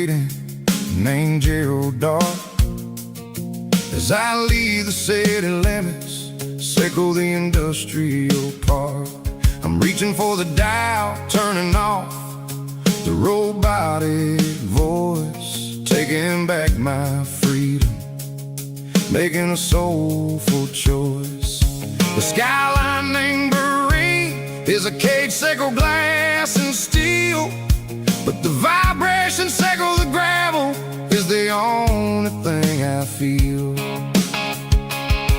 waiting, named Gerald Dark. As I leave the city limits, circle the industrial park. I'm reaching for the dial, turning off the robotic voice, taking back my freedom, making a soulful choice. The skyline named Marine is a cage, sickle, glass, and steel, but the vibration, sickle, the gravel is the only thing I feel.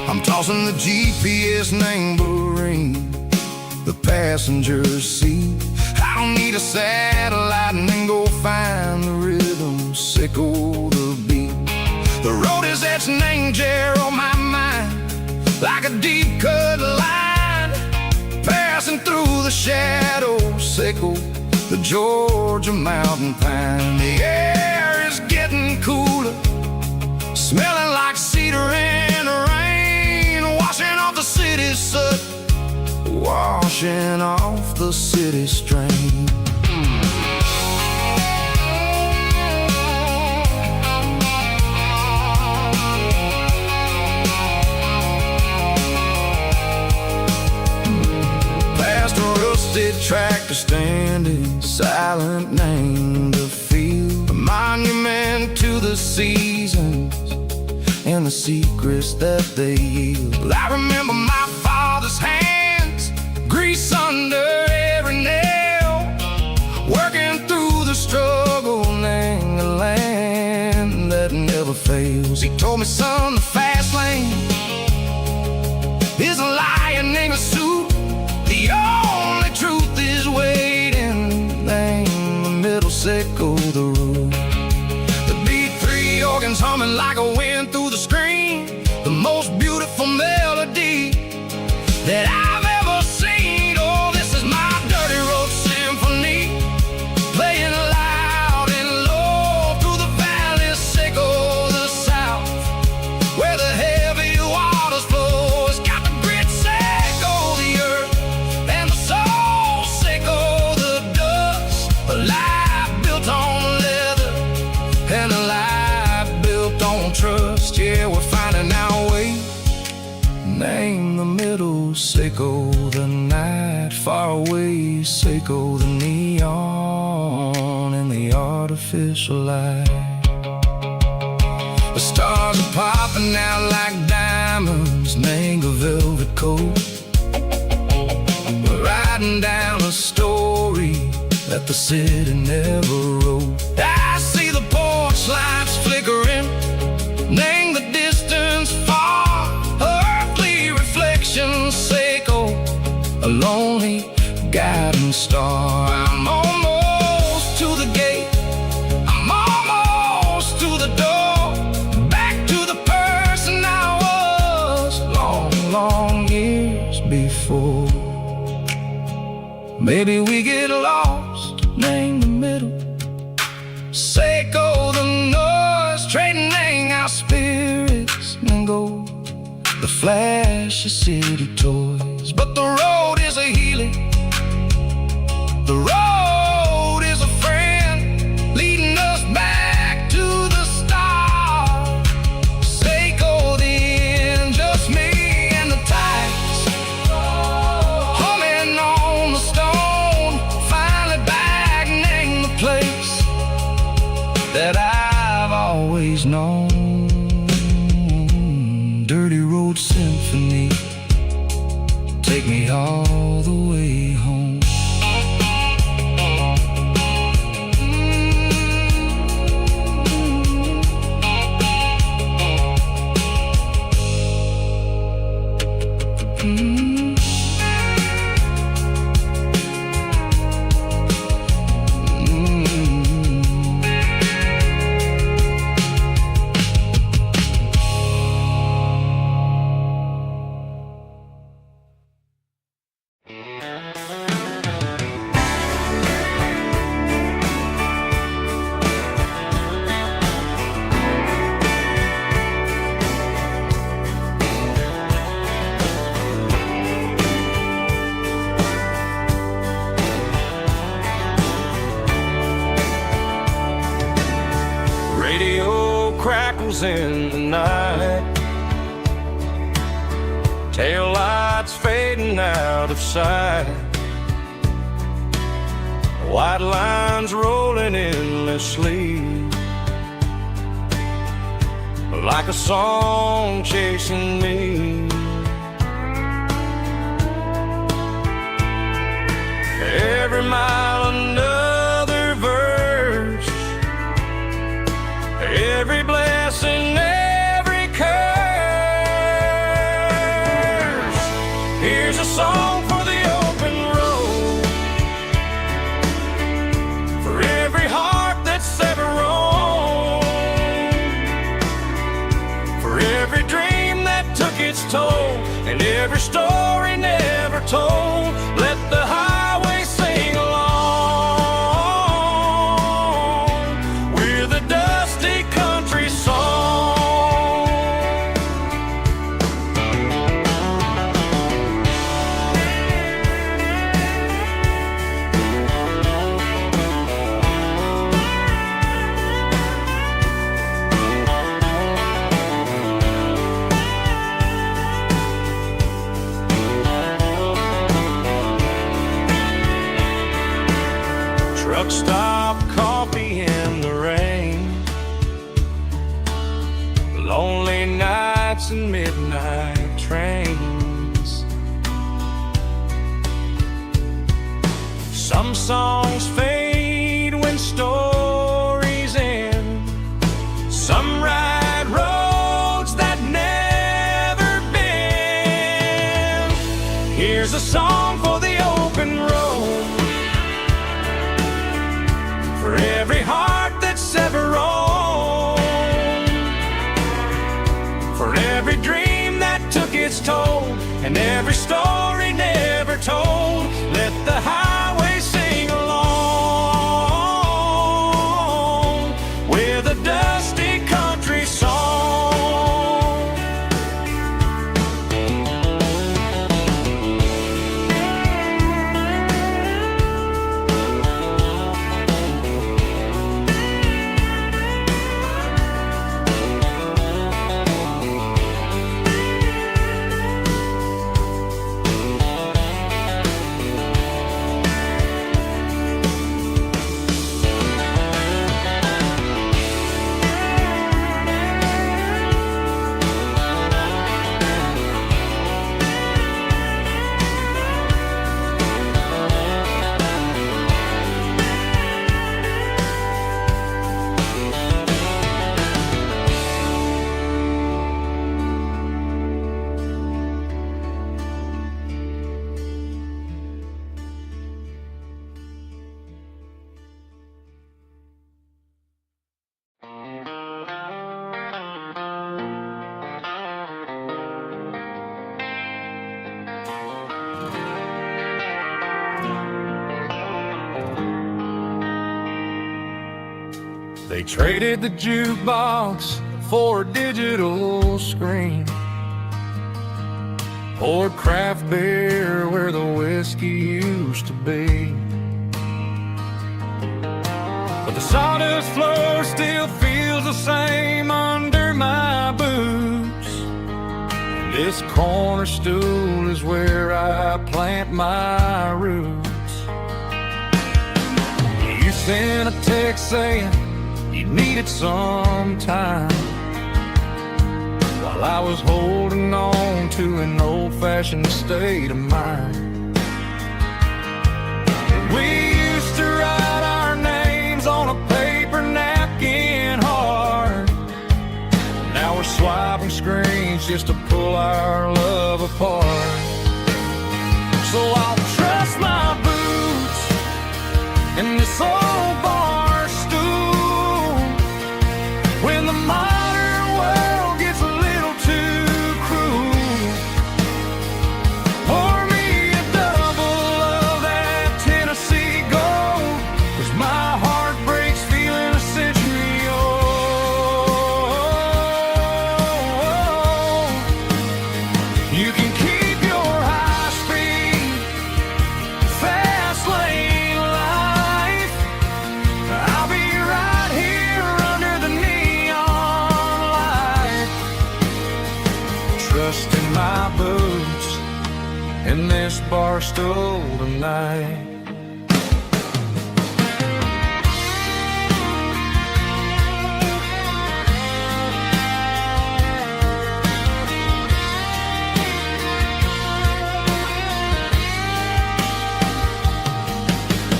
I'm tossing the GPS named Marine, the passenger seat. I don't need a satellite and then go find the rhythm, sickle the beat. The road is etched named Gerald, my mind, like a deep cut line, passing through the shadows, sickle the Georgia mountain pine. The air is getting cooler, smelling like cedar in the rain, washing off the city's soot, washing off the city strain. Past a rusted tractor standing silent, named the field, a monument to the seasons and the secrets that they yield. I remember my father's hands, grease under every nail, working through the struggle, named the land that never fails. He told me, son, the fast lane is a lion in a suit. The only truth is waiting, name the middle, sickle the root. The B3 organs humming like a wind through the screen, the most beautiful melody that I've ever seen. Oh, this is my dirty road symphony, playing loud and low through the valleys, sickle the south, where the heavy waters flow. It's got the grit, sickle the earth, and the soul, sickle the dust. A life built on leather and a life built on trust. Yeah, we're finding our way, name the middle, sickle the night, far away, sickle the neon and the artificial light. The stars are popping out like diamonds, name the velvet coat. We're riding down a story that the city never wrote. I see the porch lights flickering, name the distance far, earthly reflections, sickle a lonely guiding star. I'm almost to the gate, I'm almost to the door, back to the person I was long, long years before. Maybe we get lost, name the middle, sickle the noise, trading our spirits and go the flash of city toys. But the road is a healing, the road is a friend, leading us back to the start. Sickle the end, just me and the tides, humming on the stone, finally back, name the place that I've always known. Dirty road symphony, take me all the way home. Radio crackles in the night, taillights fading out of sight, white lines rolling endlessly, like a song chasing me. Every mile another verse, every blessing, every curse. Here's a song for the open road, for every heart that's ever roamed, for every dream that took its toll, and every story never told. Let the highway sing along with a dusty country song. Truck stop, coffee in the rain, lonely nights and midnight trains. Some songs fade when stories end, some ride roads that never bend. Here's a song for the open road, for every heart that's ever roamed, for every dream that took its toll, and every story never told. Let the highway sing along with a dusty country song. They traded the jukebox for a digital screen, poured craft beer where the whiskey used to be. But the sawdust floor still feels the same under my boots. This corner stool is where I plant my roots. You sent a text saying you needed some time, while I was holding on to an old-fashioned state of mind. We used to write our names on a paper napkin hard. Now we're swiping screens just to pull our love apart. So I'll trust my boots in this old bar stool when the modern world gets a little too cruel. Pour me a double of that Tennessee Gold, 'cause my heart breaks feeling a century old. You can keep your high speed fast lane life, this bar stool tonight.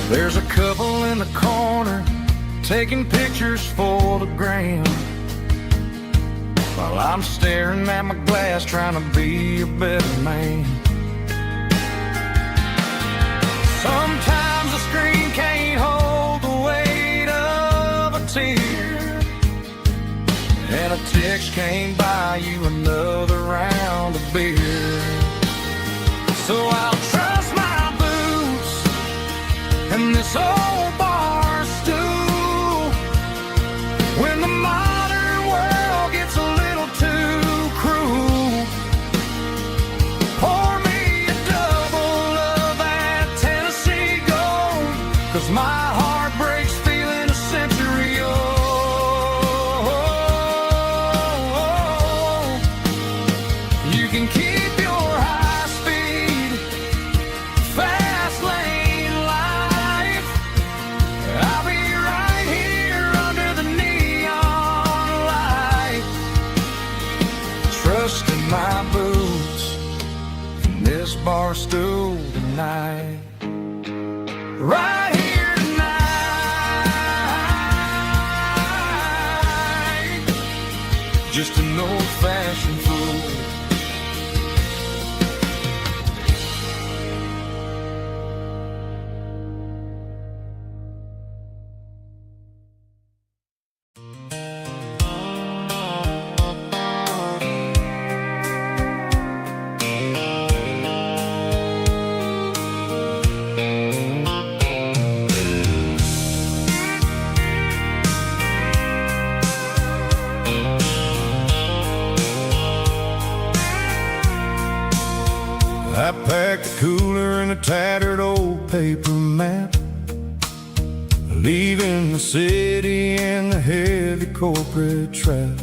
There's a couple in the corner taking pictures for the gram, while I'm staring at my glass trying to be a better man. Sometimes the screen can't hold the weight of a tear, and a text can't buy you another round of beer. So I'll trust my boots and this old bar stool when the modern world gets a little too cruel. Pour me a double of that Tennessee Gold, 'cause my heart breaks feeling a century old. You can keep your high speed, fast lane life. I'll be right here under the neon light, trusting my boots in this bar stool tonight. Right here tonight, just an old-fashioned fool. I packed the cooler in a tattered old paper map, leaving the city in the heavy corporate trap.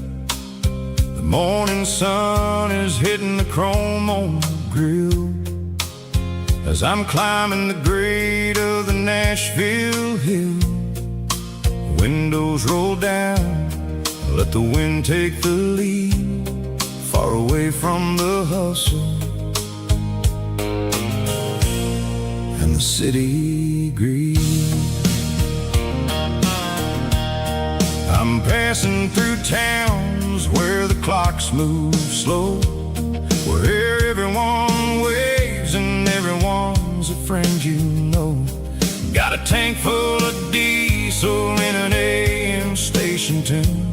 The morning sun is hitting the chrome on the grill as I'm climbing the grade of the Nashville hill. Windows roll down, let the wind take the lead, far away from the hustle and the city greed. I'm passing through towns where the clocks move slow, where everyone waves and everyone's a friend you know. Got a tank full of diesel in an AM station tune,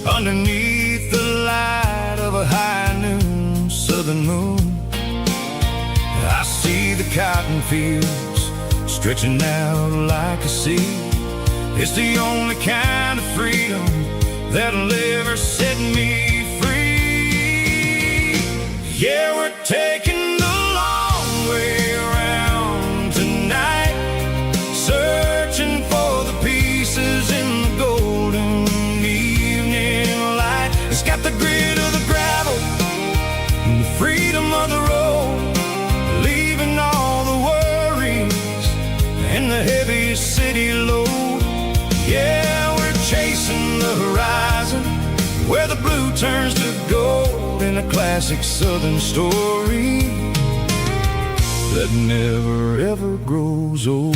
underneath the light of a high noon southern moon. I see the cotton fields stretching out like a sea. It's the only kind of freedom that'll ever set me free. Yeah, we're taking the long way around tonight, searching for the pieces in the golden evening light. It's got the grit of the gravel and the freedom of the road, leaving all the worries and the heavy city load. Yeah, we're chasing the horizon where the blue turns to gold in a classic southern story that never ever grows old.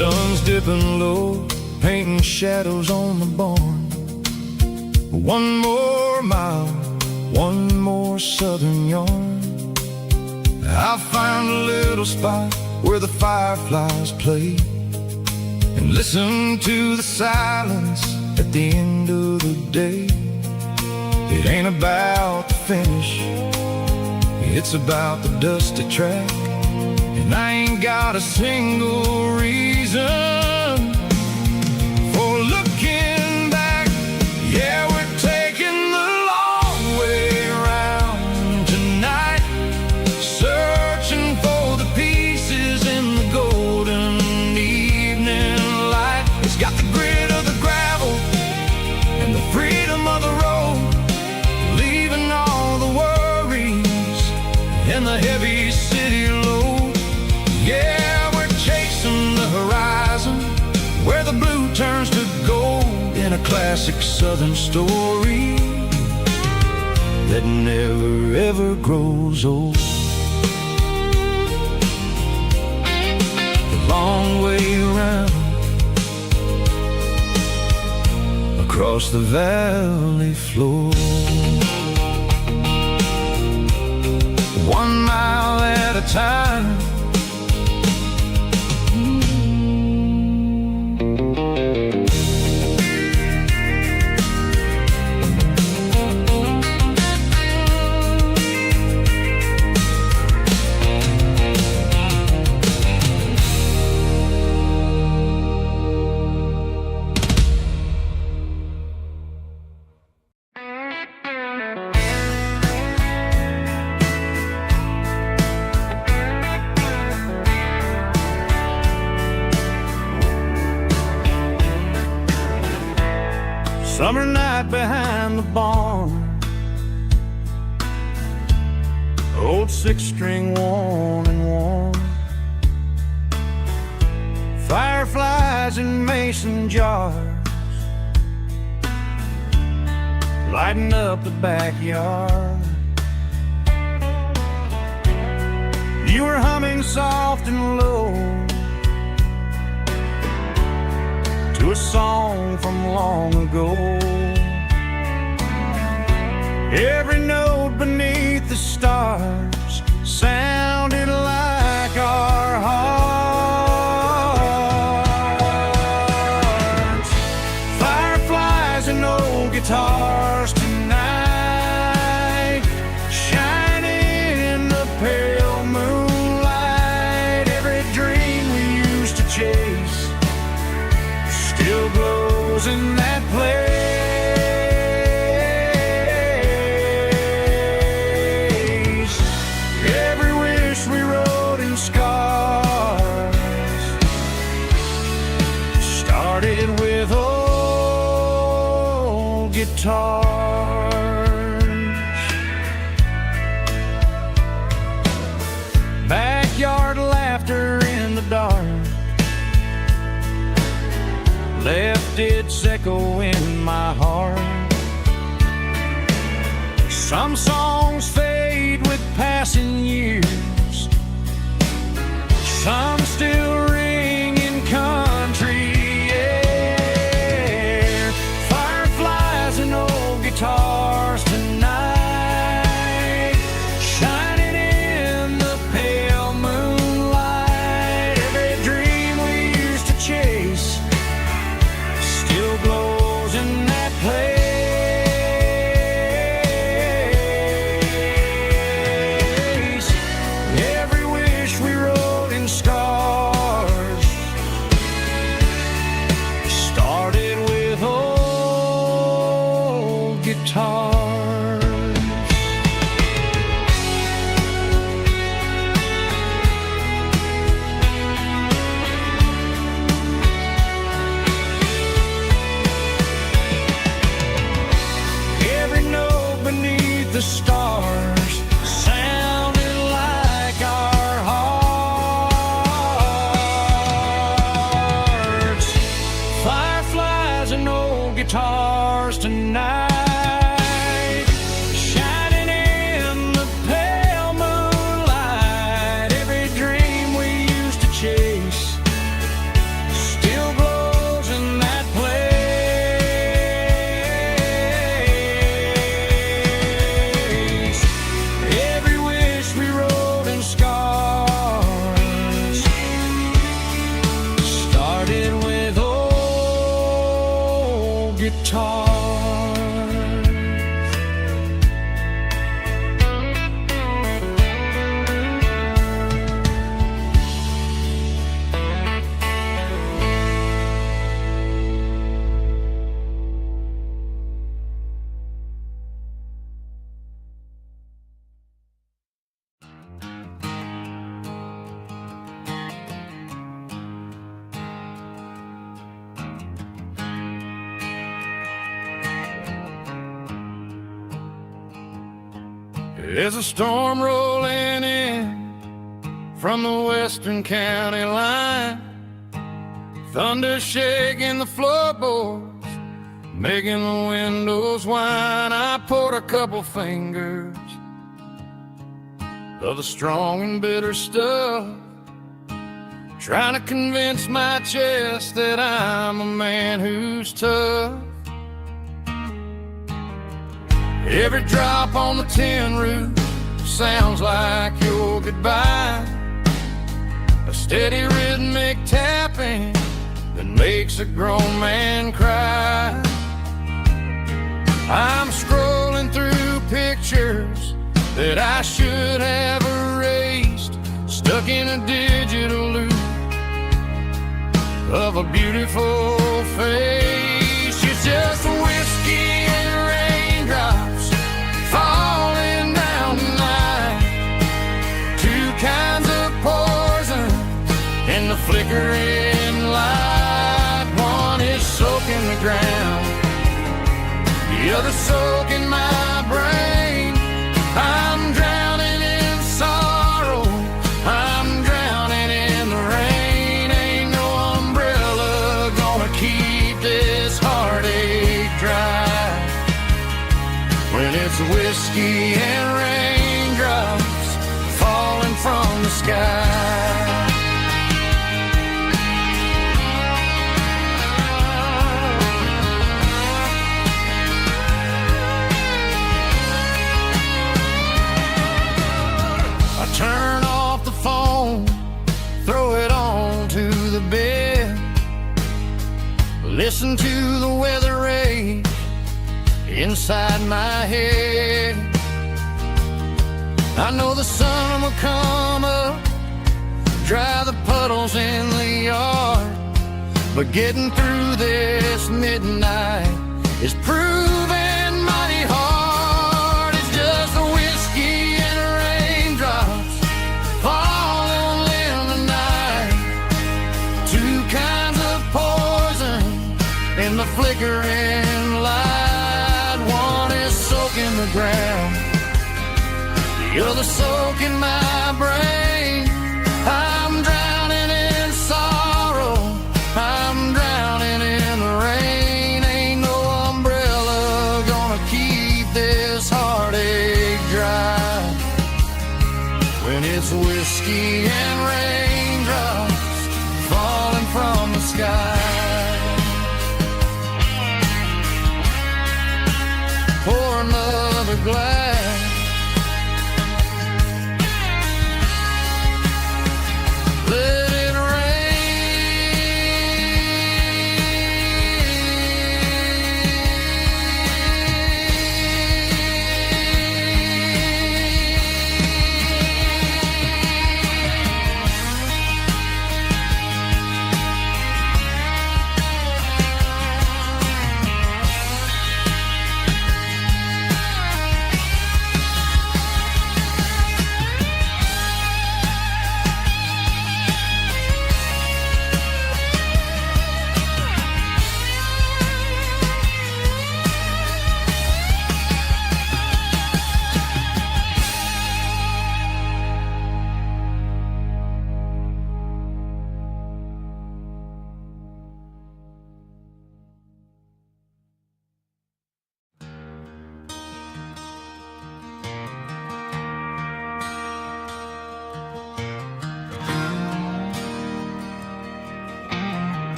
Sun's dipping low, painting shadows on the barn. One more mile, one more southern yarn. I'll find a little spot where the fireflies play and listen to the silence at the end of the day. It ain't about the finish, it's about the dusty track, and I ain't got a single reason for looking back. Yeah, we're taking the classic southern story that never ever grows old. The long way around across the valley floor, 1 mile at a time. Summer night behind the barn, old 6-string worn and worn, fireflies in mason jars lighting up the backyard. You were humming soft and low to a song from long ago. Every note beneath the stars sounded like our hearts. Fireflies and old guitars tonight, shining in the pale moonlight. Every dream we used to chase still glows in that place. Every wish we wrote in scars started with old guitars. Backyard laughter in the dark left its echo in my heart. Some songs fade with passing years, some still ring in country air. Fireflies and old guitars tonight, shining in the pale moonlight. Every dream we used to chase still glows in that place. Every wish we wrote in scars started with old guitars. Every note beneath the stars sounded like our hearts. Fireflies and old guitars tonight, shining in the pale moonlight. Every dream we used to chase still glows in that place. Every wish we wrote in scars started with old guitars. There's a storm rolling in from the western county line, thunder shaking the floorboards, making the windows whine. I poured a couple fingers of the strong and bitter stuff, trying to convince my chest that I'm a man who's tough. Every drop on the tin roof sounds like your goodbye, a steady rhythmic tapping that makes a grown man cry. I'm scrolling through pictures that I should have erased, stuck in a digital loop of a beautiful face. It's just whiskey and raindrops falling down tonight, two kinds of poison in the flickering light. One is soaking the ground, the other soaking my brain. I'm drowning in sorrow, I'm drowning in the rain. Ain't no umbrella gonna keep this heartache dry when it's whiskey and raindrops falling from the sky. Turn off the phone, throw it on to the bed, listen to the weather rage inside my head. I know the sun will come up, dry the puddles in the yard, but getting through this midnight is proving mighty hard. It's just a whiskey and raindrops falling in the night, two kinds of poison in the flickering light. One is soaking the ground, the other soaking my brain. I'm drowning in sorrow, I'm drowning in the rain. Ain't no umbrella gonna keep this heartache dry when it's whiskey and raindrops falling from the sky. Pour another glass, let it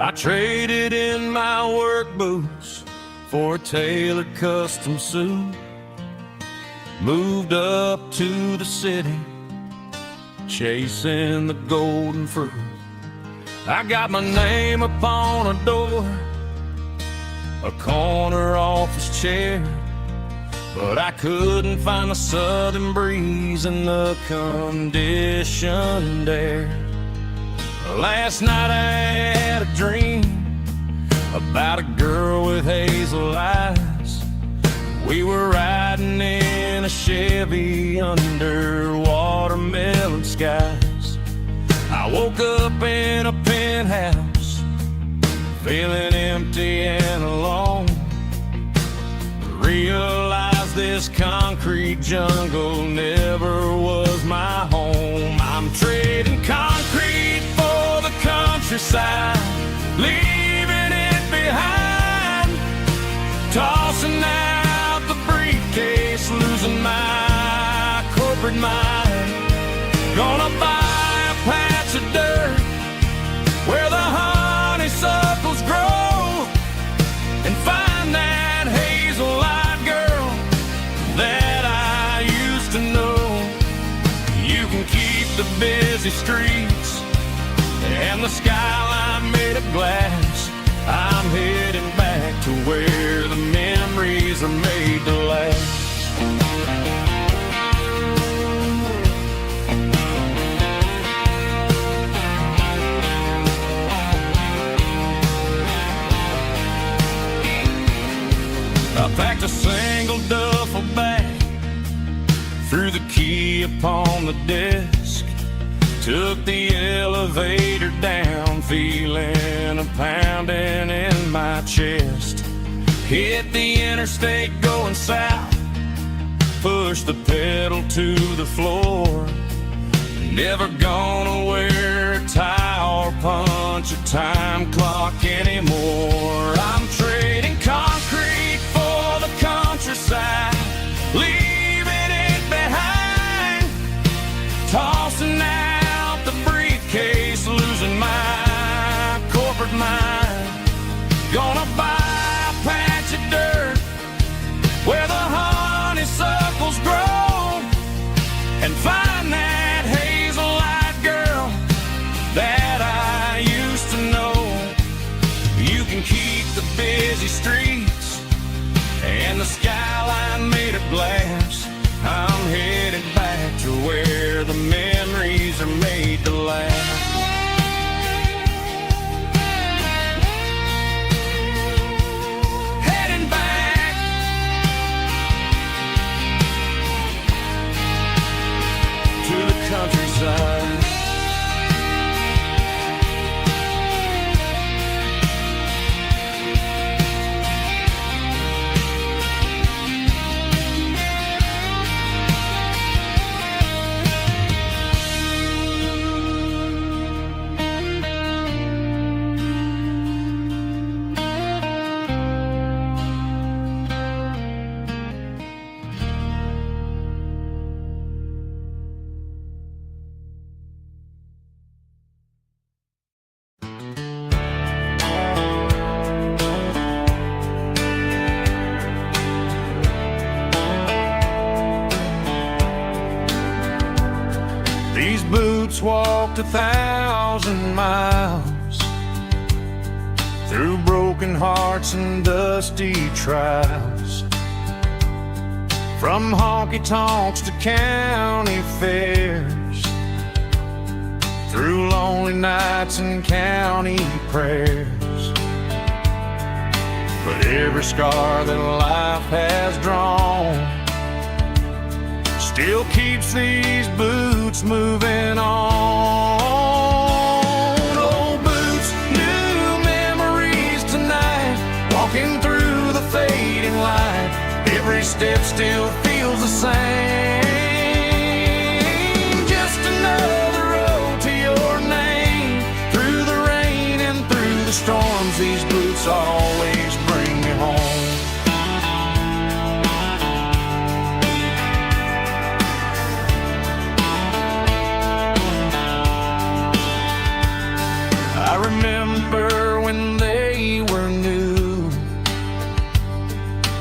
I traded in my work boots for a tailored custom suit, moved up to the city, chasing the golden fruit. I got my name upon a door, a corner office chair, but I couldn't find the southern breeze in the conditioned air. Last night I had a dream about a girl with hazel eyes. We were riding in a Chevy under watermelon skies. I woke up in a penthouse, feeling empty and alone. Realized this concrete jungle never was my home. I'm trading concrete for the countryside, tossing out the briefcase, losing my corporate mind. Gonna buy a patch of dirt where the honeysuckles grow and find that hazel-eyed girl that I used to know. You can keep the busy streets and the skyline made of glass. I'm heading back to where the memories are made to last. I packed a single duffel bag, threw the key upon the desk, took the elevator down, feeling a pounding in my chest. Hit the interstate going south, pushed the pedal to the floor. Never gonna wear a tie or punch a time clock anymore. I'm trading concrete for the countryside, leaving it behind, tossing out the briefcase, losing my corporate mind. Gonna buy a patch of dirt where the honeysuckles grow and find that hazel-eyed girl that I used to know. You can keep the busy streets and the skyline made of glass. I'm headed back to where the memories are made to last. Heading back to the countryside. These boots walked 1,000 miles through broken hearts and dusty trials, from honky-tonks to county fairs, through lonely nights and county prayers. But every scar that life has drawn still keeps these boots moving on. Old boots, new memories tonight, walking through the fading light. Every step still feels the same. Just another road to your name. Through the rain and through the storms, these boots always bring me home. I remember when they were new,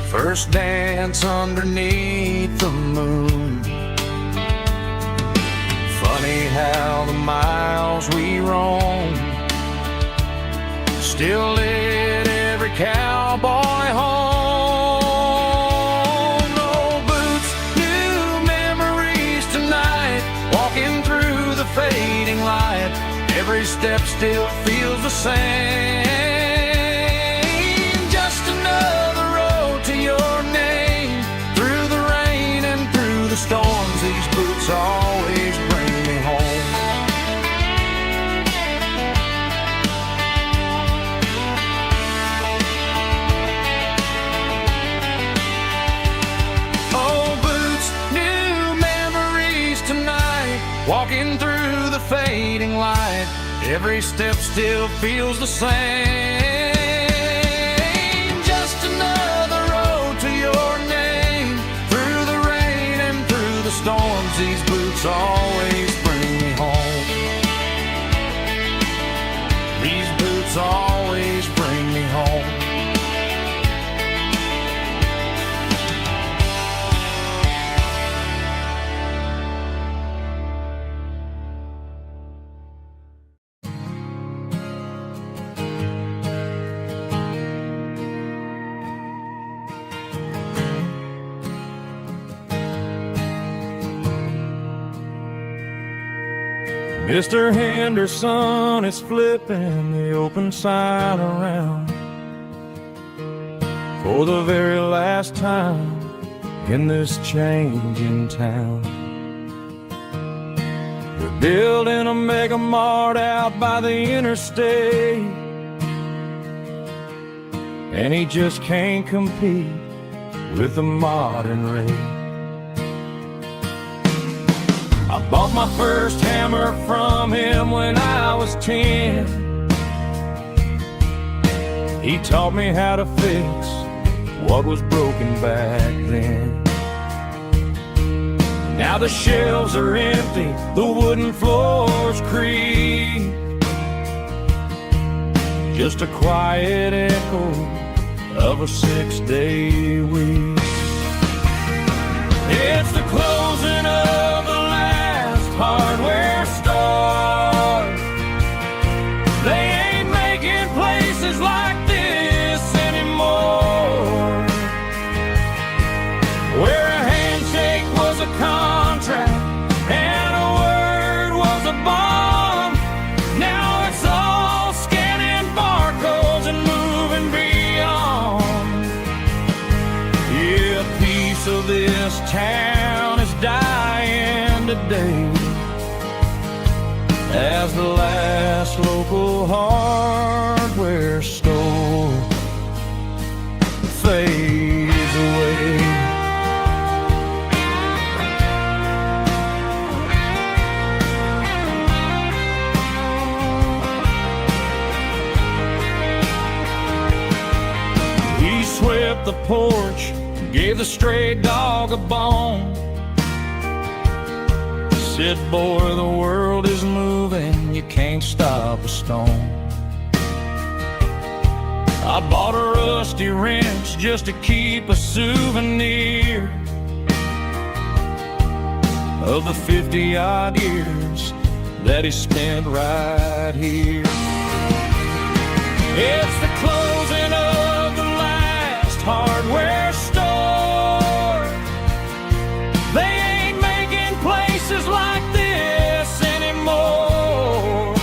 first dance underneath the moon. Funny how the miles we roam still lit every cowboy home. No boots, new memories tonight, walking through the fading light. Every step still feels the same. Just another road to your name. Through the rain and through the storms, these boots always bring me home. Oh, boots, new memories tonight, walking through the fading light. Every step still feels the same. Just another road these boots always bring me home. These boots always bring me home. Mr. Henderson is flipping the open sign around for the very last time in this changing town. We're building a mega mart out by the interstate, and he just can't compete with the modern rate. I bought my first hammer from him when I was 10. He taught me how to fix what was broken back then. Now the shelves are empty, the wooden floors creak, just a quiet echo of a 6-day week. It's the closing of the hardware store. They ain't making places like this anymore, where a handshake was a contract and a word was a bond. Now it's all scanning barcodes and moving beyond. Yeah, a piece of this town is dying today as the last local hardware store fades away. He swept the porch, gave the stray dog a bone, said, boy, the world is moving, you can't stop a stone. I bought a rusty wrench just to keep a souvenir of the 50-odd years that he spent right here. It's the closing of the last hardware store. They ain't making places like this anymore,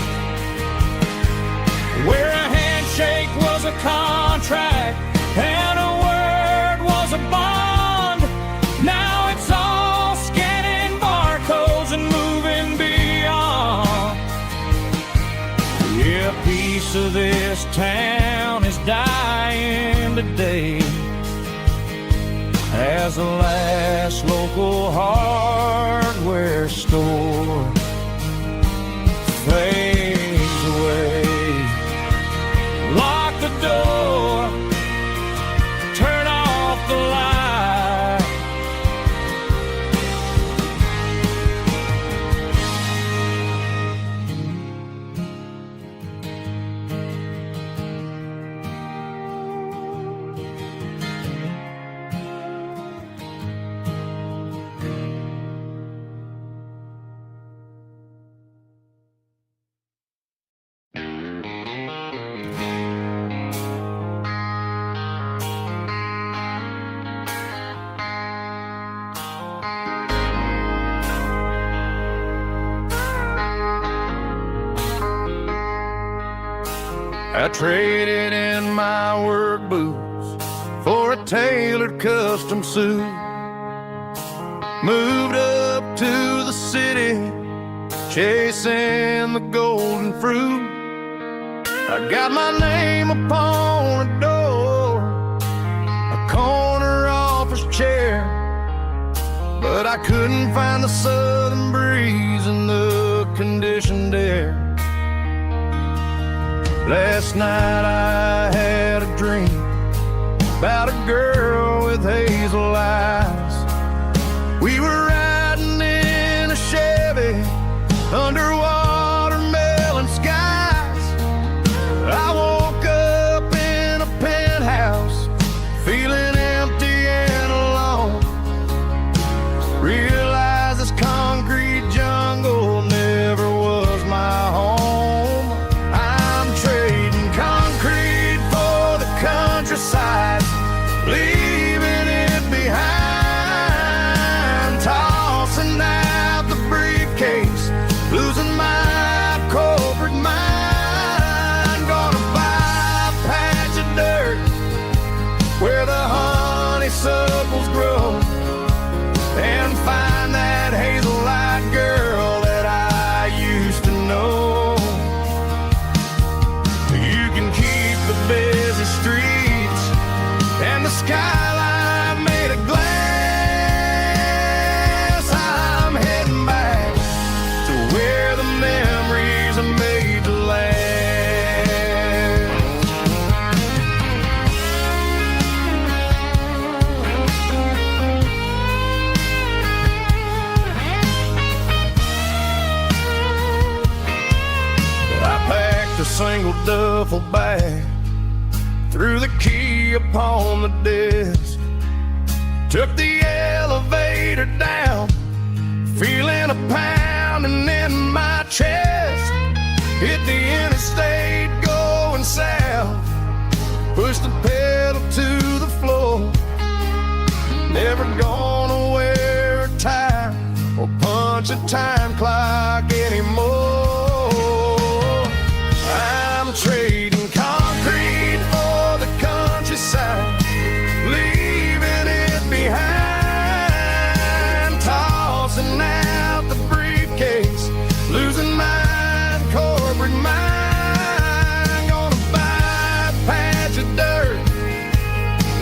where a handshake was a contract and a word was a bond. Now it's all scanning barcodes and moving beyond. Yeah, a piece of this town is dying today as the last local hardware store fades away. Lock the door, turn off the light. I traded in my work boots for a tailored custom suit. Moved up to the city, chasing the golden fruit. I got my name upon a door, a corner office chair, but I couldn't find the southern breeze in the conditioned air. Last night I had a dream about a girl with hazel eyes. We were riding in under watermelon skies. I woke up in a penthouse, feeling empty and alone. Realized this concrete jungle never was my home. I'm trading concrete for the countryside, leaving it behind, tossing out the briefcase, losing my corporate mind. Gonna buy a patch of dirt where the honeysuckles grow, and find that hazel-eyed girl that I used to know. You can keep the busy streets and the skyline made of glass. I'm heading back to where the memories are made to last. I packed a single duffel bag, threw the key upon the desk, took the elevator down, feeling a pounding in my chest. Hit the interstate going south, pushed the pedal to the floor. Never gonna wear a tie or punch a time clock anymore. I'm trading concrete for the countryside, leaving it behind, tossing out the briefcase, losing my corporate mind. Gonna buy a patch of dirt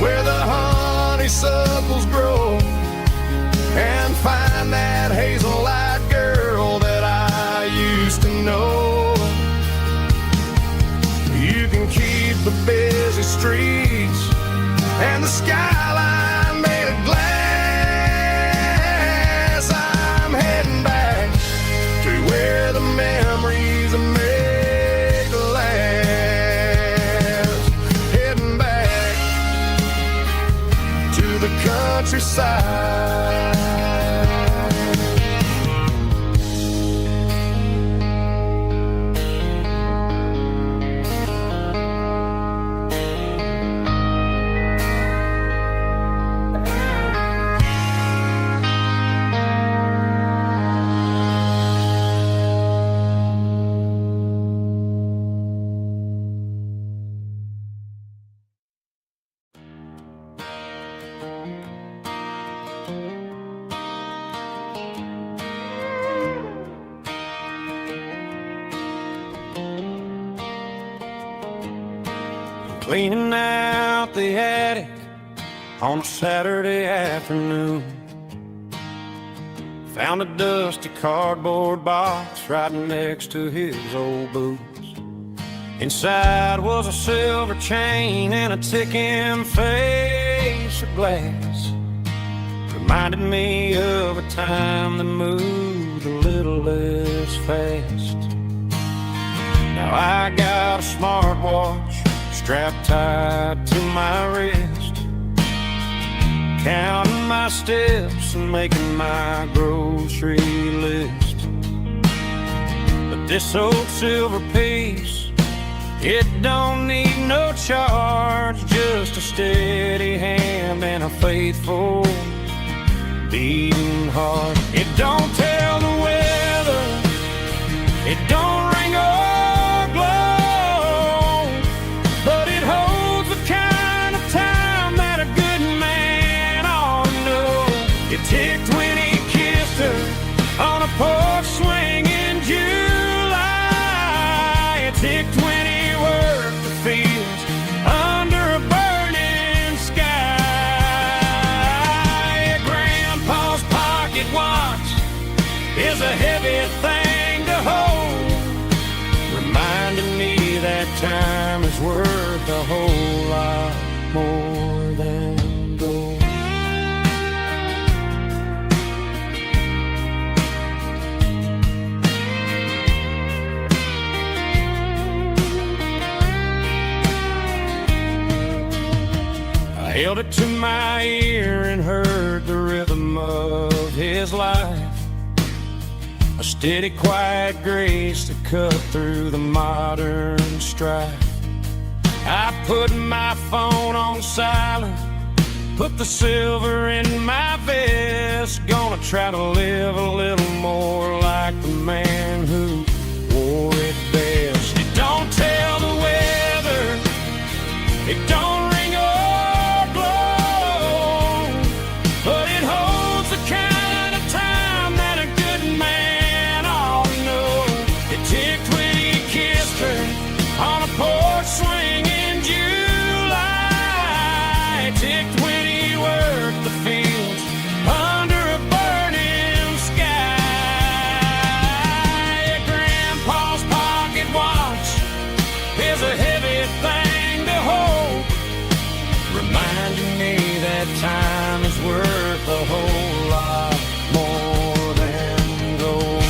where the honeysuckles grow, and find that hazel-eyed girl that I used to know. You can keep the busy streets and the skyline made of glass. I'm heading back to where the memories are made to last. Heading back to the countryside. Cleaning out the attic on a Saturday afternoon, found a dusty cardboard box right next to his old boots. Inside was a silver chain and a ticking face of glass. Reminded me of a time that moved a little less fast. Now I got a smartwatch strapped tight to my wrist, counting my steps and making my grocery list. But this old silver piece, it don't need no charge, just a steady hand and a faithful beating heart. It don't tell the weather, it don't ring or glow, but it holds the kind of time that a good man ought to know. It ticked when he kissed her on a porch swing in July. It ticked when he worked the fields under a burning sky. Grandpa's pocket watch is a heavy thing to hold, reminding me that time is worth a whole lot more than gold. held it to my ear and heard the rhythm of his life. A steady, quiet grace to cut through the modern strife. I put my phone on silent, put the silver in my vest. Gonna try to live a little more like the man who wore it best. It don't tell the weather, it don't ring or blow, but it holds the kind of time that a good man ought to know. It ticked when he kissed her on a porch swing in July. It ticked when he worked the fields under a burning sky. Grandpa's pocket watch is a heavy thing to hold, reminding me that time is worth a whole lot more than gold.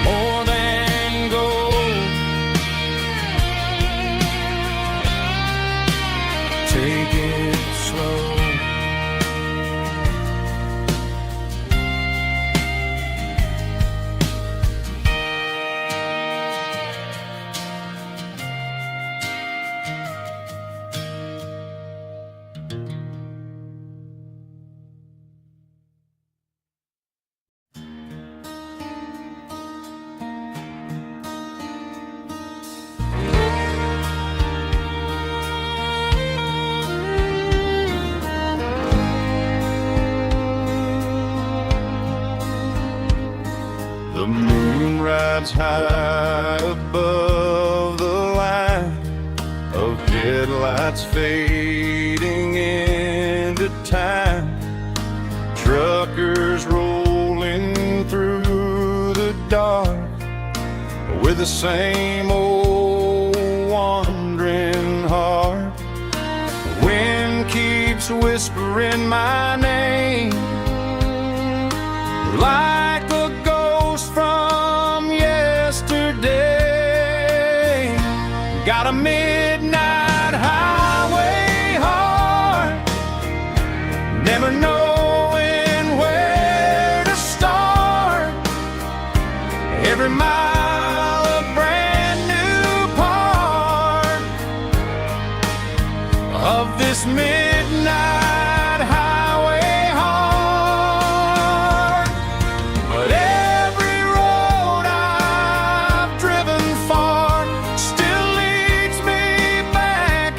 More than gold. Take it slow. The moon rides high above the line of headlights fading into time. Truckers rolling through the dark with the same old wandering heart. The wind keeps whispering my name like a ghost from yesterday. Got a midnight highway heart, never knowing where to start. Every mile a brand new part of this midnight highway heart. But every road I've driven far still leads me back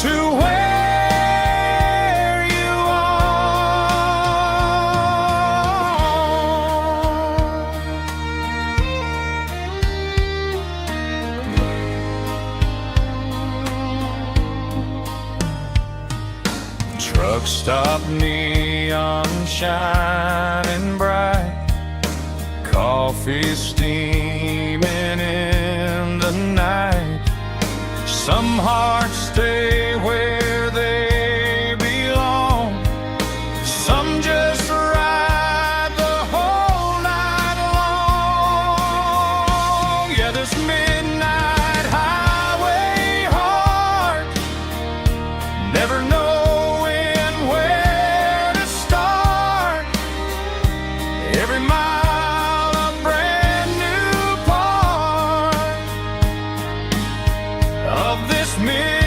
to where you are. Truck stop, neon shining bright, coffee steaming in the night. Some hearts stay where they belong, some just ride the whole night long. Yeah, this midnight highway heart, never knowing where to start. Every mile a brand new part of this midnight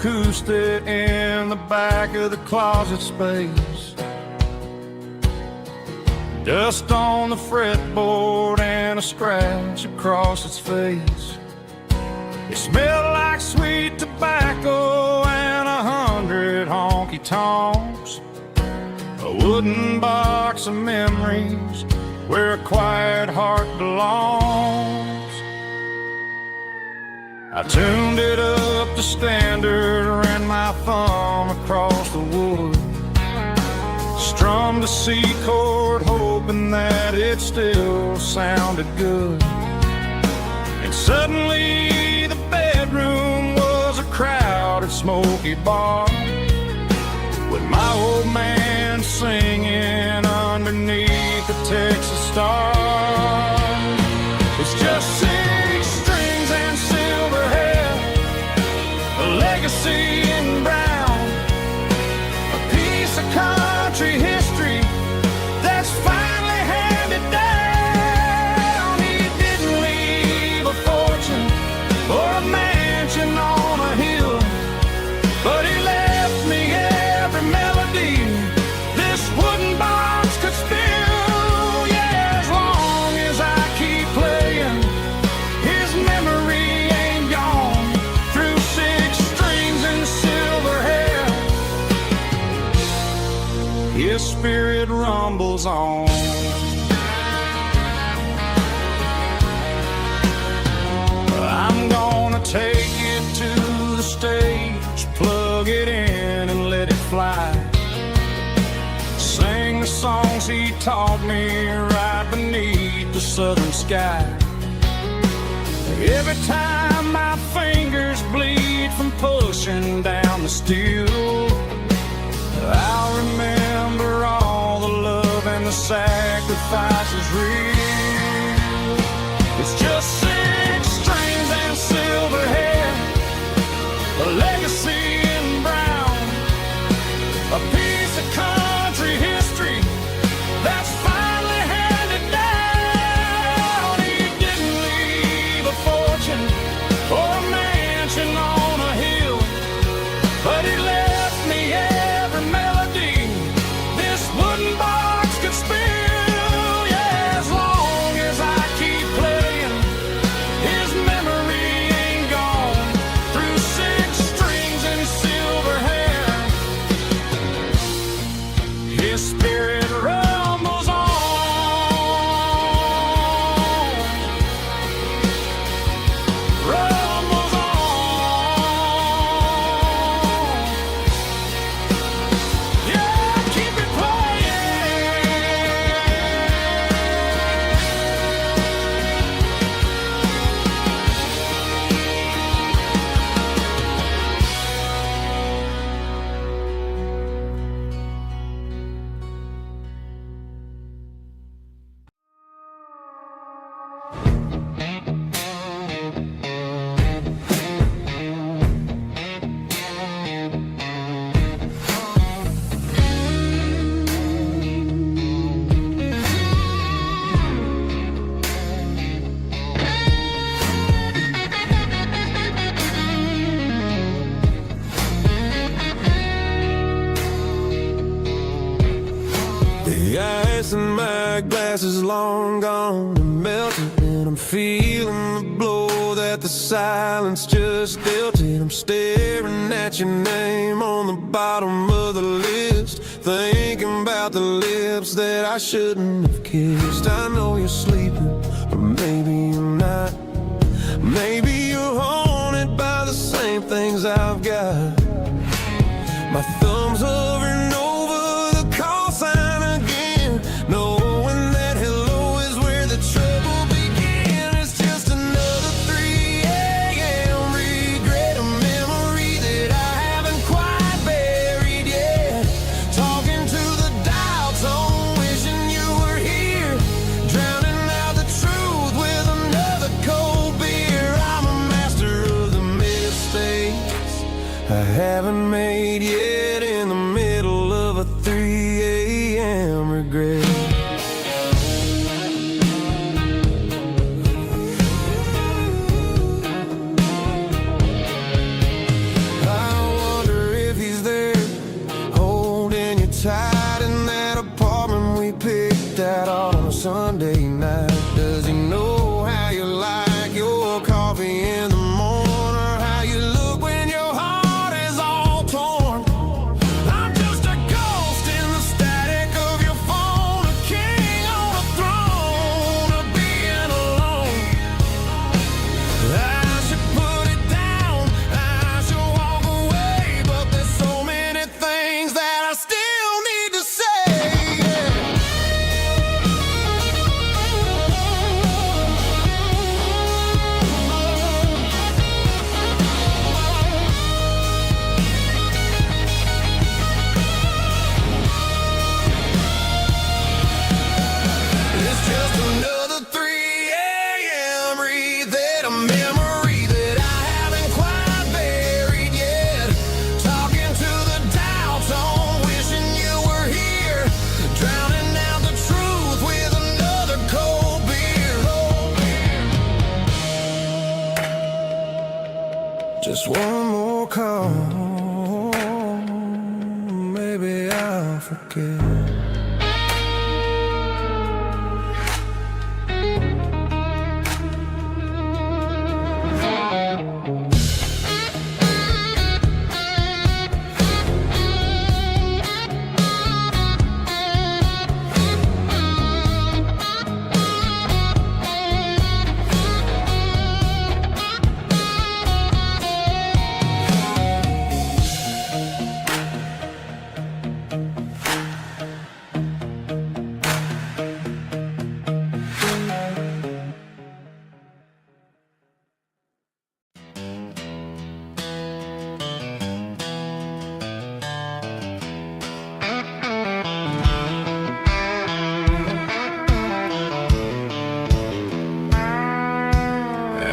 acoustic in the back of the closet space. Dust on the fretboard and a scratch across its face. It smelled like sweet tobacco and 100 honky-tonks. A wooden box of memories where a quiet heart belongs. I tuned it up to standard, ran my thumb across the wood, strummed a C chord hoping that it still sounded good. And suddenly the bedroom was a crowded smoky bar, with my old man singing underneath the Texas stars. It's just 6 strings and silver hair, a legacy in brown, a piece of country history that's finally handed down. He didn't leave a fortune or a mansion on a hill, but he left me every melody this wooden box could spill. Yeah, as long as I keep playing, his memory ain't gone. Through 6 strings and silver hair, his spirit rumbles on. I'm gonna take it to the stage, plug it in and let it fly. Sing the songs he taught me right beneath the southern sky. Every time my fingers bleed from pushing down the steel, I'll remember all the love and the sacrifices real. It's just 6 strings and silver hair, a legacy in brown, a piece of country history that's finally handed down. He didn't leave a fortune or a mansion on a hill, but he left me every melody this wooden box could spill. Yeah, as long as I keep playing, his memory ain't gone. Through 6 strings and silver hair, his spirit rumbles on. Rumbles on. Yeah, keep it playing. The ice in my glass is long gone and melted, and I'm feeling the blow that the silence just dealt it. I'm staring at your name on the bottom of the list, thinking about the lips that I shouldn't have kissed. I know you're sleeping, but maybe you're not. Maybe you're haunted by the same things I've got. My thumb's hovering over the call sign again, knowing that hello is where the trouble began. It's just another 3 a.m. regret, a memory that I haven't quite buried yet. Talking to the dial tone, wishing you were here, drowning out the truth with another cold beer. I'm a master of the mistakes I haven't made yet, in the middle of a 3 a.m. regret. I tight in that apartment we picked out on a Sunday night. Does he know how you like your coffee in the morning, or how you look when your heart is all torn? I'm just a ghost in the static of your phone, a king on a throne of being alone. I should put it down, I should walk away, but there's so many things that I still need to say. It's just another 3 a.m. read that a memory that I haven't quite buried yet. Talking to the dial tone, wishing you were here, drowning out the truth with another cold beer. Just one more call, maybe I'll forget.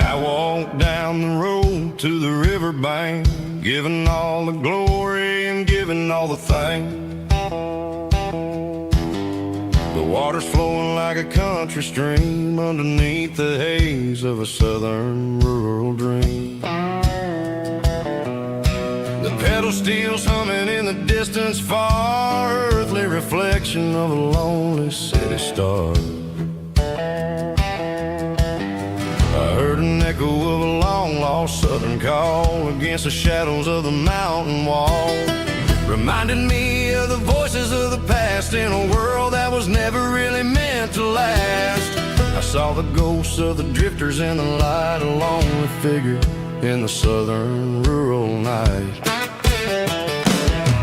I walked down the road to the riverbank, giving all the glory and giving all the thanks. The water's flowing like a country stream underneath the haze of a southern rural dream. The pedal steel's humming in the distance far, earthly reflection of a lonely city star. I heard an echo of a long-lost southern call against the shadows of the mountain wall, reminding me of the voices of the past in a world that was never really meant to last. I saw the ghosts of the drifters in the light, a lonely figure in the southern rural night.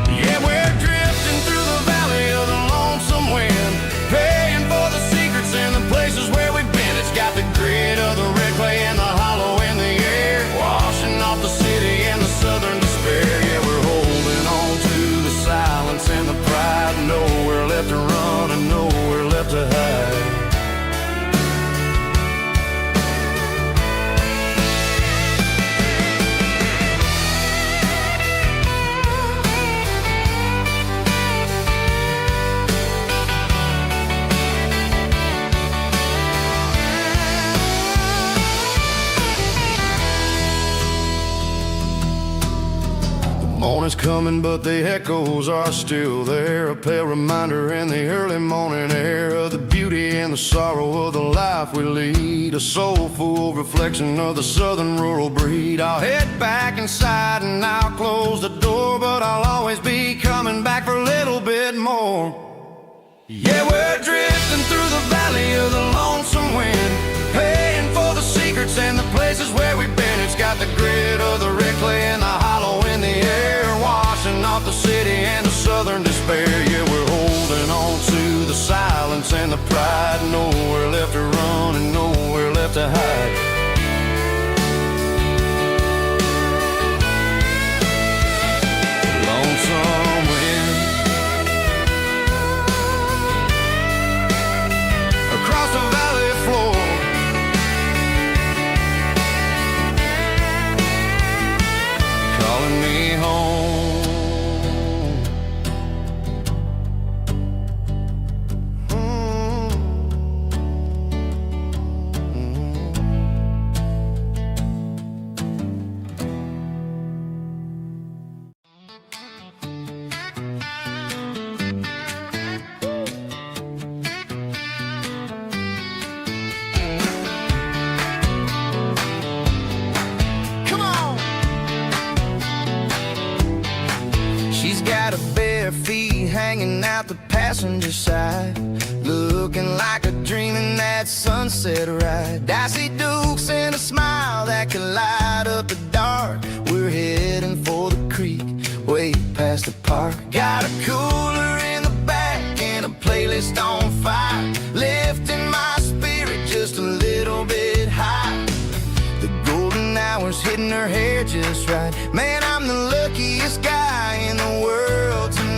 Yeah, we're drifting through the valley of the lonesome wind, paying for the secrets and the places where we've been. It's got the grit of the red clay and the hollow in the air, washing off the city and the southern despair. Yeah, we're holding on to the silence and the pride, nowhere left to run and nowhere left to hide. Morning's coming, but the echoes are still there, a pale reminder in the early morning air of the beauty and the sorrow of the life we lead, a soulful reflection of the southern rural breed. I'll head back inside and I'll close the door, but I'll always be coming back for a little bit more. Yeah, we're drifting through the valley of the lonesome wind, paying for the secrets and the places where we've been. It's got the grit of the red clay and the hollow in the air, washing off the city and the southern despair. Yeah, we're holding on to the silence and the pride, nowhere left to run and nowhere left to hide. Lonesome wind across the valley floor, calling me home. the passenger side, looking like a dream in that sunset ride. I see Dukes and a smile that can light up the dark. We're heading for the creek, way past the park. Got a cooler in the back and a playlist on fire, lifting my spirit just a little bit high. The golden hours hitting her hair just right. Man, I'm the luckiest guy in the world tonight.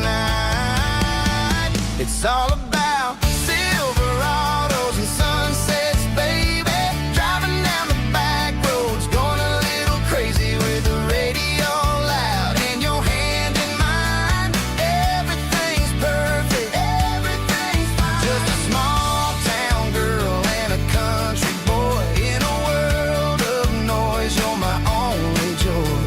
It's all about Silverados and sunsets, baby. Driving down the back roads, going a little crazy with the radio loud and your hand in mine. Everything's perfect, everything's fine. Just a small town girl and a country boy in a world of noise. You're my only joy.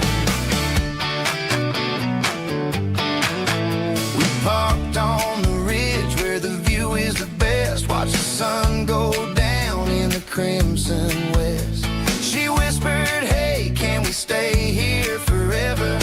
We parked on the ridge where the view is the best. Watch the sun go down in the crimson west. She whispered, hey, can we stay here forever?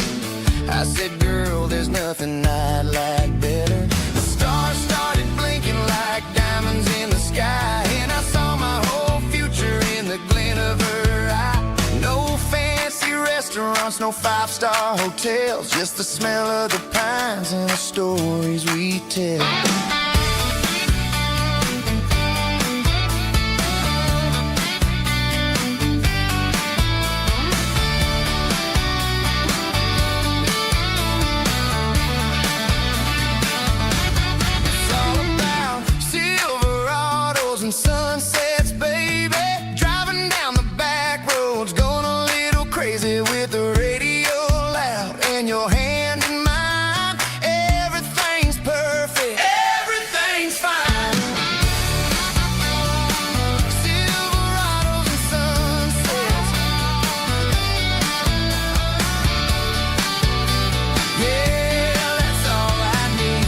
I said, girl, there's nothing I'd like better. The stars started blinking like diamonds in the sky, and I saw my whole future in the glint of her eye. No fancy restaurants, no five-star hotels, just the smell of the pines and the stories we tell. It's all about Silverados and sunsets, baby. Driving down the back roads, going a little crazy with the radio loud and your hand in mine. Everything's perfect, everything's fine. Silverados and sunsets. Yeah, that's all I need.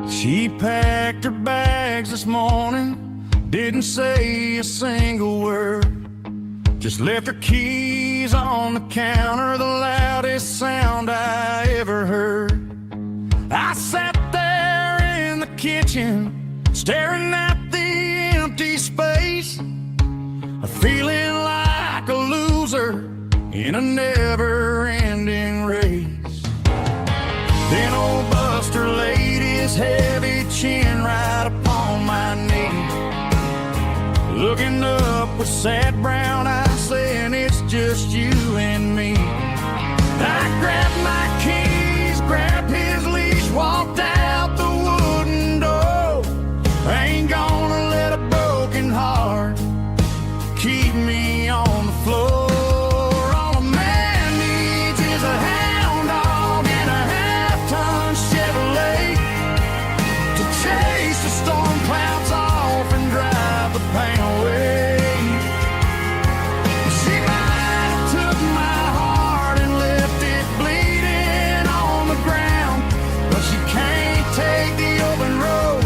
She packed her bags this morning, didn't say a single word, just left her keys on the counter, the loudest sound I ever heard. I sat there in the kitchen, staring at the empty space, feeling like a loser in a never-ending race. Then old Buster laid his heavy chin right upon my knee, looking up with sad brown eyes, saying it's just you and me. I grabbed my keys, grabbed his leash, walked out the wooden door. I ain't gonna let a broken heart keep me on the floor. All a man needs is a hound dog and a half-ton Chevrolet to chase the storm clouds off and drive the pain away. She might have took my heart and left it bleeding on the ground, but she can't take the open road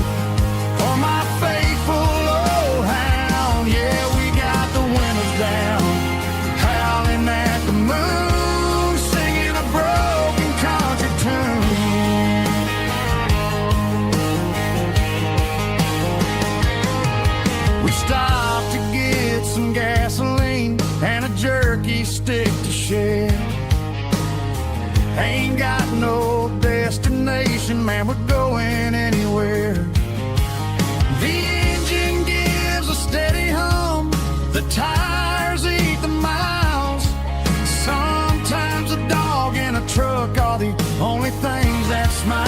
for my faithful old hound. Yeah, we got the windows down, howling at the moon, singing a broken country tune. We stopped to get some gasoline and a jerky stick to share. Ain't got no destination, man, we're going anywhere. The engine gives a steady hum, the tires eat the miles. Sometimes a dog and a truck are the only things that smile.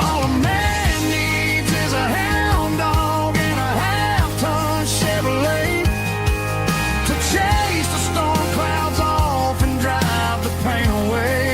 All a man needs is a hound dog and a half-ton Chevrolet to chase the storm clouds off and drive the pain away.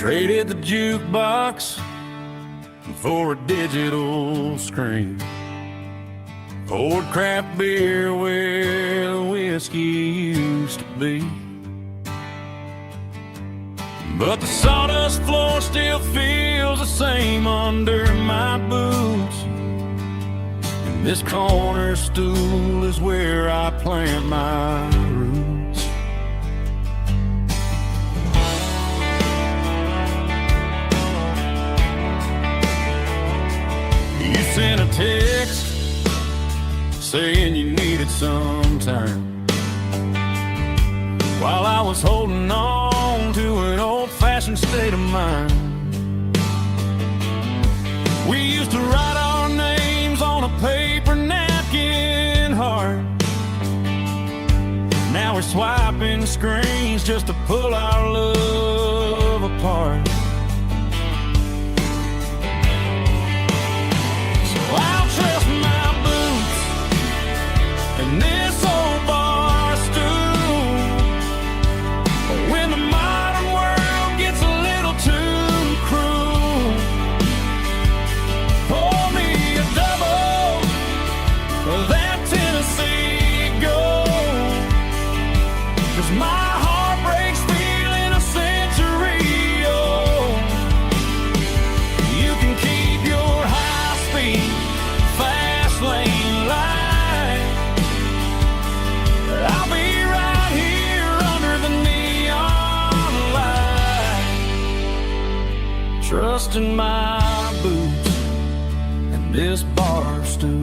Traded the jukebox for a digital screen. Poured craft beer where the whiskey used to be. But the sawdust floor still feels the same under my boots. And this corner stool is where I plant my roots. You sent a text saying you needed some time, while I was holding on to an old-fashioned state of mind. We used to write our names on a paper napkin heart. Now we're swiping screens just to pull our love apart. So I'll trust my boots and this old bar stool. When the modern world gets a little too cruel, pour me a double of that Tennessee Gold. 'Cause my heart breaks feeling a century old. You can keep your high-speed, fast lane light. I'll be right here under the neon light, trusting my boots and this bar stool.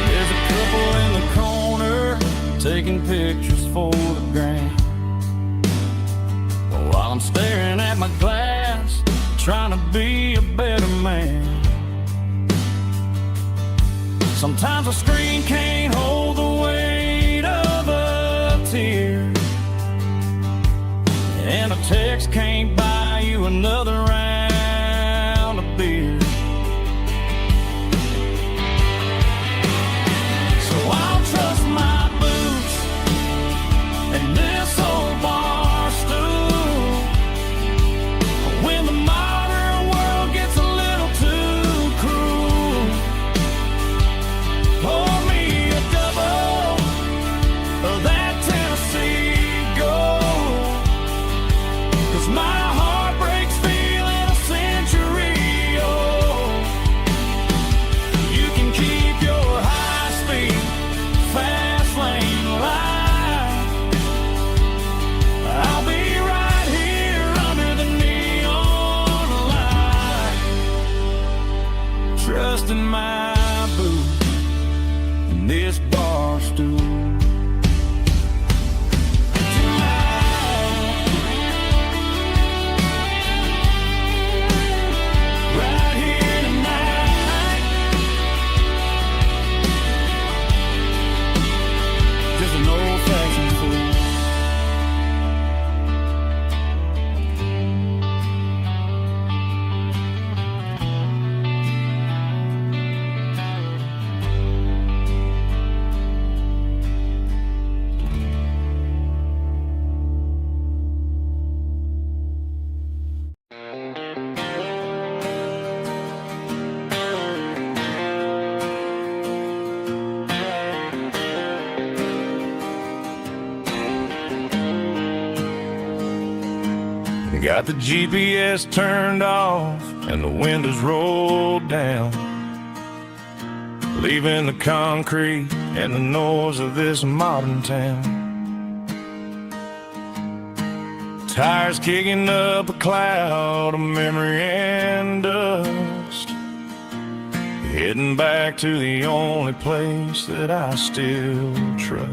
There's a couple in the corner taking pictures for the gram, while I'm staring at my glass, trying to be a better man. Sometimes a screen can't hold the weight of a tear, and a text can't buy you another round of beer. So I'll trust my boots and this old bar stool. When the modern world gets a little too cruel, pour me a double of that Tennessee Gold. 'Cause my heart breaks feeling a century old. You can keep your high-speed, fast lane light. I'll be right here under the neon light, trusting my boots and this bar stool. Right here tonight, just an old-fashioned fool. Got the GPS turned off and the windows rolled down, leaving the concrete and the noise of this modern town. Tires kicking up a cloud of memory and dust, heading back to the only place that I still trust.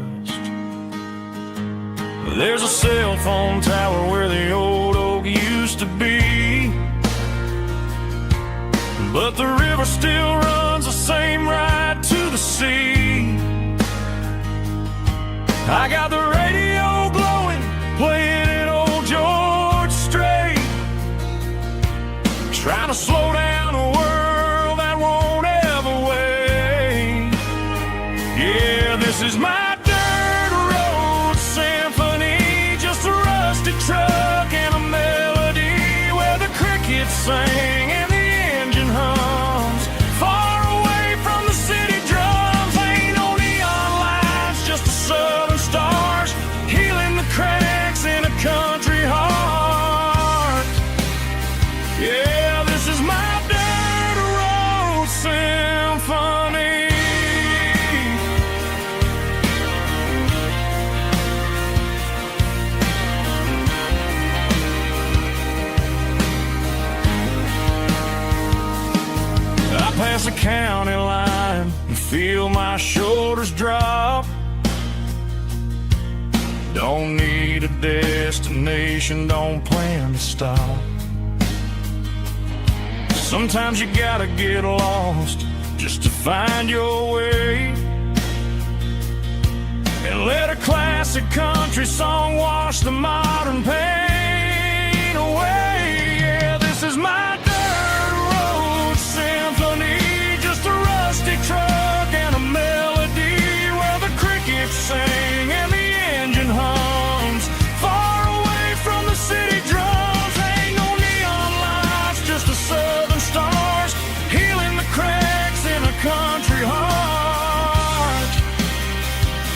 There's a cell phone tower where the old oak used to be, but the river still runs the same right to the sea. I got the radio glowing, playing it old George Strait, county line and feel my shoulders drop. Don't need a destination, don't plan to stop. Sometimes you gotta get lost just to find your way, and let a classic country song wash the modern pain away. Yeah, this is my dirt road symphony, just a rusty truck and a melody where the crickets sing and the engine hums, far away from the city drums. Ain't no neon lights, just the southern stars healing the cracks in a country heart.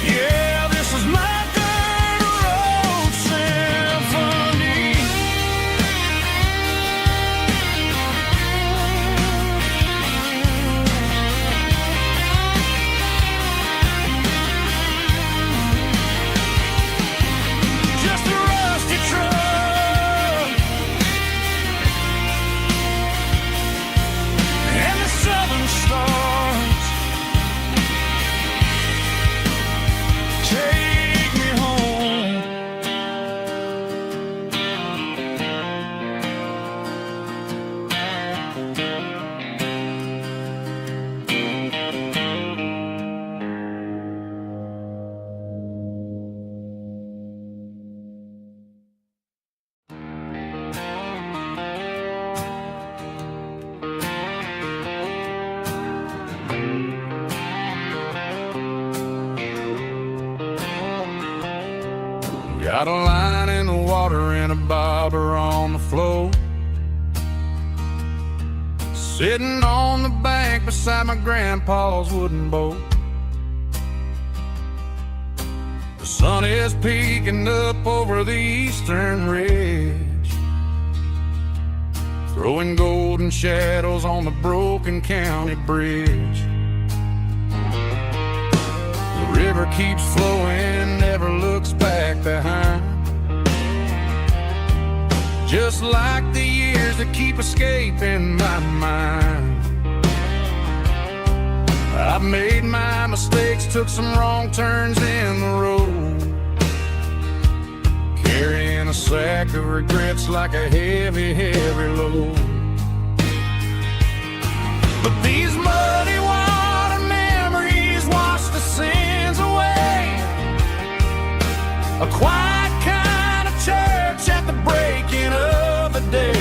Yeah, this is my dirt road symphony. Just a rusty truck and the southern stars take me home. Got a line in the water and a bobber on the floor, sitting on the bank beside my grandpa's wooden boat. The sun is peeking up over the eastern ridge, throwing golden shadows on the broken county bridge. The river keeps flowing, never looks back behind, just like the years that keep escaping my mind. I've made my mistakes, took some wrong turns in the road, carrying a sack of regrets like a heavy, heavy load. But these muddy water memories wash the sins away. A quiet kind of church at the breaking of the day.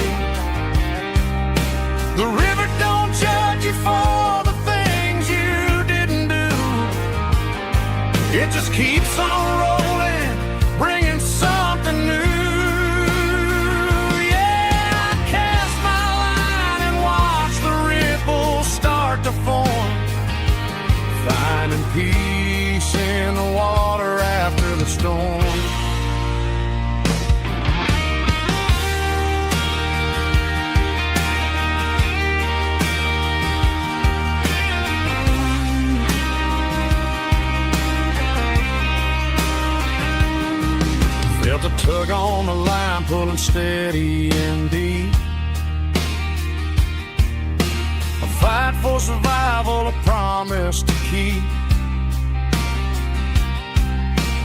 The river don't judge you for the things you didn't do. It just keeps on rolling, bringing something new. Yeah, I cast my line and watch the ripples start to form, finding peace in the water after the storm. Felt a tug on the line, pulling steady and deep. A fight for survival, a promise to keep.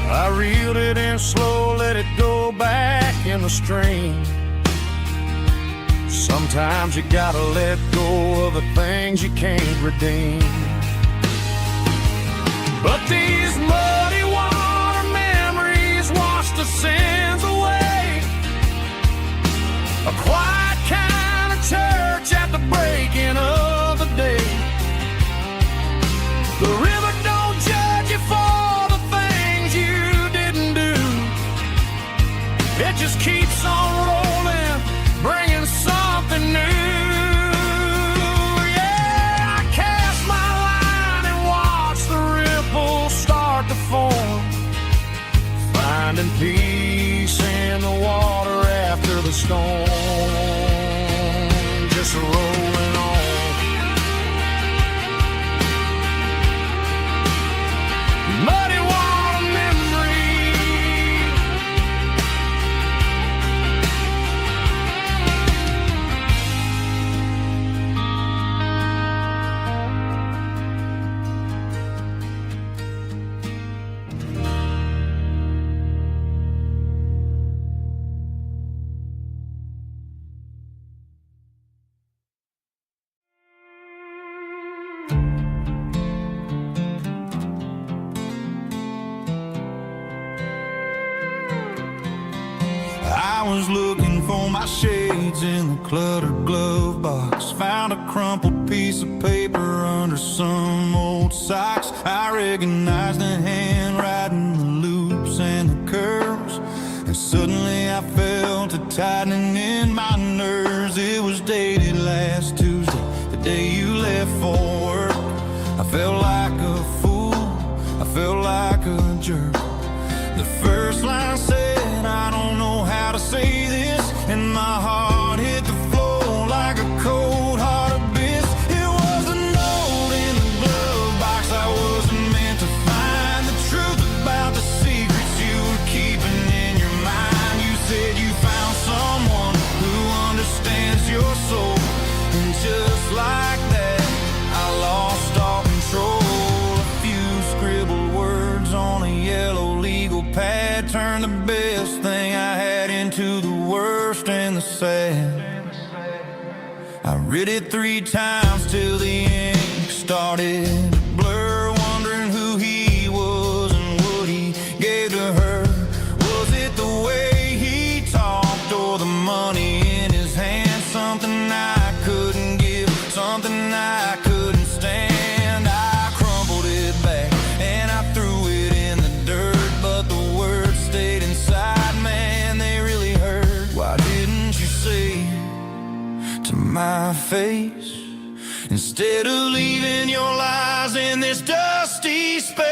I reeled it in slow, let it go back in the stream. Sometimes you gotta let go of the things you can't redeem. But these muddy water memories wash the sins away. A quiet kind of church at the breaking of the day. The river don't judge you for the things you didn't do. It just keeps on rolling, bringing something new. Yeah, I cast my line and watch the ripples start to form, finding peace in the water after the storm. Just rolling on. Muddy water memory. was looking for my shades in the cluttered glove box. Found a crumpled piece of paper under some old socks. I recognized the handwriting, the loops and the curves, and suddenly I felt a tightening in my nerves. It was dated last Tuesday, the day you left for work. I felt like a fool, I felt like a jerk. The first line said, I don't know how to say this, and my heart hit the floor like a cold heart abyss. It was a note in the glove box I wasn't meant to find. The truth about the secrets you were keeping in your mind. You said you found someone who understands your soul, and just like that, I lost all control. A few scribbled words on a yellow legal pad turned the best thing I had into the worst and the sad. I read it 3 times till the ink started to blur, wondering who he was and what he gave to her. Was it the way he talked or the money in his hand? Something I couldn't give, something I couldn't stand. I crumpled it back and I threw it in the dirt, but the words stayed inside, man, they really hurt. Why didn't you say to my face, instead of leaving your lies in this dusty space?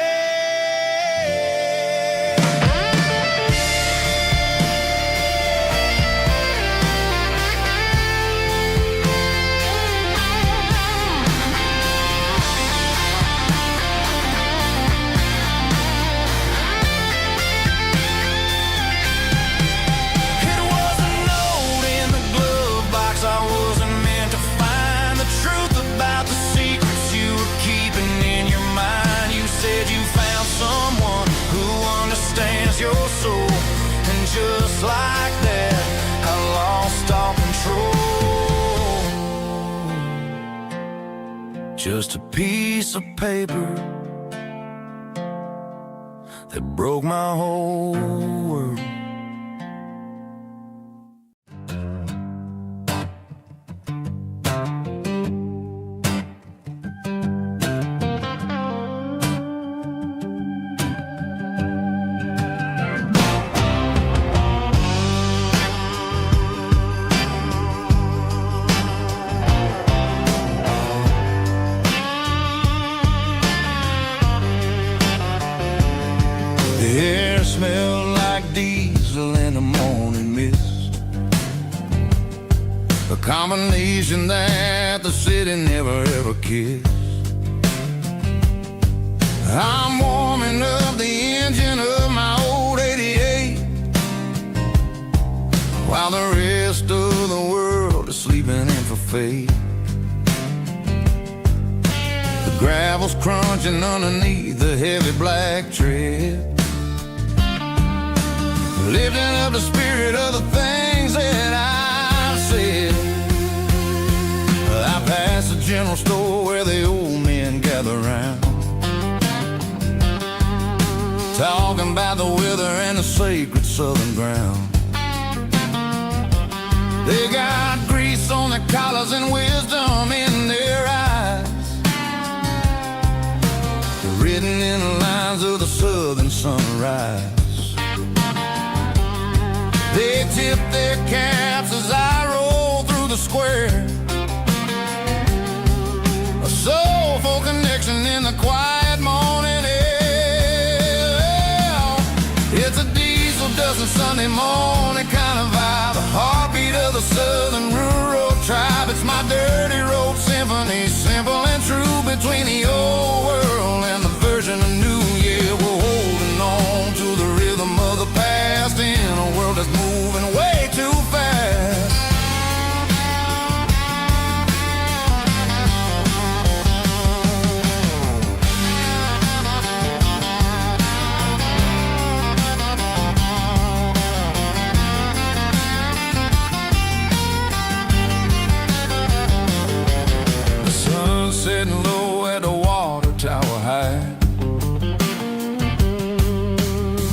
Your soul, and just like that, I lost all control. Just a piece of paper that broke my whole world. The air smelled like diesel in the morning mist, a combination that the city never ever kissed. I'm warming up the engine of my old 88, while the rest of the world is sleeping in for fate. The gravel's crunching underneath the heavy black tread, lifting up the spirit of the things that I've said. I pass the general store where the old men gather round, talking about the weather and the sacred southern ground. They got grease on their collars and wisdom in their eyes, written in the lines of the southern sunrise. They tip their caps as I roll through the square, a soulful connection in the quiet morning air. It's a diesel dozen Sunday morning kind of vibe, the heartbeat of the southern rural tribe. It's my dirty road symphony, simple and true, between the old world and the version of new. Yeah, we're holding on to the rhythm of the past in a world that's moving way too fast. The sun's setting low at the water tower high,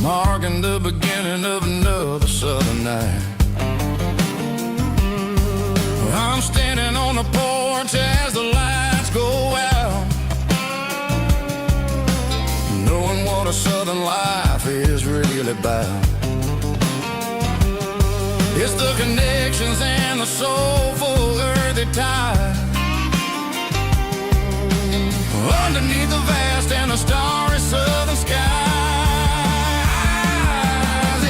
marking the beginning of another southern night. I'm standing on the porch as the lights go out, knowing what a southern life is really about. It's the connections and the soulful earthy tide underneath the vast and the starry southern skies.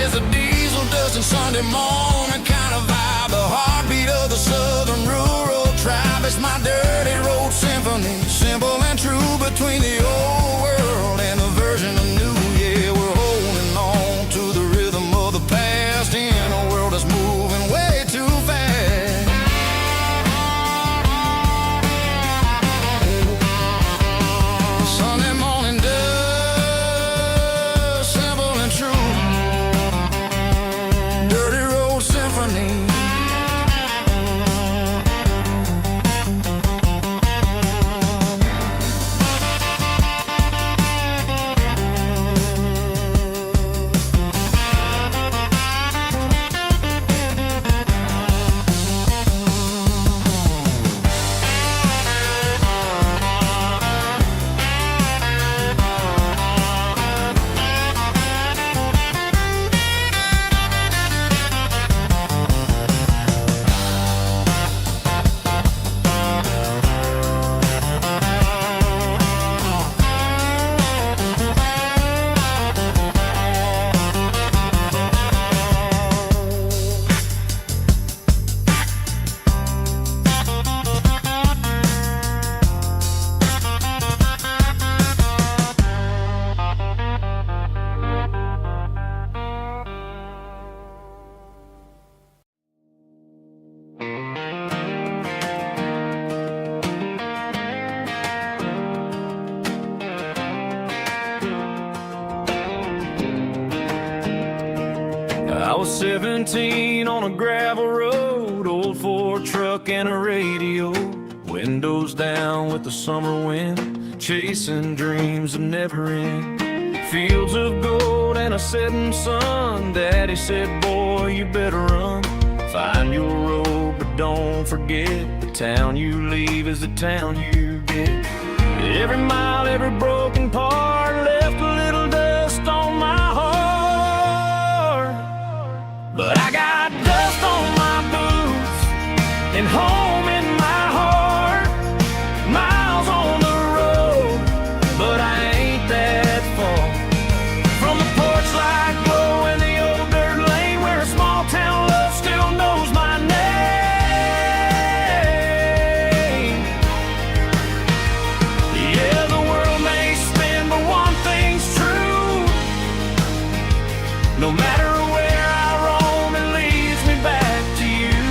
It's a diesel dusting Sunday morning kind of vibe, the heartbeat of the southern rural tribe. It's my dirty road symphony, simple and true, between the old world and the version of new. Yeah, we're holding on to the rhythm of the past in a world that's moving way too fast. Sunday morning dust, simple and true, dirty road symphony. I was 17 on a gravel road, old Ford truck and a radio, windows down with the summer wind, chasing dreams of never end. Fields of gold and a setting sun. Daddy said, boy, you better run. Find your road, but don't forget, the town you leave is the town you get. Every mile, every broken part left a little dust on my heart. But I got dust on my boots and home in my heart. Miles on the road, but I ain't that far from the porch light glow in the old dirt lane where a small town love still knows my name. Yeah, the world may spin, but one thing's true. No matter where I roam, it leads me back to you.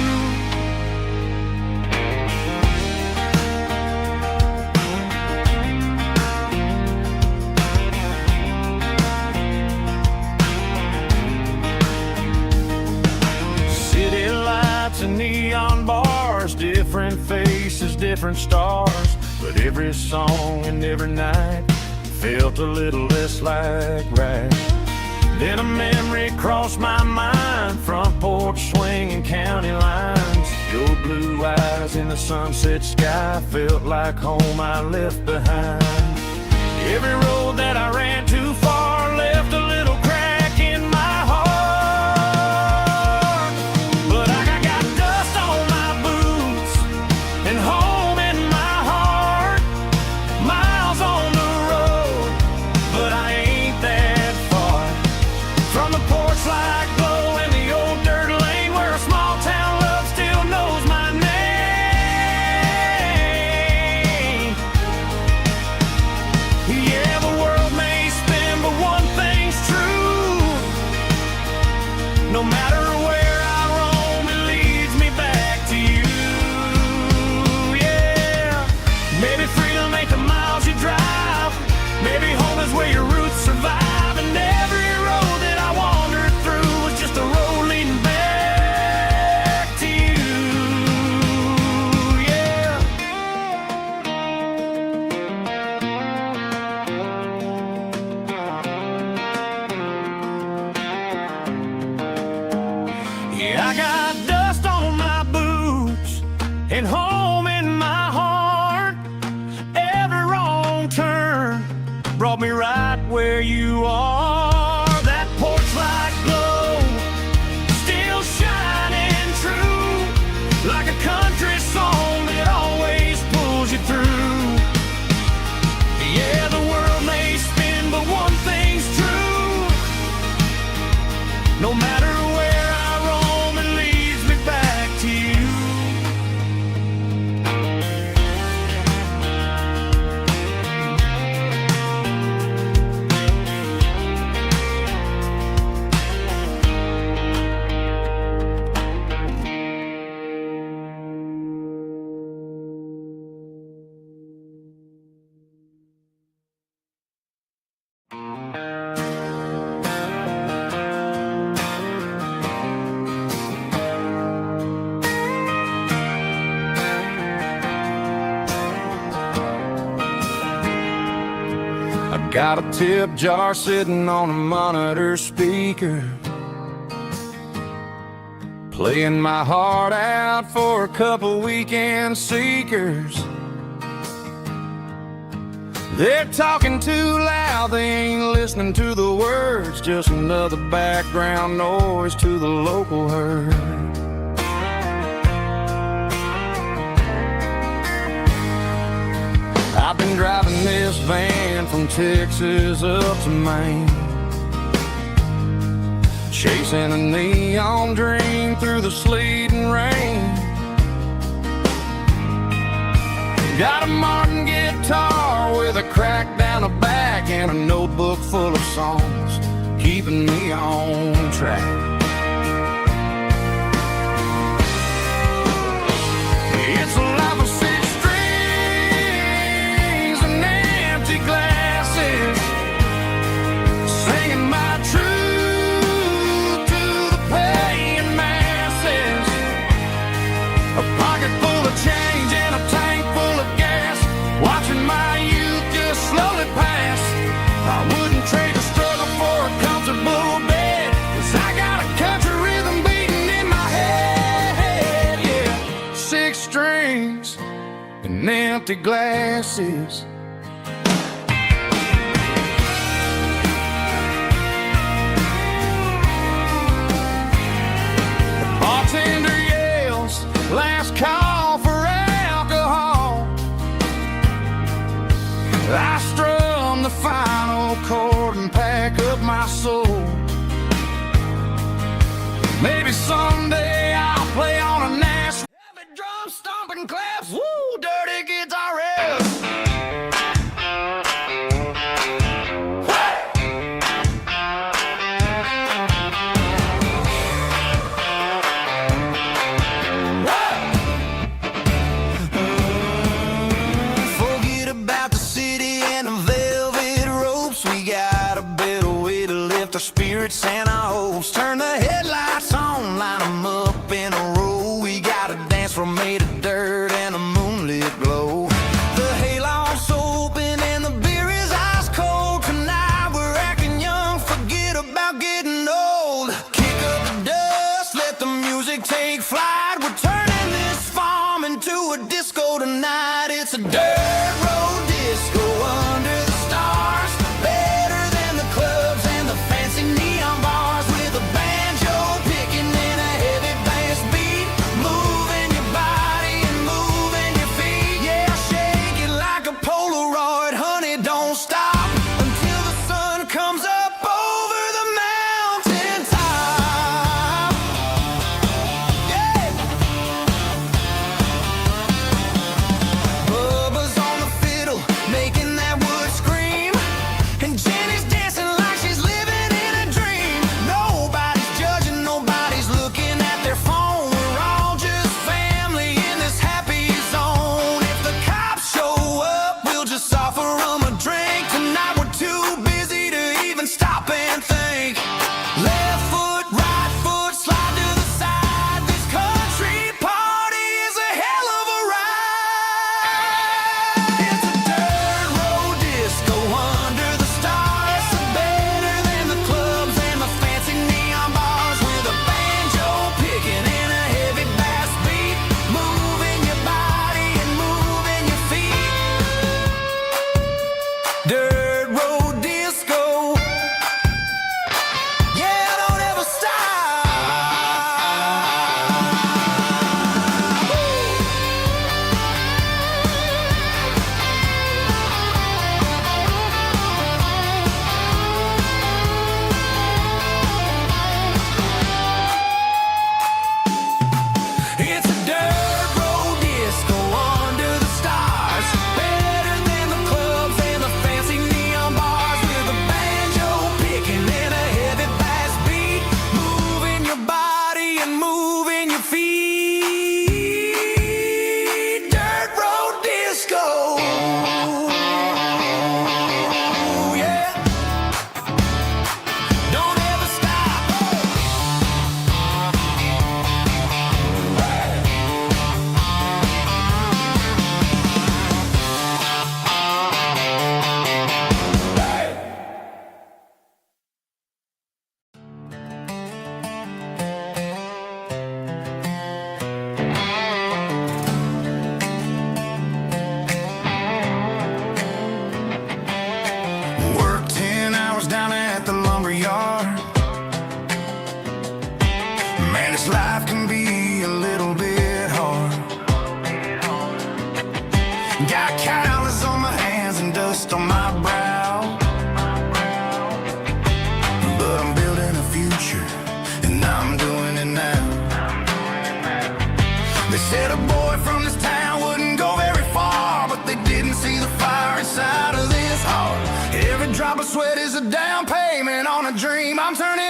City lights and neon bars, different faces, different stars, but every song and every night felt a little less like right. Then a memory crossed my mind, front porch swinging county lines. Your blue eyes in the sunset sky felt like home I left behind. Every road that I ran too far left a little crack in my heart. But I got dust on my boots and home in my heart. Miles on the road, but I ain't that far from the porch light glow in the old dirt lane where a small town love still knows my name. Yeah, the world may spin, but one thing's true. No matter where I roam, it leads me back to you. Yeah, maybe freedom ain't the miles you drive. Maybe home is where your roots survive. And every road that I wandered through was just a road leading back to you. Yeah. Yeah, I got dust on my boots and home in my heart. Every wrong turn brought me right where you are. That porch light glow, still shining true, like a country song that always pulls you through. Yeah, the world may spin, but one thing's true. No matter where I roam, it leads me back to you. Got a tip jar sitting on a monitor speaker, playing my heart out for a couple weekend seekers. They're talking too loud, they ain't listening to the words, just another background noise to the local herd. I've been driving this van from Texas up to Maine, chasing a neon dream through the sleet and rain. Got a Martin guitar with a crack down the back and a notebook full of songs, keeping me on track. It's a life of six strings and empty glasses, singing my truth to the paying masses. A pocket full of change and a tank full of gas, watching my youth just slowly pass. I wouldn't trade the struggle for a comfortable bed, 'cause I got a country rhythm beating in my head. Yeah, six strings and empty glasses. The bartender yells, last call for alcohol. I strum the final chord and pack up my soul. Maybe someday I'll play on a Nashville heavy drum stomping claps. Woo, dirty guitar riffs. Forget about the city and the velvet ropes. We got a better way to lift our spirits and our hopes. Turn the headlights on, line them up in a row. We got a dance floor made of dirt and a moonlit glow. The hayloft's open and the beer is ice cold. Tonight we're acting young, forget about getting old. Kick up the dust, let the music take flight. We're turning this farm into a disco tonight. It's a dirt road disco under the stars, better than the clubs and the fancy neon bars, with a banjo picking in a heavy bass beat, moving your body and moving your feet. Yeah, shake it like a Polaroid, honey, don't stop until the sun comes up over the mountain top. Yeah. Bubba's on the fiddle, making that wood scream, and Jenny's dancing like she's living in a dream. Nobody's judging, nobody's looking at their phone. We're all just family in this happy zone. If the cops show up, we'll just offer them a drink. Tonight we're too busy to even stop and think. Left foot, right foot, slide to the side. This country party is a hell of a ride. It's a dirt road disco under the stars, better than the clubs and the fancy neon bars, with a banjo picking in a heavy bass beat, moving your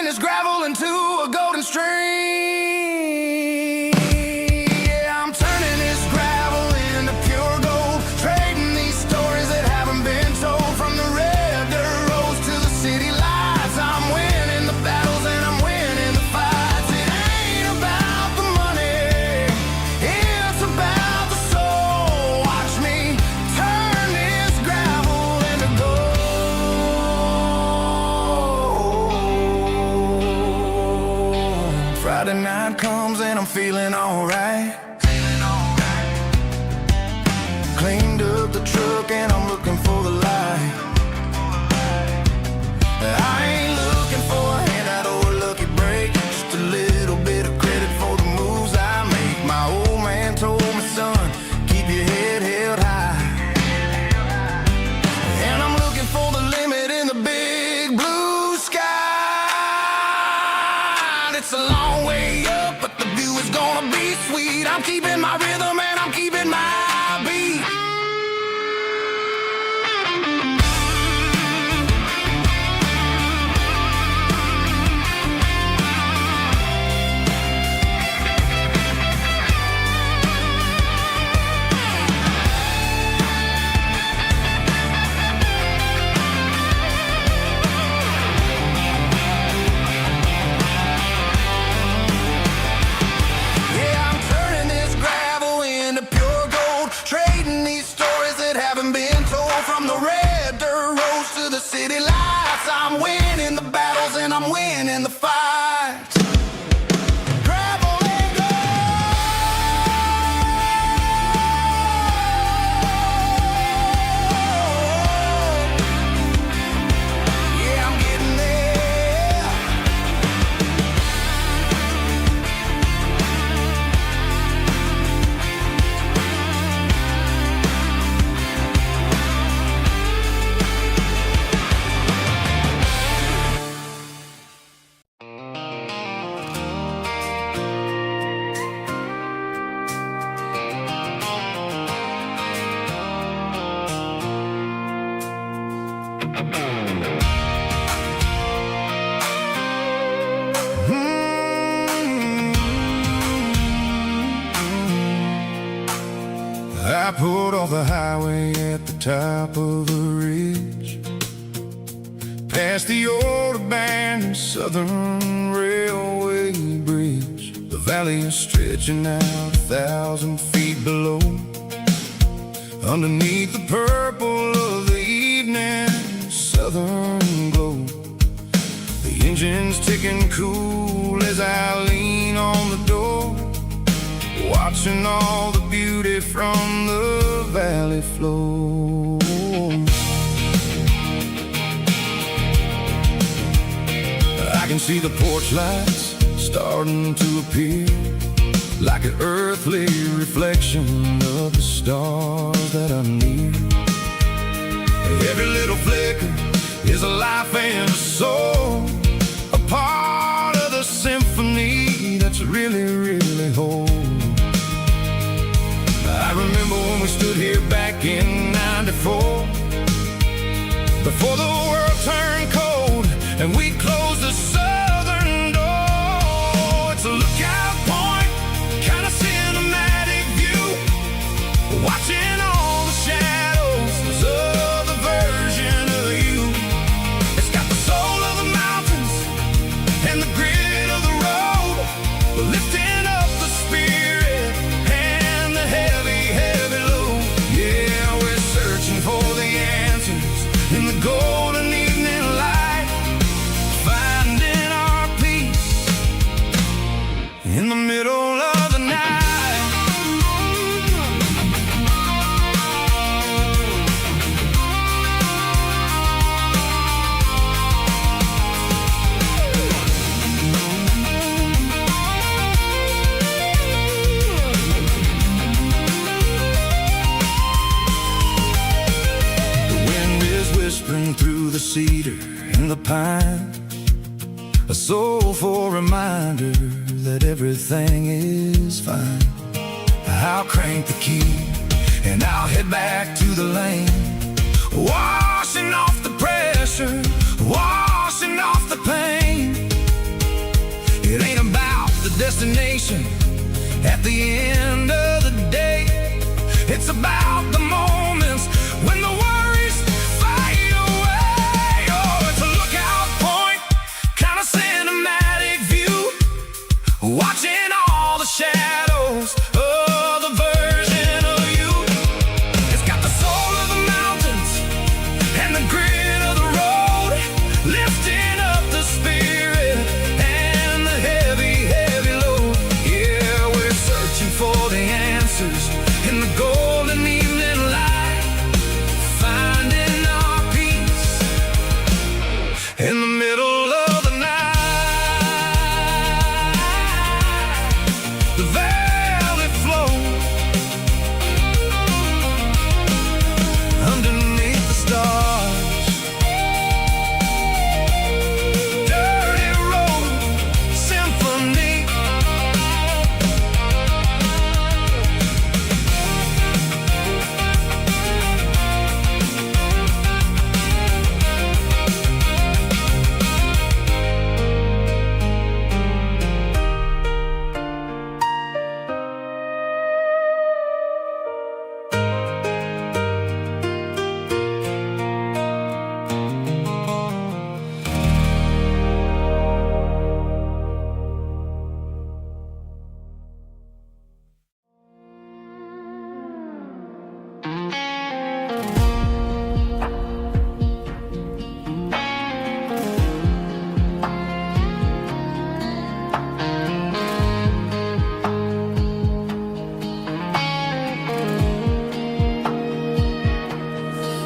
turning this gravel into a golden stream. Yeah, I'm turning this gravel into pure gold, trading these stories that haven't been told. From the red dirt roads to the city lights, I'm winning the battles and I'm winning the fights. It ain't about the money, it's about the soul. Watch me turn this gravel into gold. Friday night comes and I'm feeling alright. Cleaned up the truck and I'm looking for the light. I ain't looking for a handout or a lucky break, just a little bit of credit for the moves I make. My old man told me, son, keep your head held high. And I'm looking for the limit in the big blue sky. It's a long way up, but the view is gonna be sweet. I'm keeping my rhythm and I'm keeping my beat. Yeah, I'm turning this gravel into pure gold, trading these stories that haven't been told. From the red dirt roads to the city lights, I'm winning the battles and I'm winning the fights. Gravel and gold. Yeah, I'm getting there. I pulled off the highway at the top of a ridge, past the old abandoned Southern Railway bridge. The valley is stretching out 1,000 feet below. Underneath the purple of the evening southern glow, the engine's ticking cool as I lean on the door, watching all the beauty from the valley flow. I can see the porch lights starting to appear, like an earthly reflection of the stars that are near. Every little flicker is a life and a soul, a part of the symphony that's really, really whole. I remember when we stood here back in '94, before the world turned cold and we closed the southern door. It's a lookout point, kind of cinematic view, watching all the shadows of the version of you. It's got the soul of the mountains and the grit of the road, lifting up the spirit and the heavy, heavy load. Yeah, we're searching for the answers in the golden evening light, finding our peace in the middle of the night. Whispering through the cedar and the pine, a soulful reminder that everything is fine. I'll crank the key and I'll head back to the lane, washing off the pressure, washing off the pain. destination at the end of the day. It's about the moments when the worries fade away. Oh, it's a lookout point, kind of cinematic view, watching all the shadows of the version of you. It's got the soul of the mountains and the grit of the road, lifting up the spirit and the heavy, heavy load. Yeah, we're searching for the answers in the golden evening light, finding our peace in the middle of the night. The velvet flow underneath the stars. Dirty road symphony.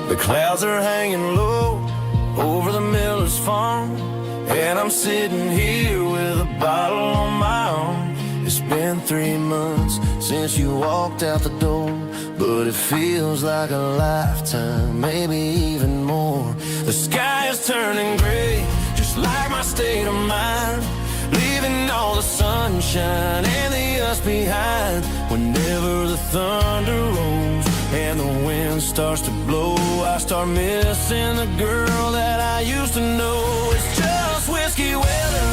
The clouds are hanging low over the miller's farm, and I'm sitting here with a bottle on my arm. It's been 3 months since you walked out the door, but it feels like a lifetime, maybe even more. The sky is turning gray, just like my state of mind, leaving all the sunshine and the us behind. Whenever the thunder rolls and the wind starts to blow, I start missing the girl that I used to know. It's just whiskey weather,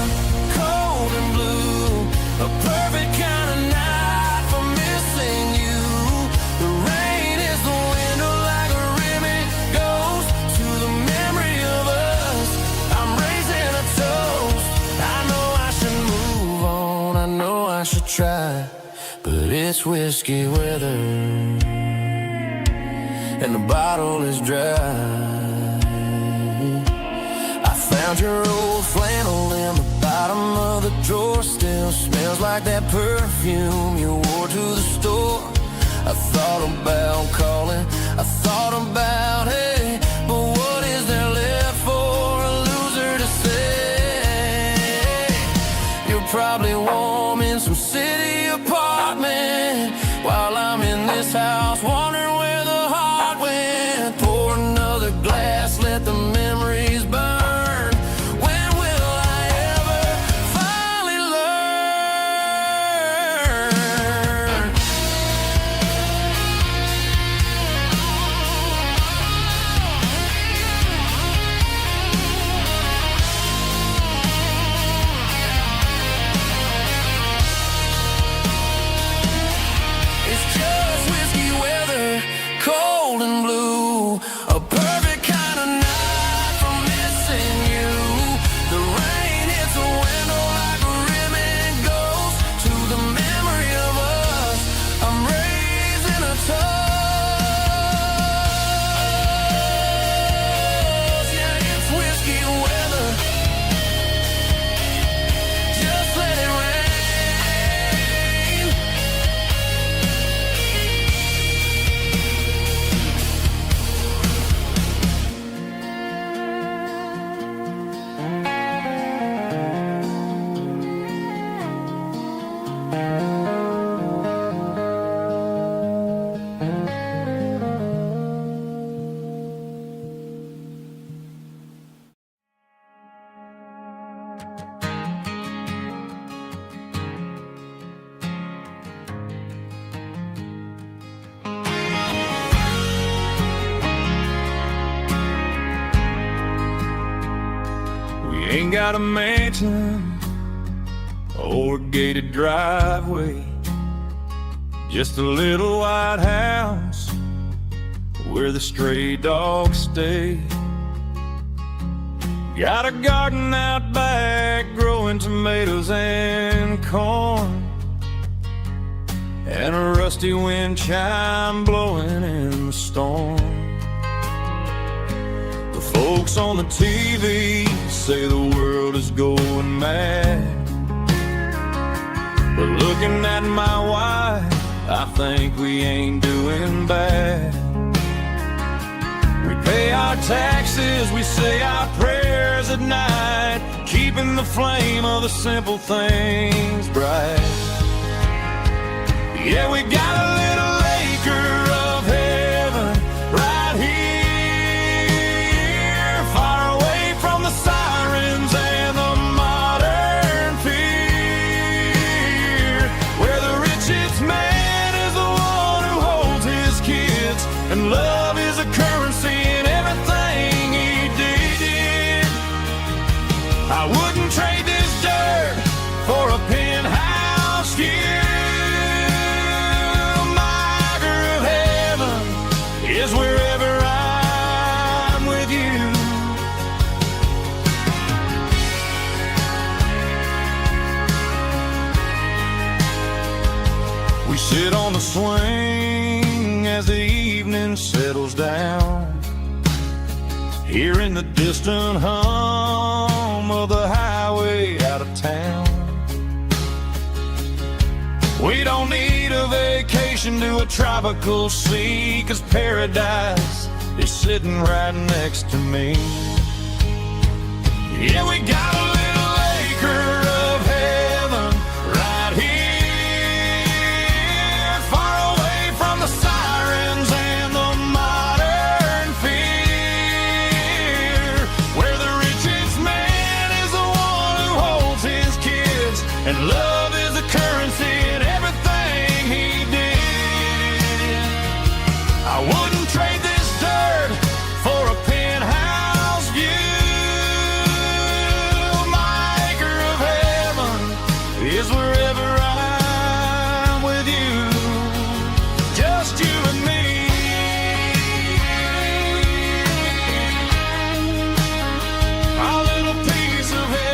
cold and blue, a perfect kind of night for missing you. The rain is the window like a ribbon goes to the memory of us. I'm raising a toast. I know I should move on, I know I should try, but it's whiskey weather and the bottle is dry. I found your old flannel in the bottom of the drawer, still smells like that perfume you wore to the store. I thought about calling, I thought about, hey, but what is there left for a loser to say? You're probably warm in some city apartment while I'm in this house wondering where the heart went. Pour another glass, let the memories burn. When will I ever finally learn? It's just whiskey weather, cold and blue, a perfect kind of night for missing you. The rain hits the window like a ribbon goes to the memory of us. I'm raising a toast. Yeah, it's whiskey weather. Just let it rain. We ain't got a mansion or a gated driveway. Just a little white house where the stray dogs stay. Got a garden out back growing tomatoes and corn, and a rusty wind chime blowing in the storm. The folks on the TV say the world is going mad, but looking at my wife, I think we ain't doing bad. We pay our taxes, we say our prayers at night, keeping the flame of the simple things bright. Yeah, we got a little acre of heaven right here, far away from the sirens and the modern fear, where the richest man is the one who holds his kids, and love is a currency in everything he did. I wouldn't trade this dirt for a penthouse view. Is wherever I'm with you. We sit on the swing as the evening settles down, hearing the distant hum of the highway out of town. We don't need a vacation to a tropical sea, 'cause paradise is sitting right next to me. Yeah, we got a little acre of heaven right here, far away from the sirens and the modern fear, where the richest man is the one who holds his kids, and love is the currency in everything he did. I wouldn't trade this dirt for a penthouse view. My acre of heaven is wherever I'm with you, just you and me. Our little piece of heaven.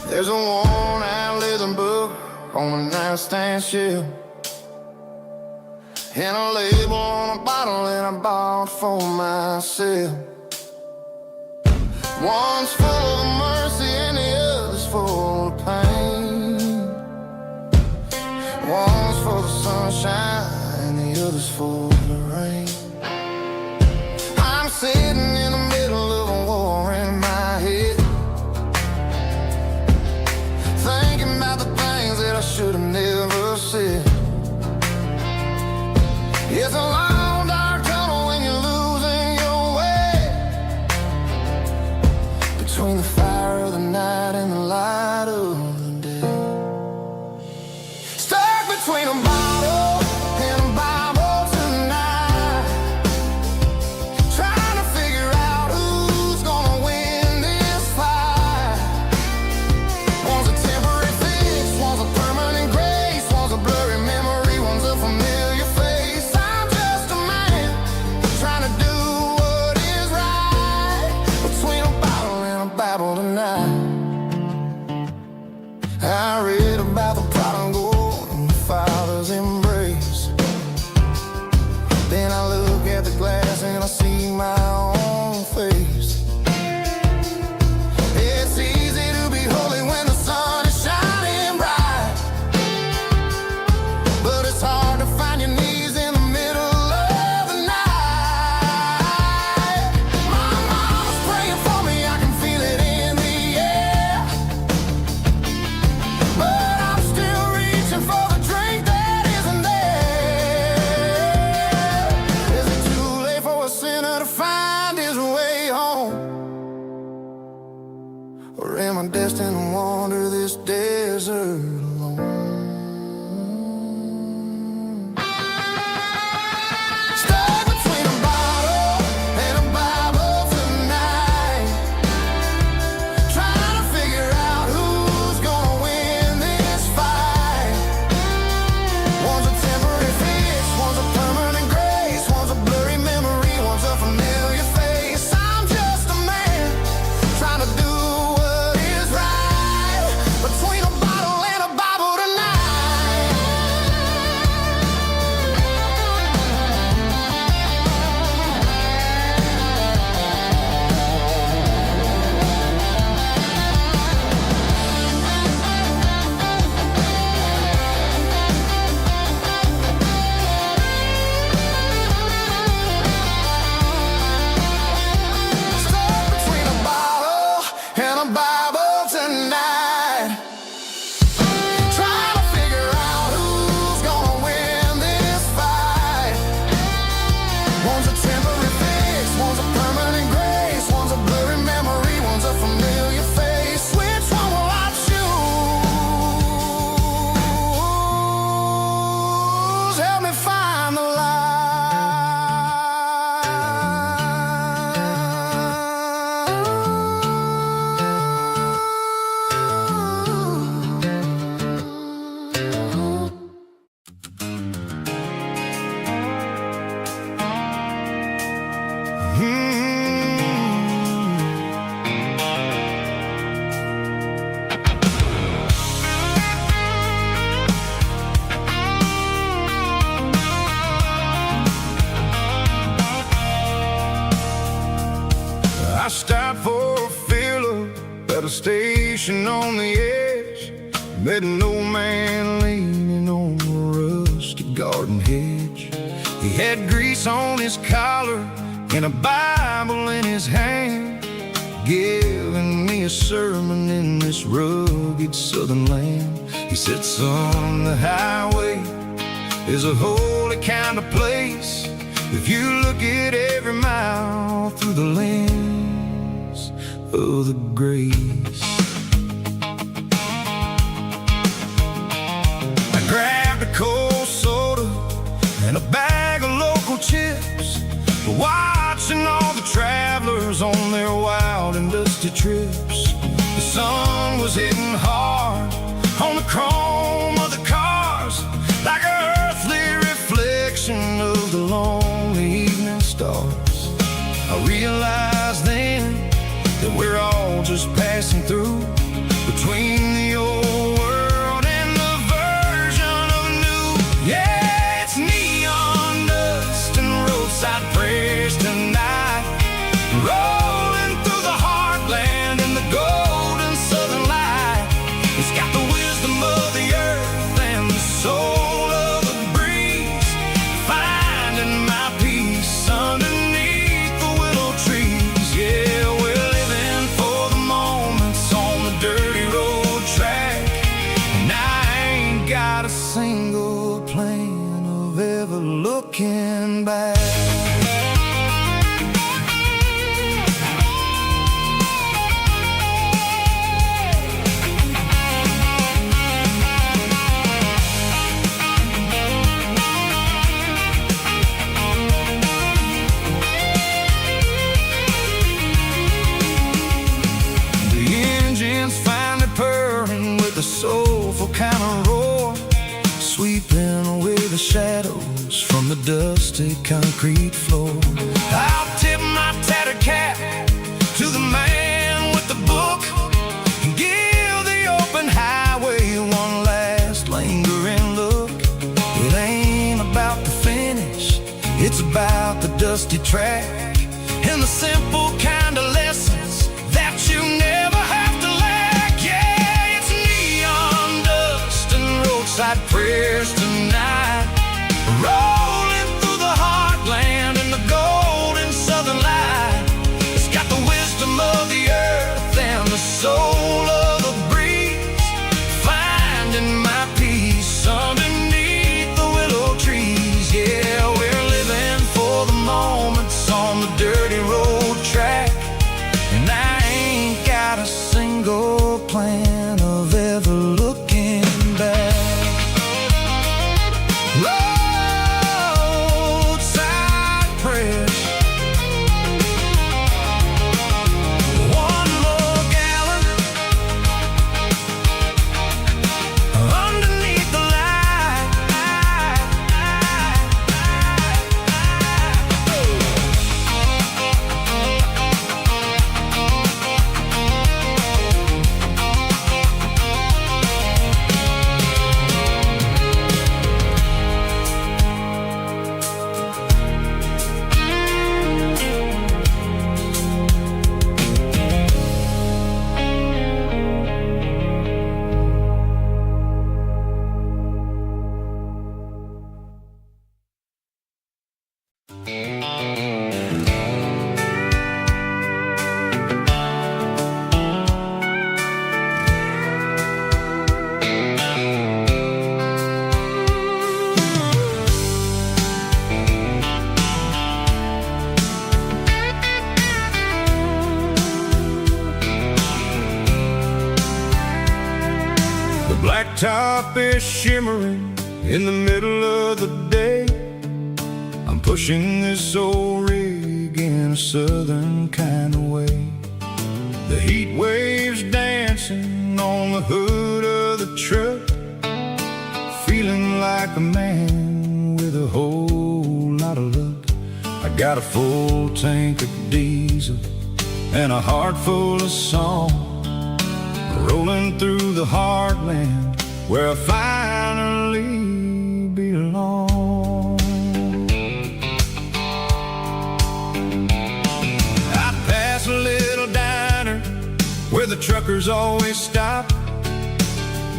There's a worn-out living book on the nightstand shelf, and a label on a bottle that I bought for myself. One's full of mercy and the other's full of pain. One's full of sunshine and the other's full of rain. I'm sitting in the middle of a war in my head, thinking about the things that I should have never said. It's a long dark tunnel when you're losing your way, between the fire of the night and the light of the day. Stuck between a bottle and a Bible tonight, trying to figure out who's gonna win this fight. One's a temporary fix, one's a permanent grace, one's a blurry memory, one's a familiar face. I'm just a man trying to do what is right, between a bottle and a Bible tonight. I read about the prodigal and the father's embrace. Then I look at the glass and I see my own face. It's easy to be holy when the sun is shining bright, but it's hard to find your knees in the middle of the night. station on the edge, met an old man leaning on a rusty garden hedge. He had grease on his collar and a Bible in his hand, giving me a sermon in this rugged southern land. He said, son, the highway is a holy kind of place if you look at every mile through the lens of the grace. I grabbed a cold soda and a bag of local chips, watching all the travelers on their wild and dusty trips. The sun was hitting hard on the chrome of the cars, like an earthly reflection of the lonely evening stars. I realized then that we're all just passing through, between the old world and the version of new. Yeah, it's neon dust and roadside prayers tonight, rolling through the heartland in the golden southern light. It's got the wisdom of the earth and the soul of the breeze, finding my peace underneath the willow trees. Yeah, we're living for the moments on the dirty road track, and I ain't got a single plan of ever looking back. The soulful kind of roar, sweeping away the shadows from the dusty concrete floor. I'll tip my tattered cap to the man with the book and give the open highway one last lingering look. It ain't about the finish, it's about the dusty track and the simple kind of lessons that you never have to lack. Yeah, it's neon dust and roadside prayers tonight, rolling through the heartland in the golden southern light. It's got the wisdom of the earth and the soul of the breeze, finding my peace underneath the willow trees. Yeah, we're living for the moments on the dirty road track, and I ain't got a single plan of ever looking back. Roadside prayers, one more gallon underneath the light. The blacktop is shimmering in the middle of the day. I'm pushing this old rig in a southern kind of way. The heat waves dancing on the hood of the truck, feeling like a man with a whole lot of luck. I got a full tank of diesel and a heart full of song, rolling through the heartland where I finally belong. I pass a little diner where the truck truckers always stop,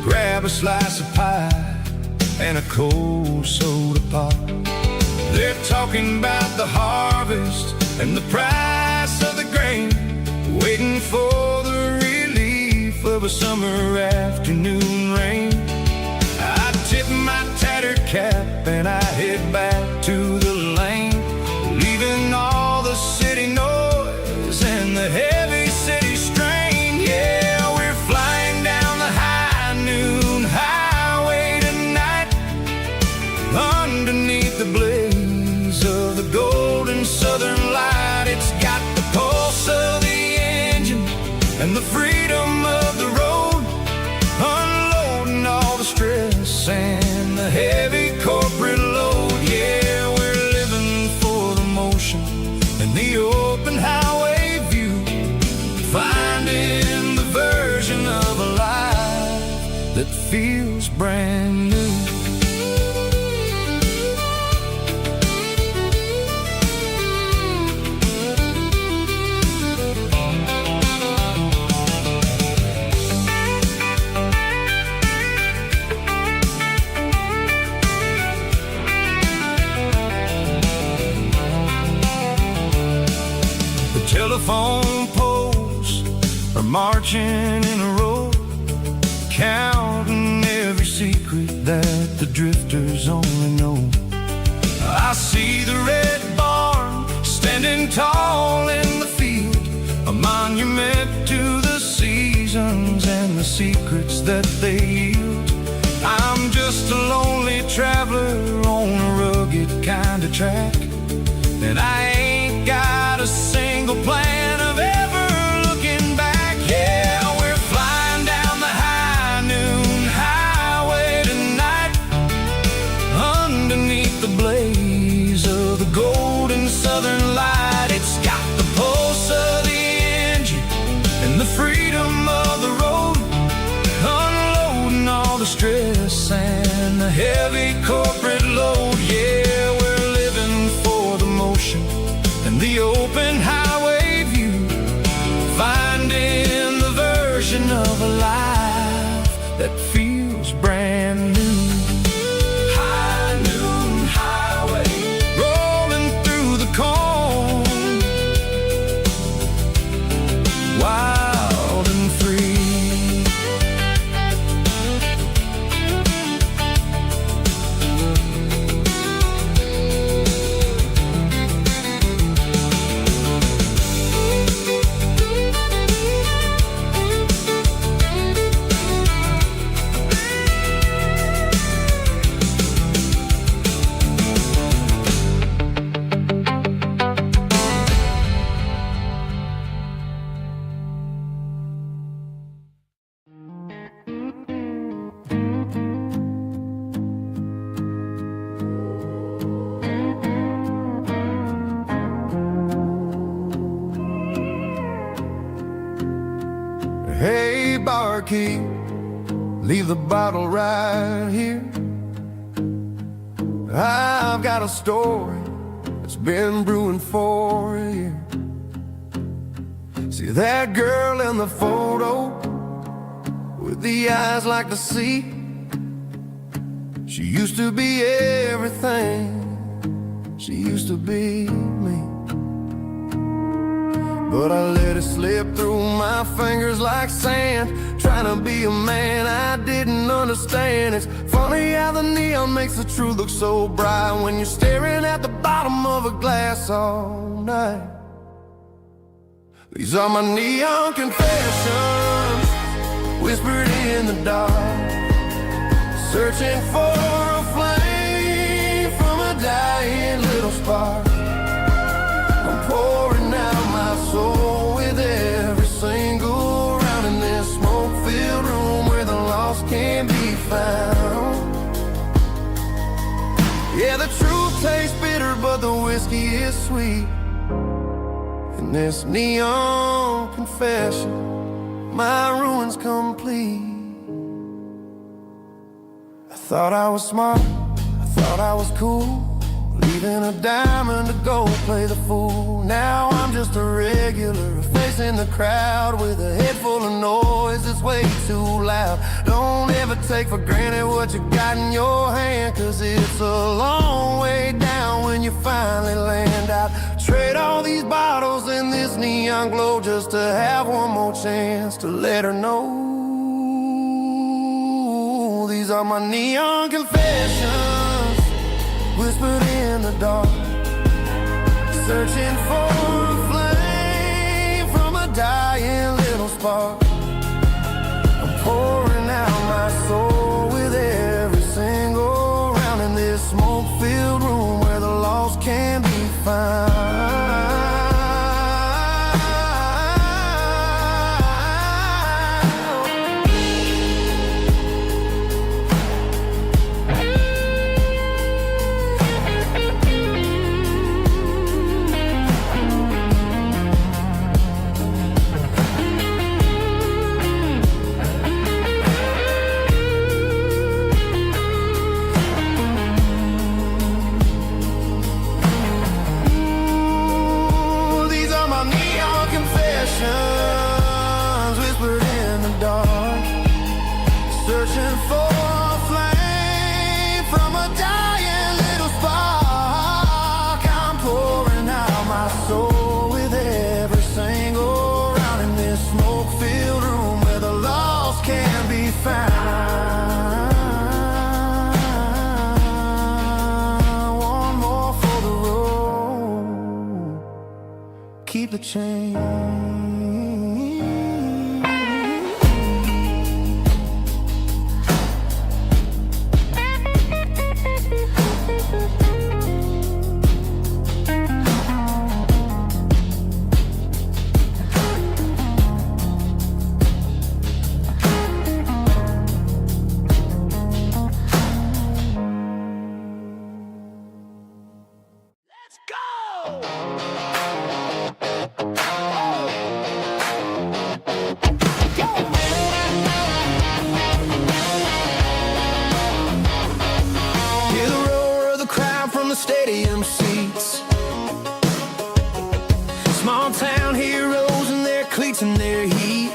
grab a slice of pie and a cold soda pop. They're talking about the harvest and the price of the grain, waiting for the relief of a summer afternoon rain. I tip my tattered cap and I head back to the lane, leaving all the city noise and the heavy city strain. Yeah, we're flying down the high noon highway tonight, underneath the blaze of the golden southern light. It's got the pulse of the engine and the freedom of the road, unloading all the stress and the heavy corporate load. Yeah, we're living for the motion and the open highway view, finding the version of a life that feels brand new. Telephone poles are marching in a row, counting every secret that the drifters only know. I see the red barn standing tall in the field, a monument to the seasons and the secrets that they yield. I'm just a lonely traveler on a rugged kind of track, and I ain't got a single plan of ever looking back. Yeah, we're flying down the high noon highway tonight, underneath the blaze of the golden southern light. It's got the pulse of the engine and the freedom of the road, unloading all the stress and the heavy corporate load. Yeah, we're living for the motion and the open highway view, finding the version of a life that feels brand new. High noon highway, rolling through the corn, wild and free. Hey, barkeep, leave the bottle right here. I've got a story that's been brewing for a year. See that girl in the photo with the eyes like the sea? She used to be everything, she used to be me. But I let it slip through my fingers like sand, trying to be a man I didn't understand. It's funny how the neon makes the truth look so bright when you're staring at the bottom of a glass all night. These are my neon confessions, whispered in the dark, searching for a flame from a dying little spark. I'm pouring out my soul with every single round in this smoke-filled room where the lost can't be found. Yeah, the truth tastes bitter, but the whiskey is sweet. In this neon confession, my ruin's complete. I thought I was smart, I thought I was cool, leaving a diamond to go play the fool. Now I'm just a regular, facing the crowd with a head full of noise that's way too loud. Don't ever take for granted what you got in your hand, 'cause it's a long way down when you finally land out. Trade all these bottles and this neon glow just to have one more chance to let her know. These are my neon confessions, whispered in the dark, searching for a flame from a dying little spark. I'm pouring out my soul with every single round in this smoke-filled room where the lost can be found. Whispered in the dark, searching for a flame from a dying little spark. I'm pouring out my soul with every single round in this smoke-filled room where the lost can be found. One more for the road, keep the change. Stadium seats, small town heroes in their cleats and their heat.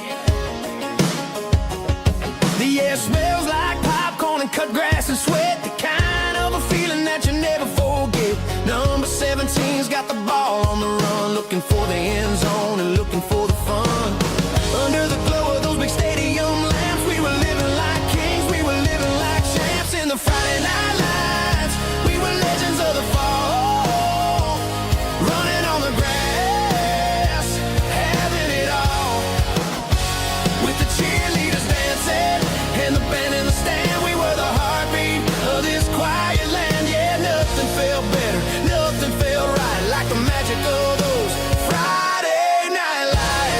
The air smells like popcorn and cut grass and sweat, the kind of a feeling that you never forget. Number 17's got the ball on the run, looking for the end zone and looking for the fun. Under the glow of those big stadium lamps, we were living like kings, we were living like champs in the Friday night lights. We were legends of the fall, running on the grass, having it all. With the cheerleaders dancing and the band in the stand, we were the heartbeat of this quiet land. Yeah, nothing felt better, nothing felt right like the magic of those Friday night lights.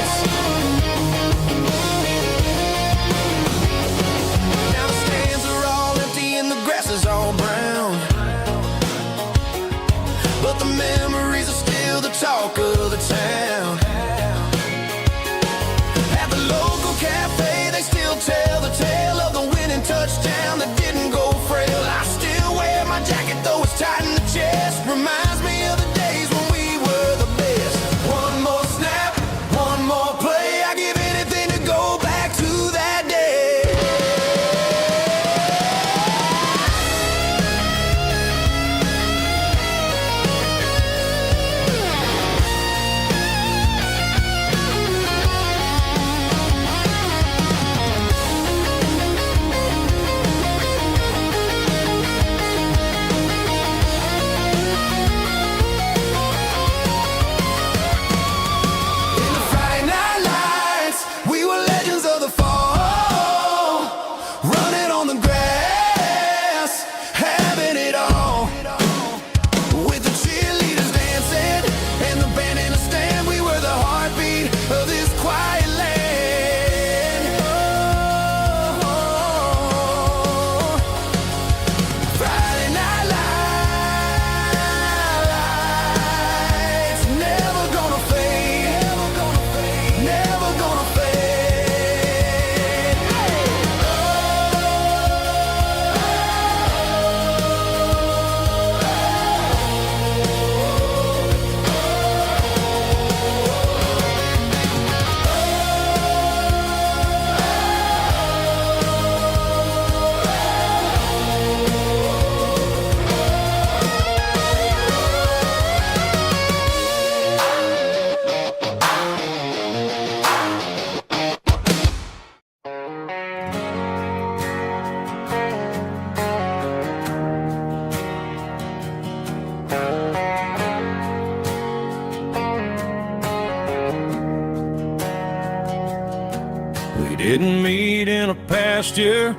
didn't meet in a pasture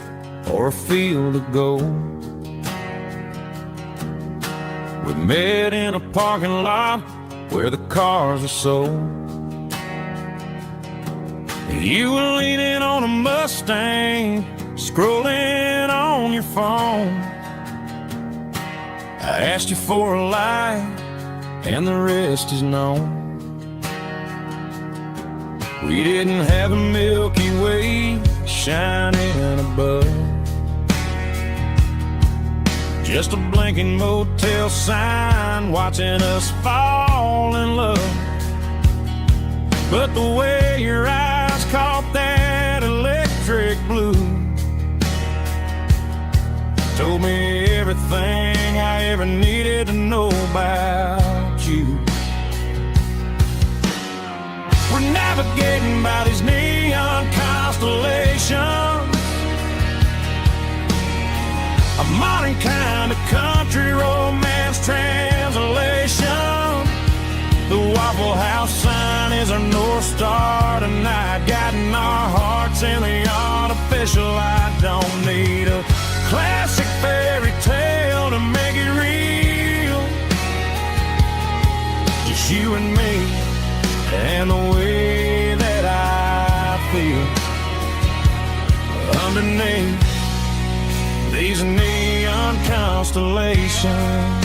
or a field of gold. We met in a parking lot where the cars are sold. You were leaning on a Mustang, scrolling on your phone. I asked you for a light, and the rest is known. We didn't have a Milky Way shining above, just a blinking motel sign watching us fall in love. But the way your eyes caught that electric blue told me everything I ever needed to know about you. We're navigating by these neon constellations, a modern kind of country romance translation. The Waffle House sign is our North Star tonight, guiding our hearts in the artificial. I don't need a classic fairy tale to make it real, just you and me and the way that I feel underneath these neon constellations.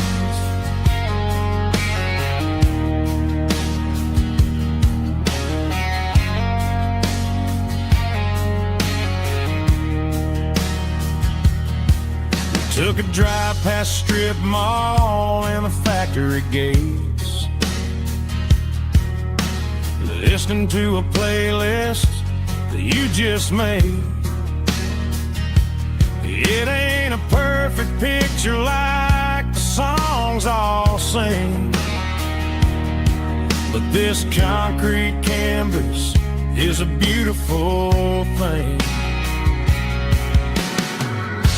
Took a drive past strip mall and the factory gates, listening to a playlist that you just made. It ain't a perfect picture like the songs all sing, but this concrete canvas is a beautiful thing.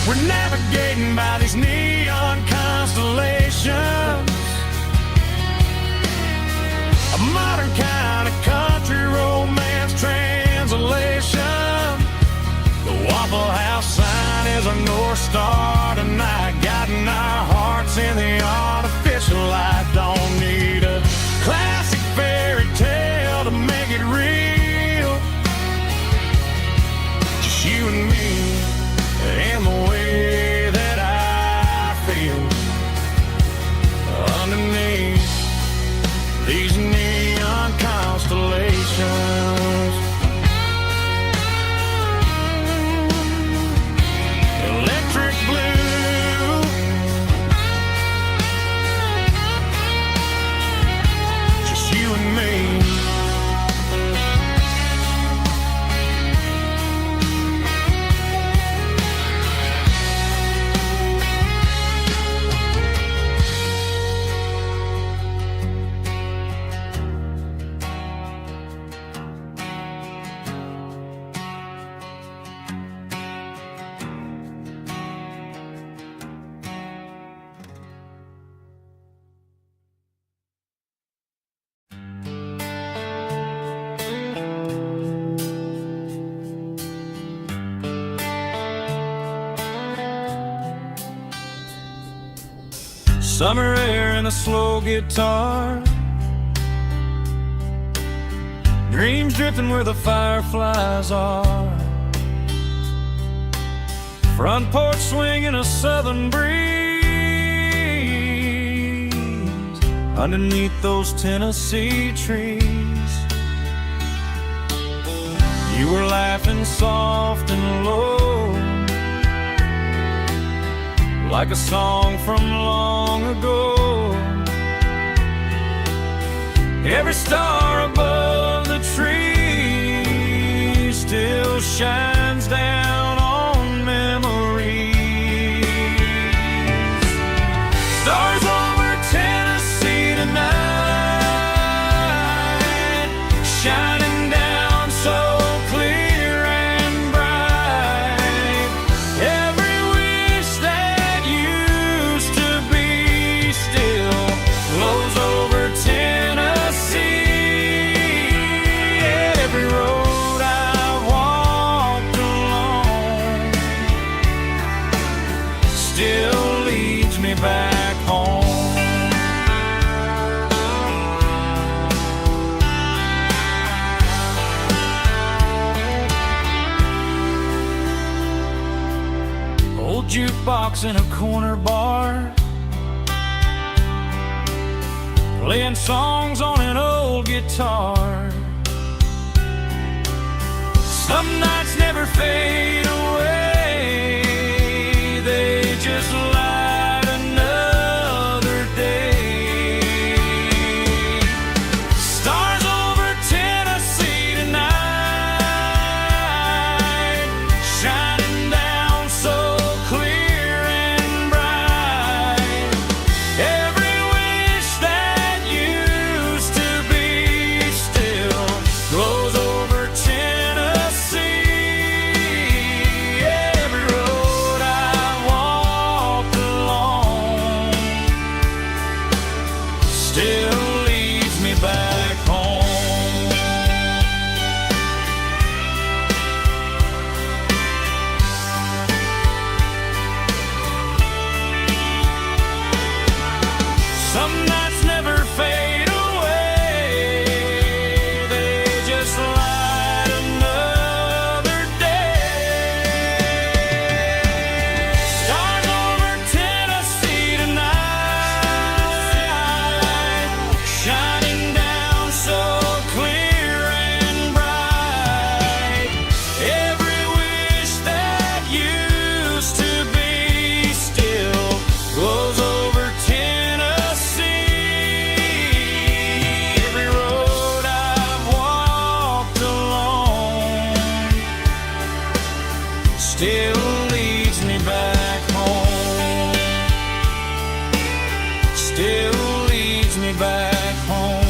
We're navigating by these neon constellations, a modern kind of country romance translation. The Waffle House sign is our North Star tonight, guiding our hearts in the artificial light. Don't need a classic fairy tale to make it real, just you and me and the way that I feel underneath these neon constellations. Electric blue, just you and me. Summer air and a slow guitar, dreams drifting where the fireflies are, front porch swinging a southern breeze underneath those Tennessee trees. You were laughing soft and low, like a song from long ago. Every star above the tree still shines down on memories. Stars over Tennessee tonight, shining down so clear and bright. Every wish that used to be still flows over Tennessee. Every road I've walked jukebox in a corner bar, playing songs on an old guitar. Some nights never fade away, they just light another day. Stars over Tennessee tonight, shining down so clear and bright. Every wish that used to be still glows over Tennessee. Every road I walked along still leads me back home. Some nights never fade away, they just light another day. Stars over Tennessee tonight, shining down so clear and bright. Every wish that used to be still glows over Tennessee. Every road I've walked along still leads me back home. Still leads me back home.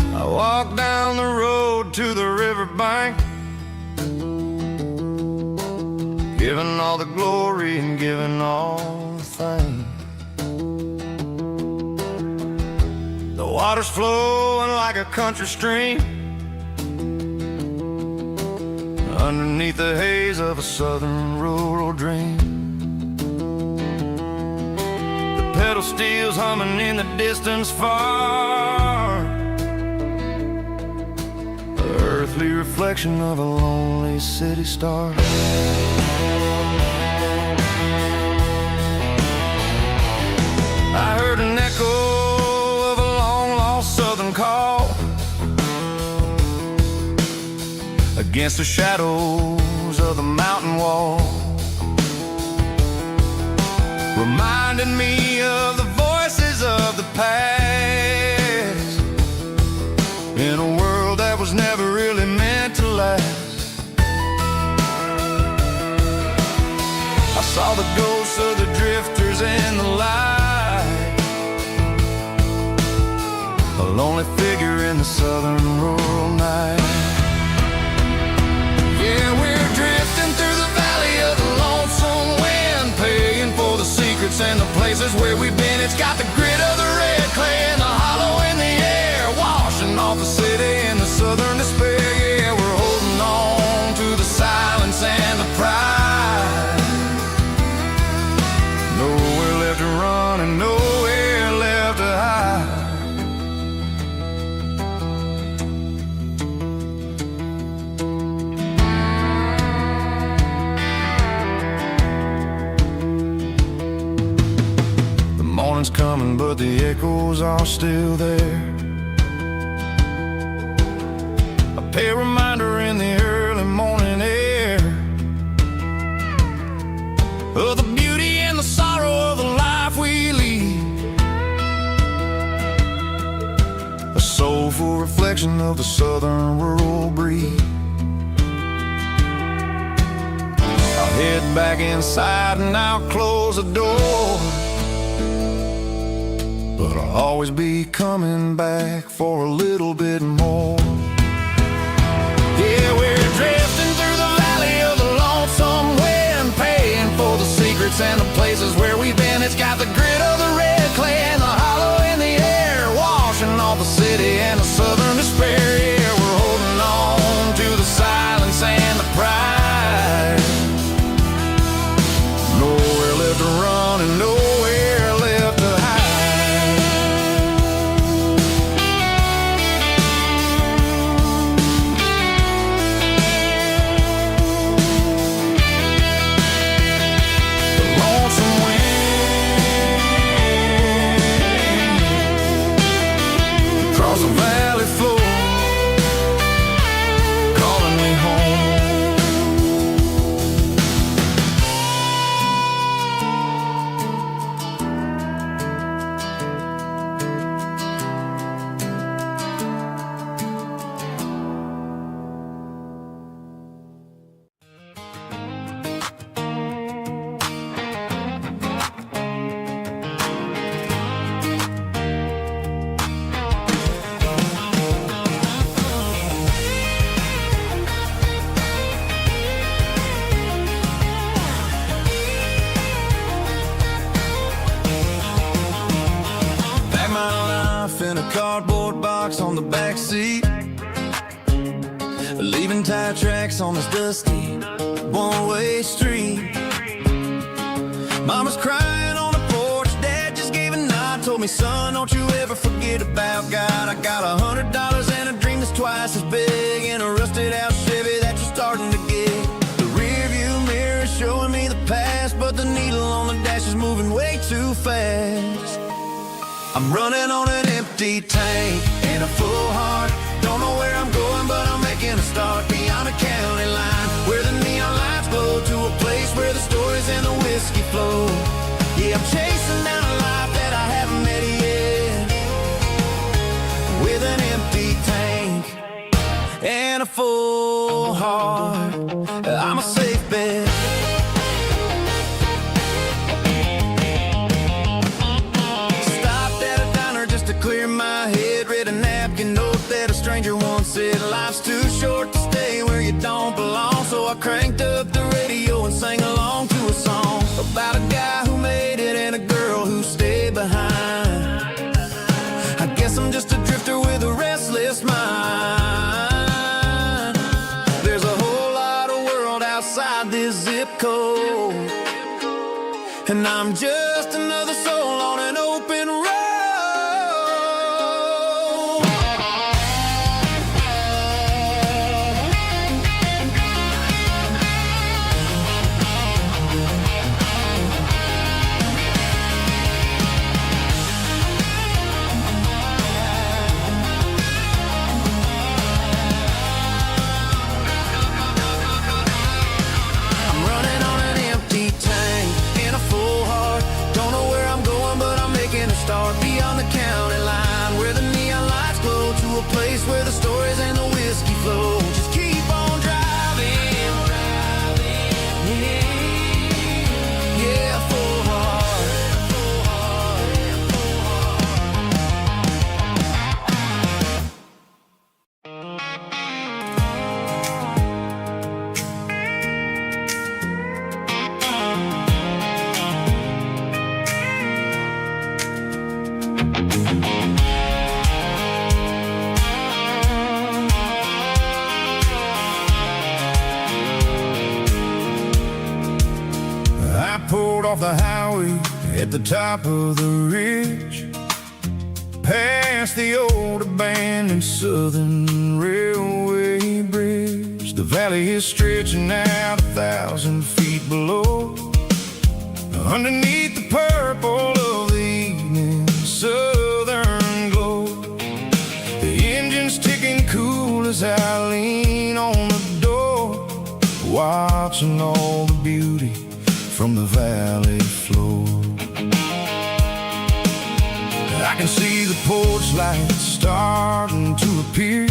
I walk down the road to the riverbank, giving all the glory and giving all the thanks. The water's flowing like a country stream underneath the haze of a southern rural dream. The pedal steel's humming in the distance far, the earthly reflection of a lonely city star. I heard an echo of a long-lost southern call against the shadows of the mountain wall, reminding me of the voices of the past in a world that was never really meant to last. I saw the ghosts of the drifters in the light, a lonely figure in the southern rural night. Yeah, we're drifting through the valley of the lonesome wind, paying for the secrets and the places where we've been. It's got the grit of the red clay and the hollow in the air, washing off the city and the southern despair. Yeah, we're holding on to the silence and the pride. Nowhere left to run and nowhere left to hide. The morning's coming, but the echoes are still there. A pale reminder in the early morning air of the beauty and the sorrow of the life we lead, a soulful reflection of the southern rural breed. I'll head back inside and I'll close the door, but I'll always be coming back for a little bit more. Yeah, we're drifting through the valley of the lonesome wind, paying for the secrets and the places where we've been. It's got the grit of the red clay seat, leaving tire tracks on this dusty one-way street. Mama's crying on the porch, Dad just gave a nod, told me, son, don't you ever forget about God. I got $100 and a dream that's twice as big, and a rusted out Chevy that you're starting to get. The rear view mirror is showing me the past, but the needle on the dash is moving way too fast. I'm running on an empty tank and a full heart. Don't know where I'm going, but I'm making a start beyond a county line, where the neon lights glow, to a place where the stories and the whiskey flow. Yeah, I'm chasing down a life that I haven't met yet, with an empty tank and a full heart. I'm a safe bet. Clear my head, read a napkin note that a stranger once said, life's too short to stay where you don't belong. So I cranked up the radio and sang along to a song about a guy who made it and a girl who stayed behind. I guess I'm just a drifter with a restless mind. There's a whole lot of world outside this zip code, and I'm just another soul on an open road. Start beyond the county line, where the neon lights glow, to a place where the stories and the whiskey flow. Just keep on driving, yeah, full heart, full heart, full Pulled off the highway at the top of the ridge, past the old abandoned Southern Railway bridge. The valley is stretching out 1,000 feet below, underneath the purple of the evening southern glow. The engine's ticking cool as I lean on the door, watching all the beauty from the valley floor. I can see the porch lights starting to appear,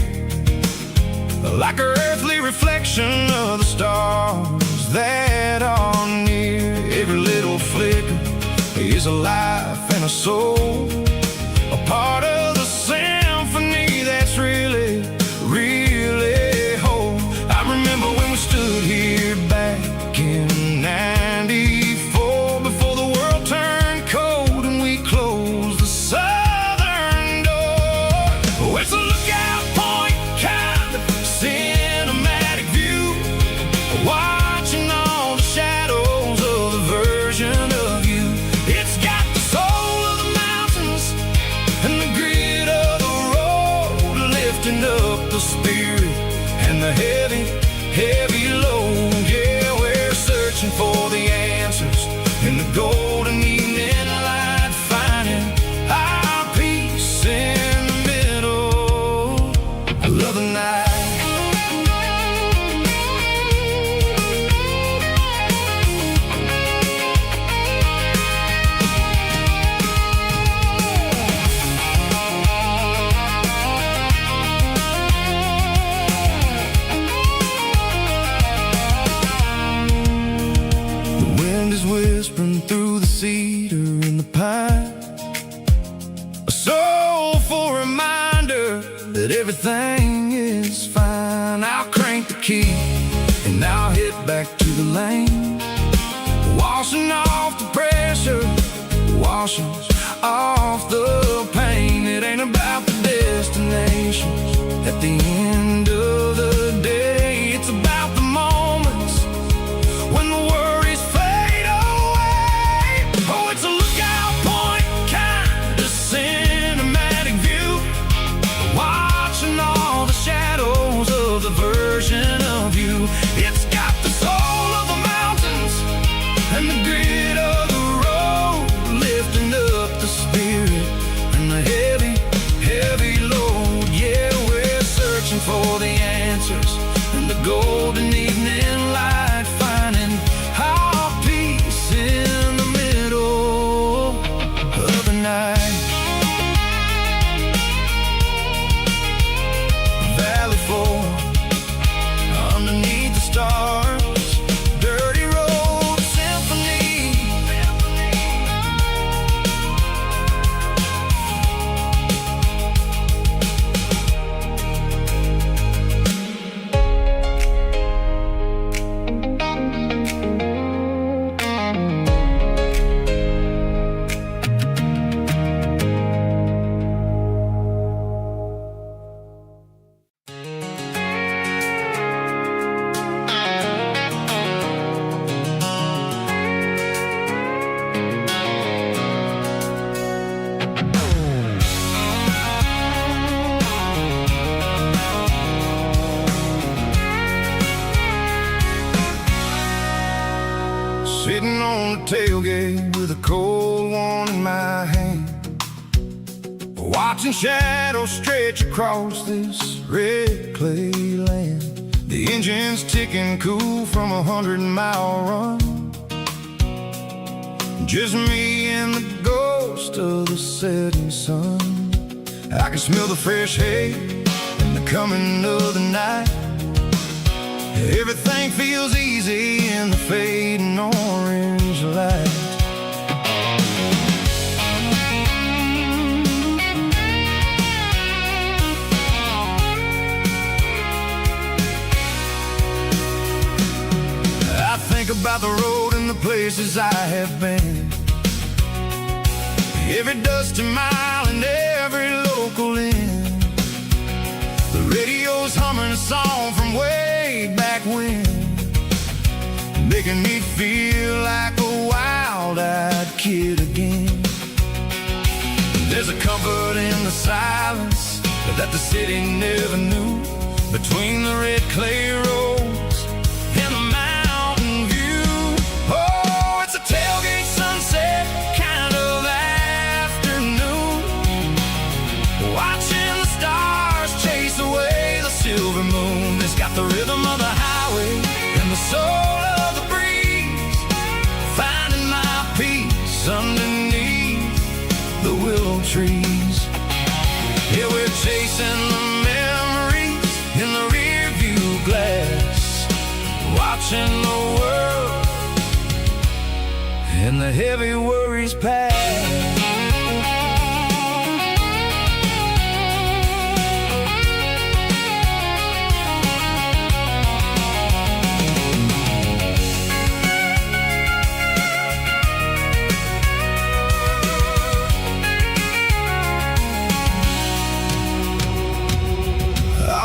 like an earthly reflection of the stars that are near. Every little flicker is a life and a soul, a part of the symphony that's really, really whole. I remember when we stood here back in '94, before the world turned cold and we closed the southern door. Oh, it's a lookout point, kind of cinematic view, watching all the shadows of the version of you. It's got the soul of the mountains and the grit of the road, lifting up the spirit and the heavy, heavy load. Yeah, we're searching for the answers in the golden evening light, finding our peace in the middle of the night. Whispering through the cedar and the pine, a soulful reminder that everything is fine. I'll crank the key and I'll head back to the lane, washing off the pressure, washing off the pain. It ain't about the destinations, At the end of the day, it's about the moments when the worries fade away. Oh, it's a lookout point kind of cinematic view, watching all the shadows of the version of you. It's got the soul of the mountains and the grit of the road, lifting up the spirit and the heavy, heavy load. Yeah, we're searching for the answers in the golden evening light, finding our peace in the middle of the night. Valley floor underneath the stars, dirty road symphony. Sitting on the tailgate with a cold one in my hand, watching shadows stretch across this red clay land. The engine's ticking cool from a 100-mile run, just me and the ghost of the setting sun. I can smell the fresh hay and the coming of the night. Everything feels easy in the fading orange light. I think about the road and the places I have been, every dusty mile and every local inn. The radio's humming a song from way back when, making me feel like a wild-eyed kid again. There's a comfort in the silence that the city never knew, between the red clay roads and the mountain view. Oh, it's a tailgate sunset kind of afternoon, watching the stars chase away the silver moon. It's got the rhythm of the highway and the soul of the breeze, finding my peace underneath the willow trees. Yeah, we're chasing the memories in the rear view glass, watching the world and the heavy worries pass.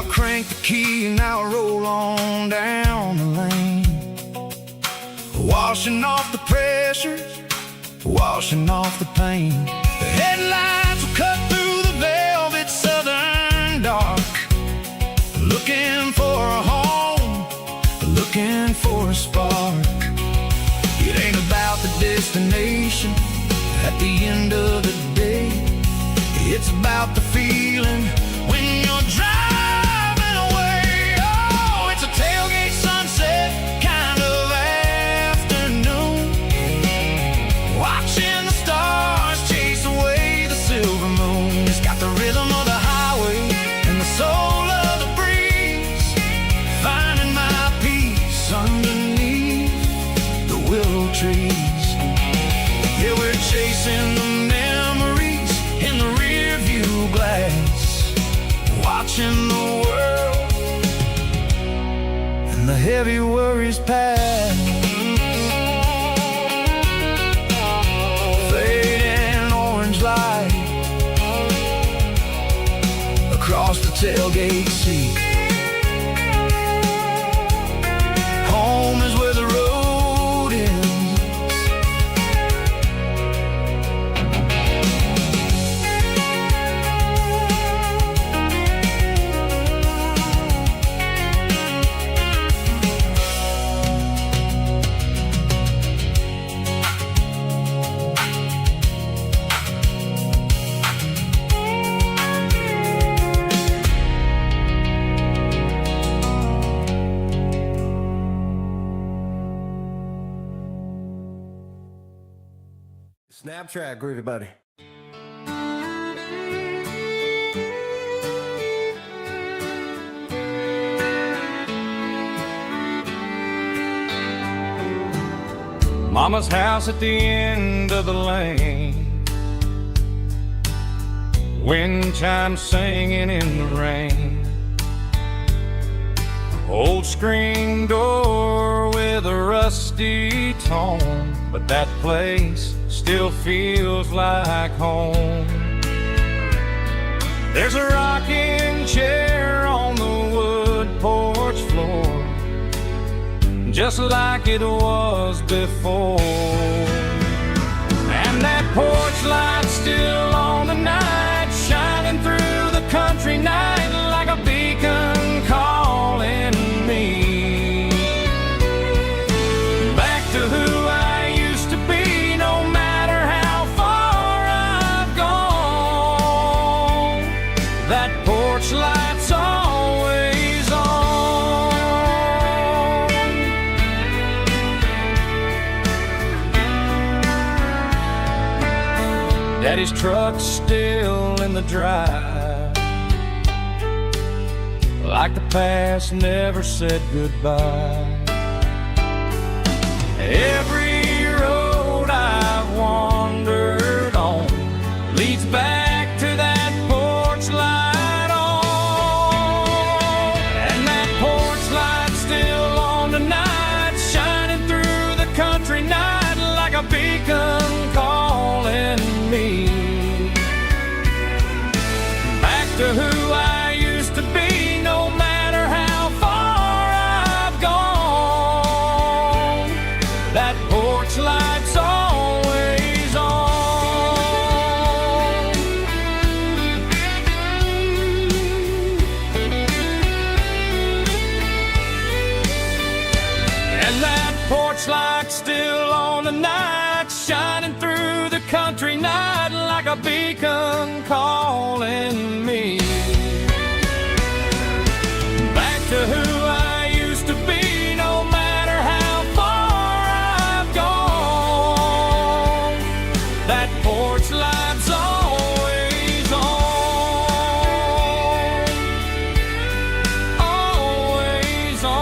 Crank the key and I'll roll on down the lane, washing off the pressure, washing off the pain. The headlights will cut through the velvet southern dark, looking for a home, looking for a spark. It ain't about the destination at the end of the day, it's about the feeling when you're driving. Tailgate sunset kind of afternoon, watching the stars chase away the silver moon. It's got the rhythm of the highway and the soul of the breeze, finding my peace underneath the willow trees. Yeah, we're chasing the memories in the rear view glass, watching the world and the heavy worries pass. Fading orange light across the tailgate seat. Home is where the road ends. Snap track, groovy buddy. Mama's house at the end of the lane, wind chimes singing in the rain. Old screen door with a rusty tone, but that place still feels like home. There's a rocking chair on the wood porch floor, just like it was before. And that porch light's still on the night, shining through the country night like a beacon calling me back to who I used to be. No matter how far I've gone, that porch light's always on. Daddy's truck's still in the drive, like the past never said goodbye. Every road I've wandered on leads back to that porch light on. And that porch light's still on tonight, shining through the country night like a beacon calling me back to who I used to be. No matter how far I've gone, that porch light's always on. And that porch light's still on tonight, shining through the country night like a beacon calling me back to who I used to be. No matter how far I've gone, that porch light's always on, always on.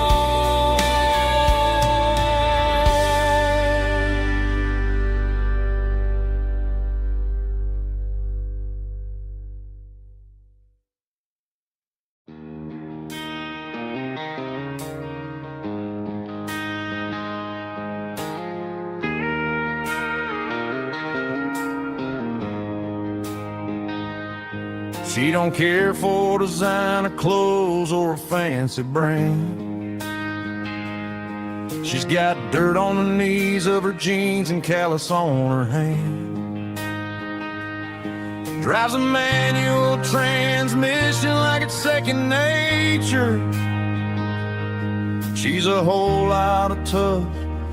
She don't care for designer clothes or a fancy brand. She's got dirt on the knees of her jeans and callus on her hand. Drives a manual transmission like it's second nature. She's a whole lot of tough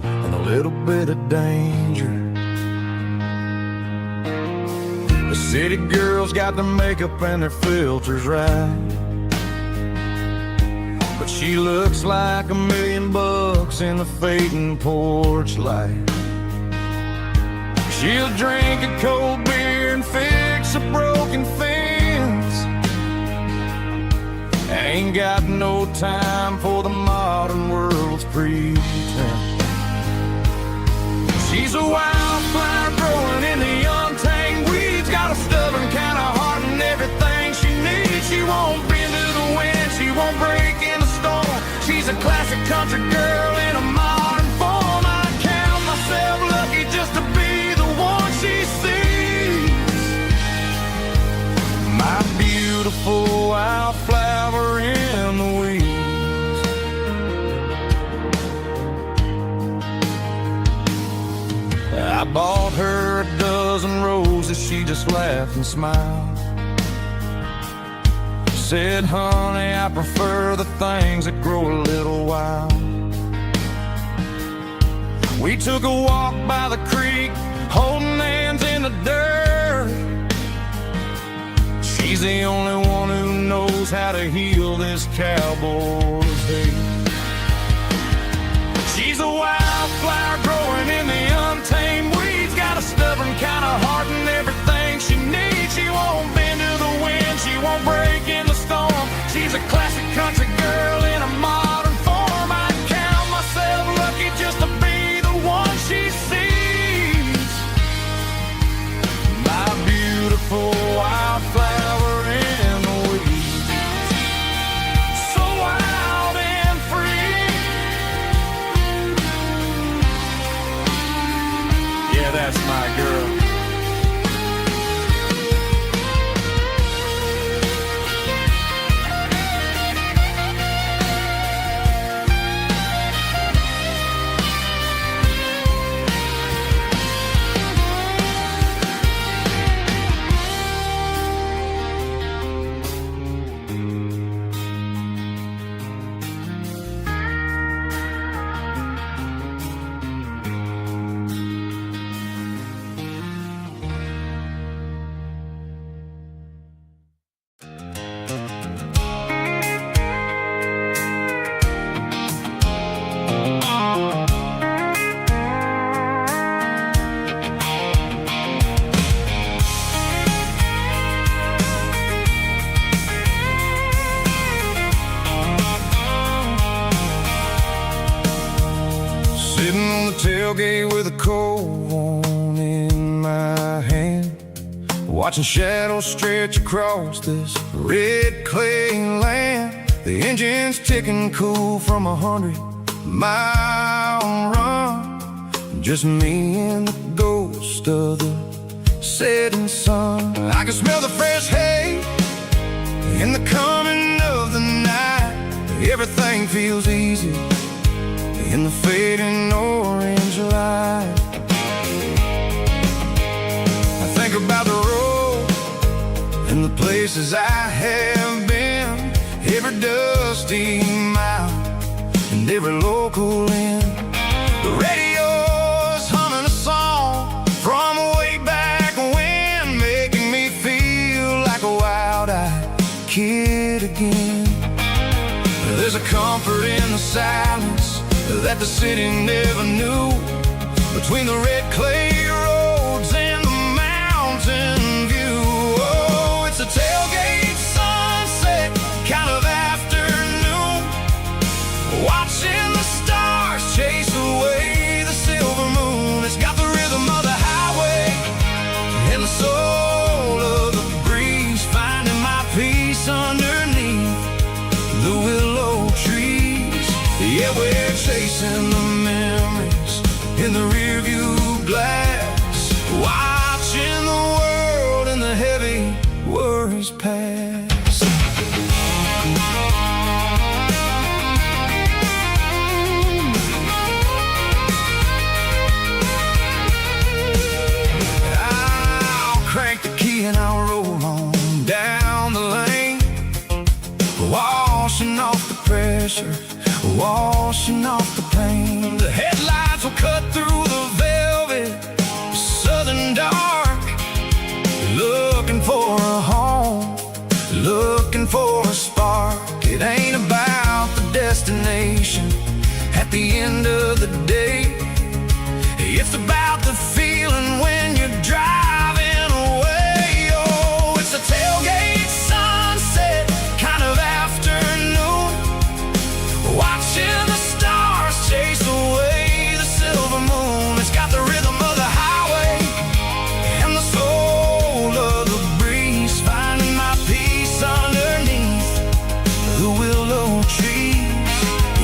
and a little bit of danger. The city girls got their makeup and their filters right, but she looks like $1 million in the fading porch light. She'll drink a cold beer and fix a broken fence. Ain't got no time for the modern world's pretense. She's a wildflower growing in the untamed weeds, got a stubborn kind of heart and everything she needs. She won't bend to the wind, she won't break in a storm. She's a classic country girl in a modern form. I count myself lucky just to be the one she sees. My beautiful wildflower she just laughed and smiled. Said, honey, I prefer the things that grow a little wild. We took a walk by the creek, holding hands in the dirt. She's the only one who knows how to heal this cowboy's hate. She's a wildflower growing in the untamed weeds. Got a stubborn kind of heart and everything she needs. She won't bend to the wind, she won't break in the storm. She's a classic country girl in a modern form. I count myself lucky just to be the one she sees. My beautiful wildflower in the weeds, so wild and free. Yeah, that's my girl. Sitting on the tailgate with a cold one in my hand, watching shadows stretch across this red clay land. The engine's ticking cool from 100-mile run. Just me and the ghost of the setting sun. I can smell the fresh hay in the coming of the night. Everything feels easy in the fading orange light. I think about the road and the places I have been, every dusty mile and every local inn. The radio's humming a song from way back when, making me feel like a wild-eyed kid again. There's a comfort in the silence that the city never knew, between the red clay roads and the mountain view. Oh, it's a tailgate sunset kind of afternoon, watching the stars chase away the silver moon. It's got the rhythm of the highway and the soul of the breeze, finding my peace underneath the willow trees. Yeah, we're chasing the memories in the rearview glass, watching the world and the heavy worries pass. I'll crank the key and I'll roll on down the lane, washing off the pressure, washing off the pain. The headlights will cut through the velvet southern dark, looking for a home, looking for a spark. It ain't about the destination at the end of the day, it's about the feeling when you're driving away. Oh, it's a tailgate sunset kind of afternoon, watching the stars chase away the silver moon. It's got the rhythm of the highway and the soul of the breeze, finding my peace underneath the willow trees.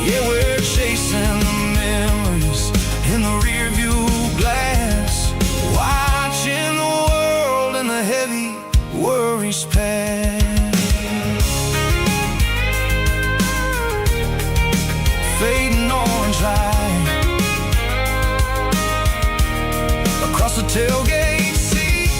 Yeah, we're chasing the memories in the rearview glass, watching the world and the heavy worries pass. Fading orange light across the tailgate seat,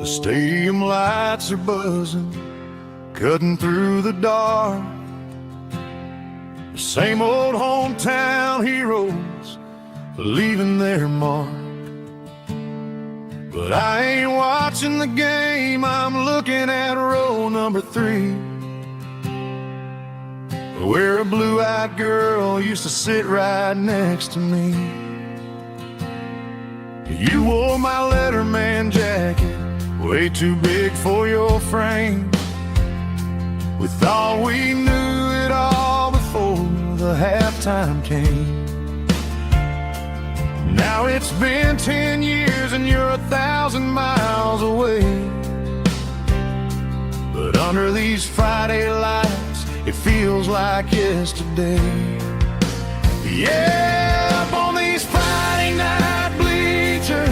The stadium lights are buzzing, cutting through the dark. The same old hometown heroes leaving their mark. But I ain't watching the game, I'm looking at row number 3, where a blue-eyed girl used to sit right next to me. You wore my Letterman jacket, way too big for your frame. We thought we knew it all before the halftime came. Now it's been 10 years and you're 1,000 miles away. But under these Friday lights, it feels like yesterday. Yeah, up on these Friday night bleachers,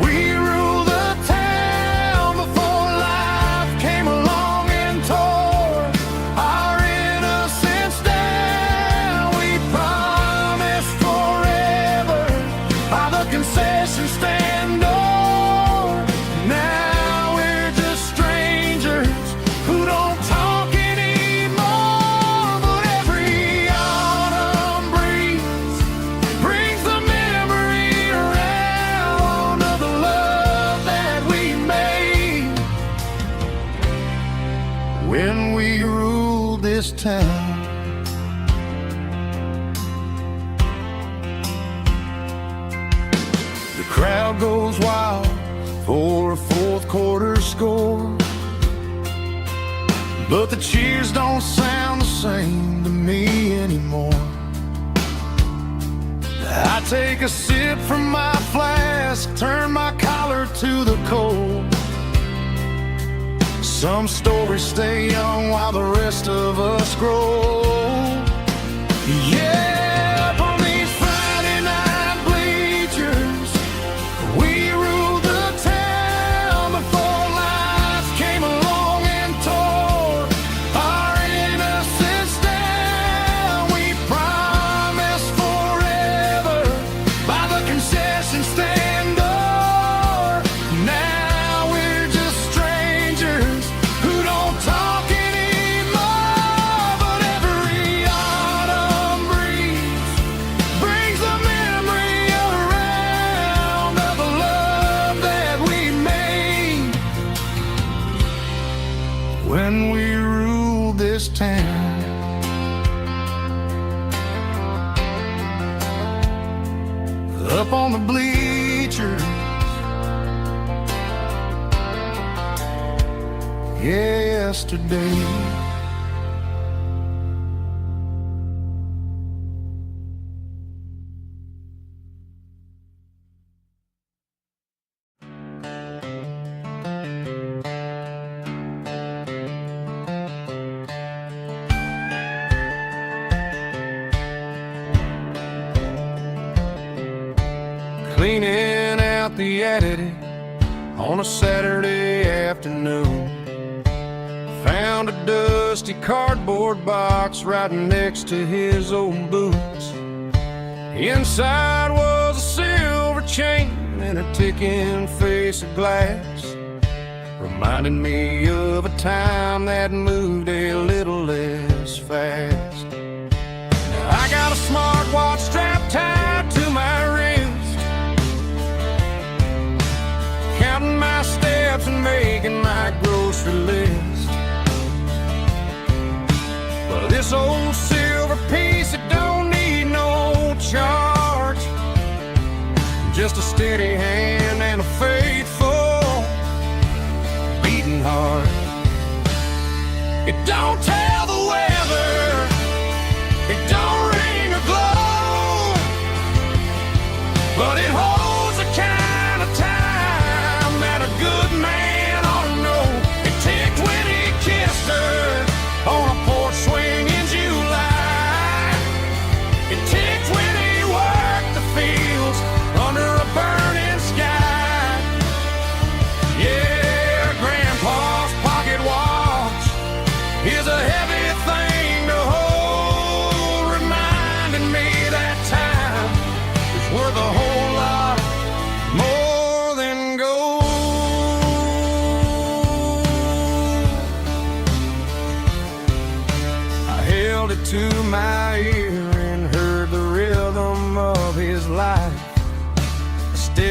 we rule the town before life came along and tore our innocence down. We promised forever by the concession stand door. Now we're just strangers who don't talk anymore. But every autumn breeze brings the memory around of the love that we made when we ruled this town. The crowd goes wild for a fourth quarter score, but the cheers don't sound the same to me anymore. I take a sip from my flask, turn my collar to the cold. Some stories stay young while the rest of us grow. Yeah, up on these Friday night bleachers, we ruled the town before life came along and tore our innocence down. We promised forever by the concession stand door. Now we're just strangers who don't talk anymore. But every autumn breeze brings the memory around of the love that we made when we ruled this town. Up on the bleachers, yesterday. Cleaning out the attic on a Saturday afternoon, found a dusty cardboard box right next to his old boots. Inside was a silver chain and a ticking face of glass, reminding me of a time that moved a little less fast. Now I got a smartwatch strapped tied to my wrist, counting my steps and making my grocery list. But this old silver piece, it don't need no charge, just a steady hand and a faithful beating heart. It don't tell the weather, it don't ring or glow, but it holds the kind of time that a good man ought to know. It ticked when he kissed her on a porch swing in July. It ticked when he worked the fields under a burning sky. Yeah, Grandpa's pocket watch is a heavy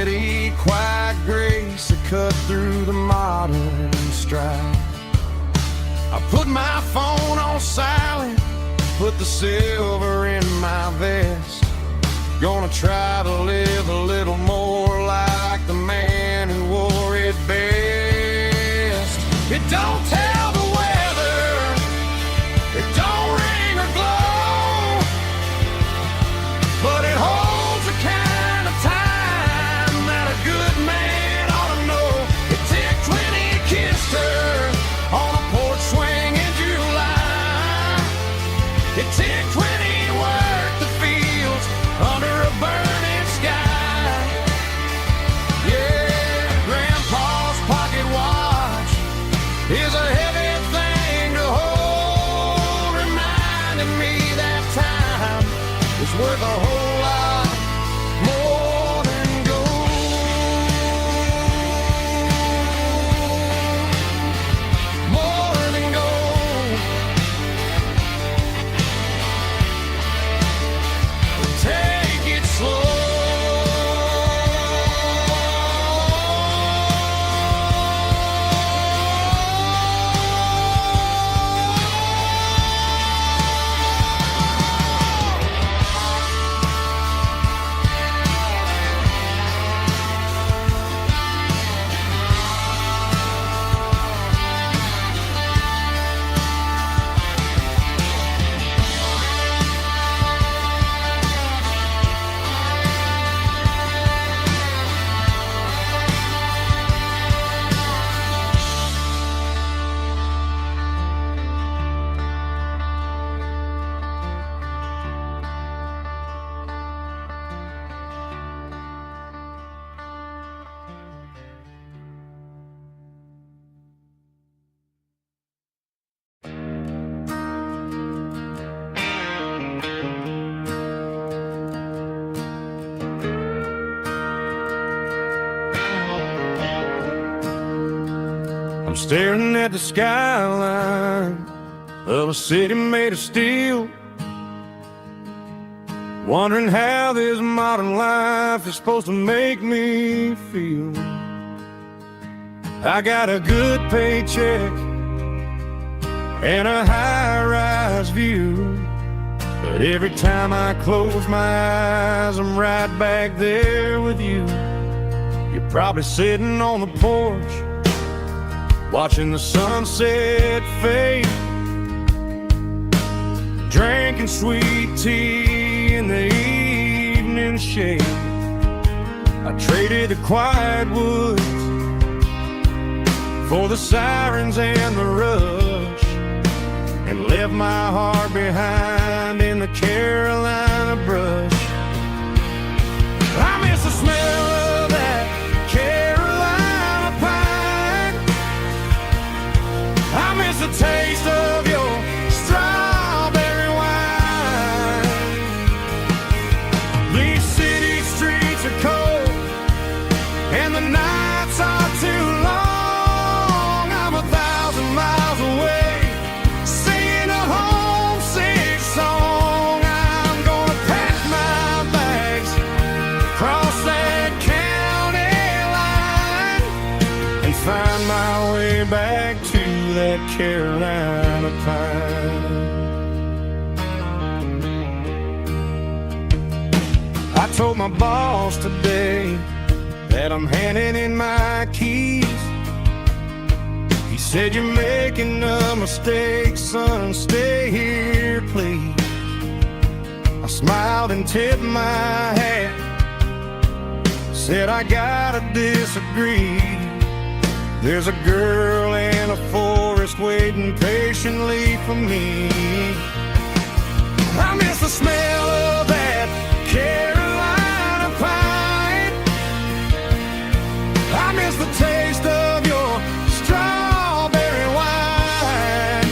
steady, quiet grace that cut through the modern strife. I put my phone on silent, put the silver in my vest. Gonna try to live a little more like the man who wore it best. It don't tell the weather, it don't ring or glow, but it holds the kind of time that a good man ought to know. It ticked when he kissed her on a porch swing in July. It ticked when he worked the fields under a burning sky. Yeah, Grandpa's pocket watch is a heavy thing to hold, reminding me that time is worth a whole lot more than gold. More than gold. Take it slow. I'm staring at the skyline of a city made of steel, wondering how this modern life is supposed to make me feel. I got a good paycheck and a high-rise view, but every time I close my eyes, I'm right back there with you. You're probably sitting on the porch, watching the sunset fade, drinking sweet tea in the evening shade. I traded the quiet woods for the sirens and the rush, and left my heart behind in the Carolina brush. I miss the smell of that Carolina pine. I miss the taste of your strawberry wine. These city streets are cold and the nights are too long. I'm 1,000 miles away, singing a homesick song. I'm gonna pack my bags, cross that county line, and find my way back to that Carolina pine. I told my boss today that I'm handing in my keys. He said, "You're making a mistake, son, stay here, please." I smiled and tipped my hat, said, "I gotta disagree. There's a girl in a forest waiting patiently for me." I miss the smell of that Carolina pine. I miss the taste of your strawberry wine.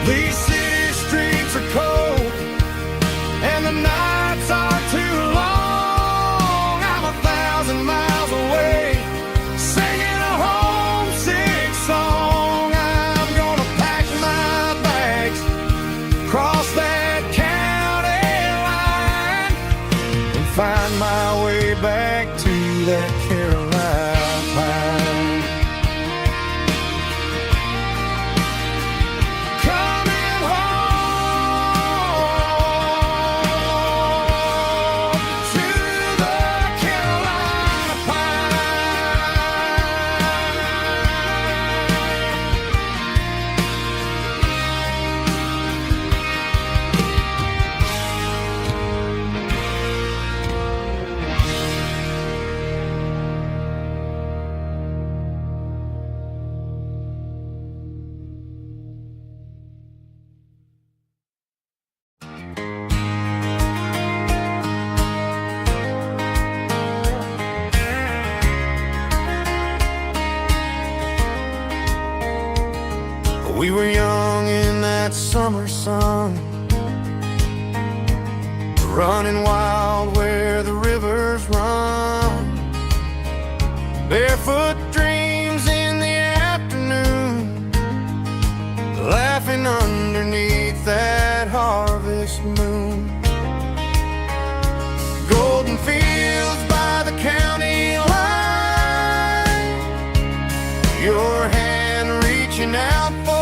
These city streets are cold and the nights are too long. I'm 1,000 miles away, singing a homesick song. I'm gonna pack my bags, cross that county line, that Carolina pine. Coming home to the Carolina We were young in that summer sun, running wild where the rivers run, barefoot dreams in the afternoon, laughing underneath that harvest moon. Golden fields by the county line, your hand reaching out for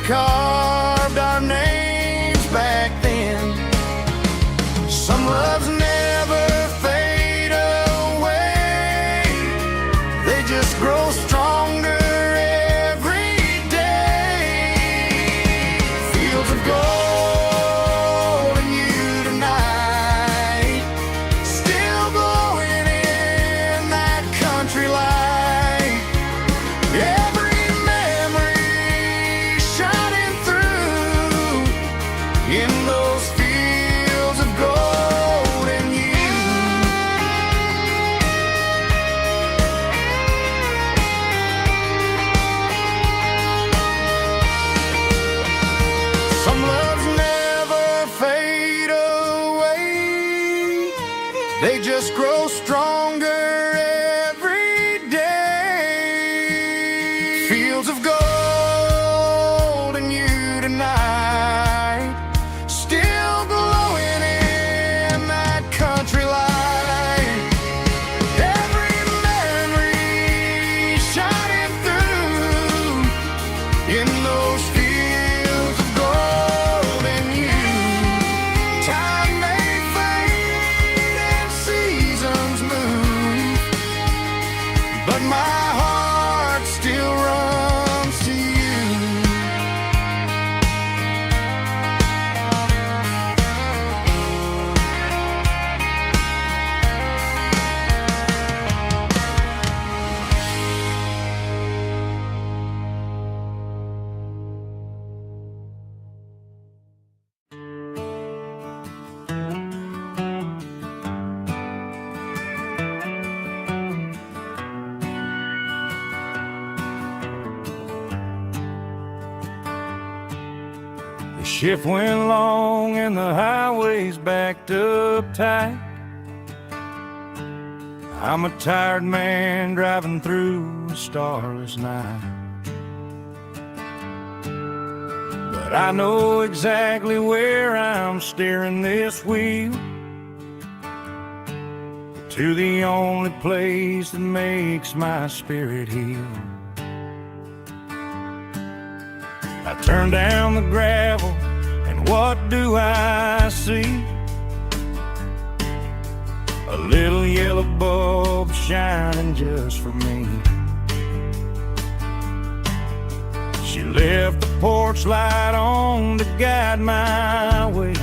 carved our names back then. Some loves never fade away, they just grow stronger every day. Fields of gold and you tonight, still glowing in that country light. Every in those fields of gold and you. Some loves never fade away, they just grow stronger every day. Fields of gold and you tonight, still glowing in that country light. Every memory shining through in those fields of gold and you. Time may fade and seasons move, but my heart still runs to you. The shift went long and the highway's backed up tight. I'm a tired man driving through a starless night, but I know exactly where I'm steering this wheel, to the only place that makes my spirit heal. I turn down the gravel, and what do I see? A little yellow bulb shining just for me. She left the porch light on to guide my way,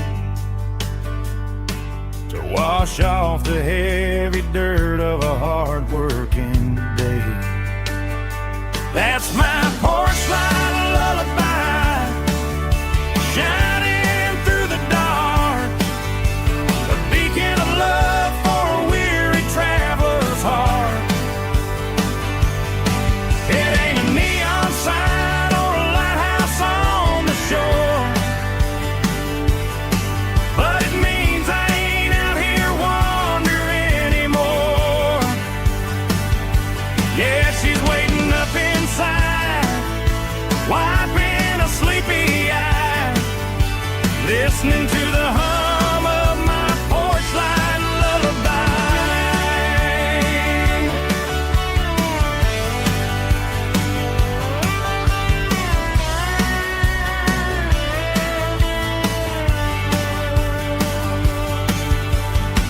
to wash off the heavy dirt of a hard-working day. That's my porch light lullaby, shining through the dark, a beacon of love for a weary traveler's heart. It ain't a neon sign or a lighthouse on the shore, but it means I ain't out here wandering anymore. Yeah, she's waiting up inside, wiping a sleepy eye, listening to the hum of my porch light lullaby.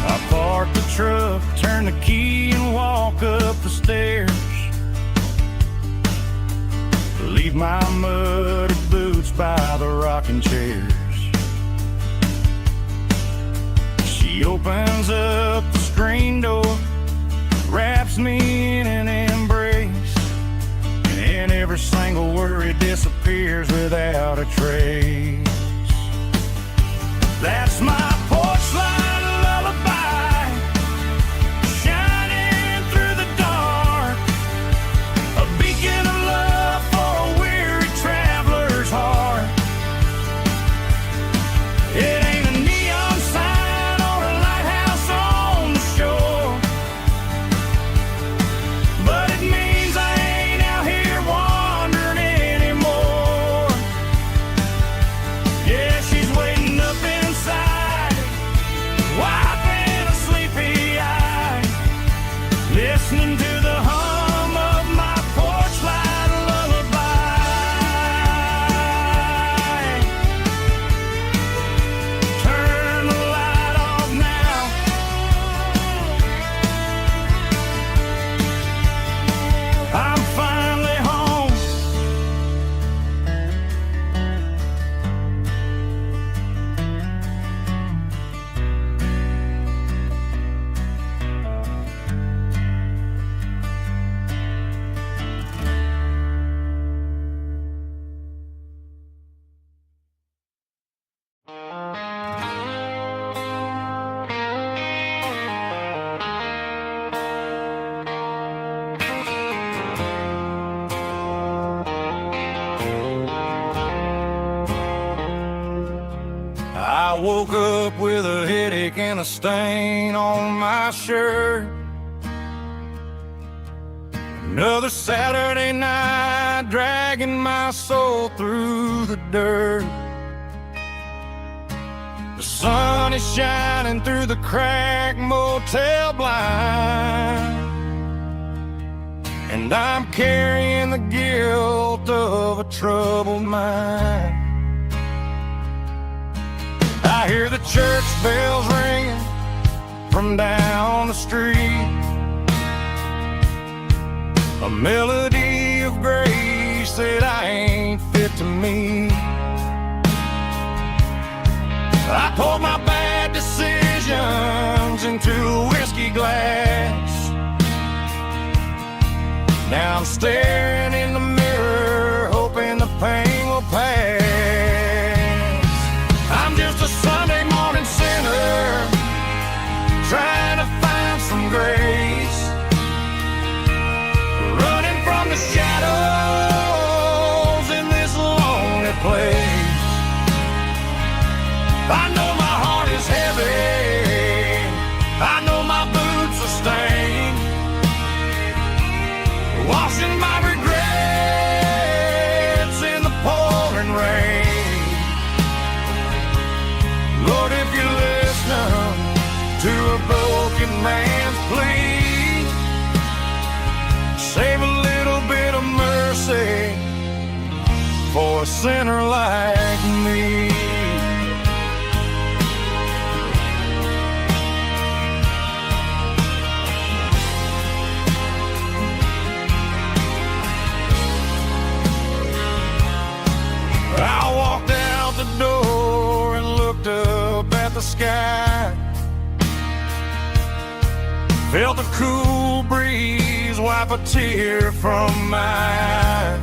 I park the truck, turn the key and walk up the stairs, leave my muddy boots by the rocking chairs. She opens up the screen door, wraps me in an embrace, and every single worry disappears without a trace. That's my porch light lullaby, shining through the dark, a beacon of love for a weary traveler's heart. It ain't a neon sign or a lighthouse on the shore, but it means I ain't out here wandering anymore. Yeah, she's waiting up inside, wiping a sleepy eye, listening to the hum of my porch light lullaby. Turn the light off now, I'm finally home. I woke up with a headache and a stain on my shirt. Another Saturday night, dragging my soul through the dirt. The sun is shining through the cracked motel blind, and I'm carrying the guilt of a troubled mind. I hear the church bells ringing from down the street, a melody of grace that I ain't fit to meet. I poured my bad decisions into a whiskey glass. Now I'm staring in the mirror, hoping the pain will pass. I'm just a Sunday morning sinner, trying to find some grace, running from the shadows in this lonely place. I know my heart is heavy, I know my boots are stained, washing my regrets in the pouring rain. Lord, if you listen to a broken man's plea, save a little bit of mercy for a sinner like me. Felt the cool breeze wipe a tear from my eye.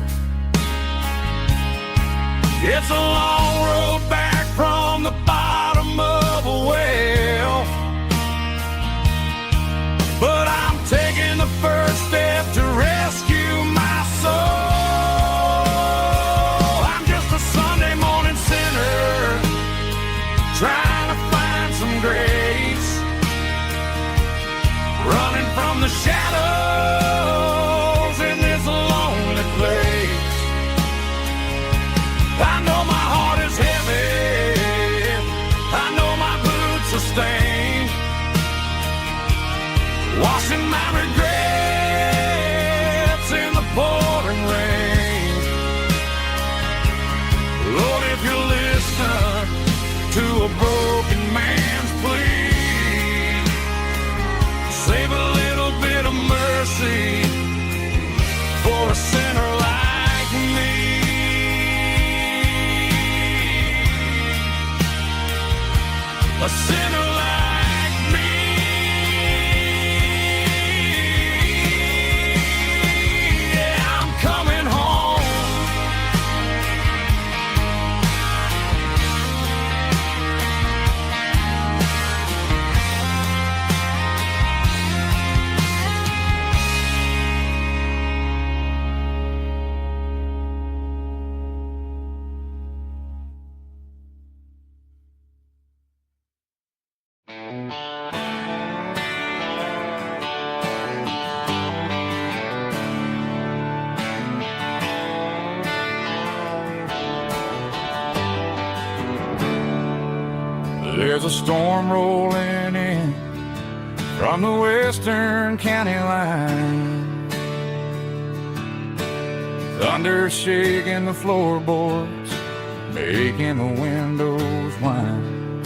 It's a long road back from the bottom of a well, but I'm taking the first step to rescue my soul. I'm just a Sunday morning sinner trying to find some grace, running from the shadows in this lonely place. I know my heart is heavy, I know my boots are stained, washing my regrets in the pouring rain. Lord, if you listen to a broken man's plea, save a little bit of mercy for a sinner like me. A sinner like me. Yeah, I'm coming home. There's a storm rolling in from the western county line, thunder shaking the floorboards, making the windows whine.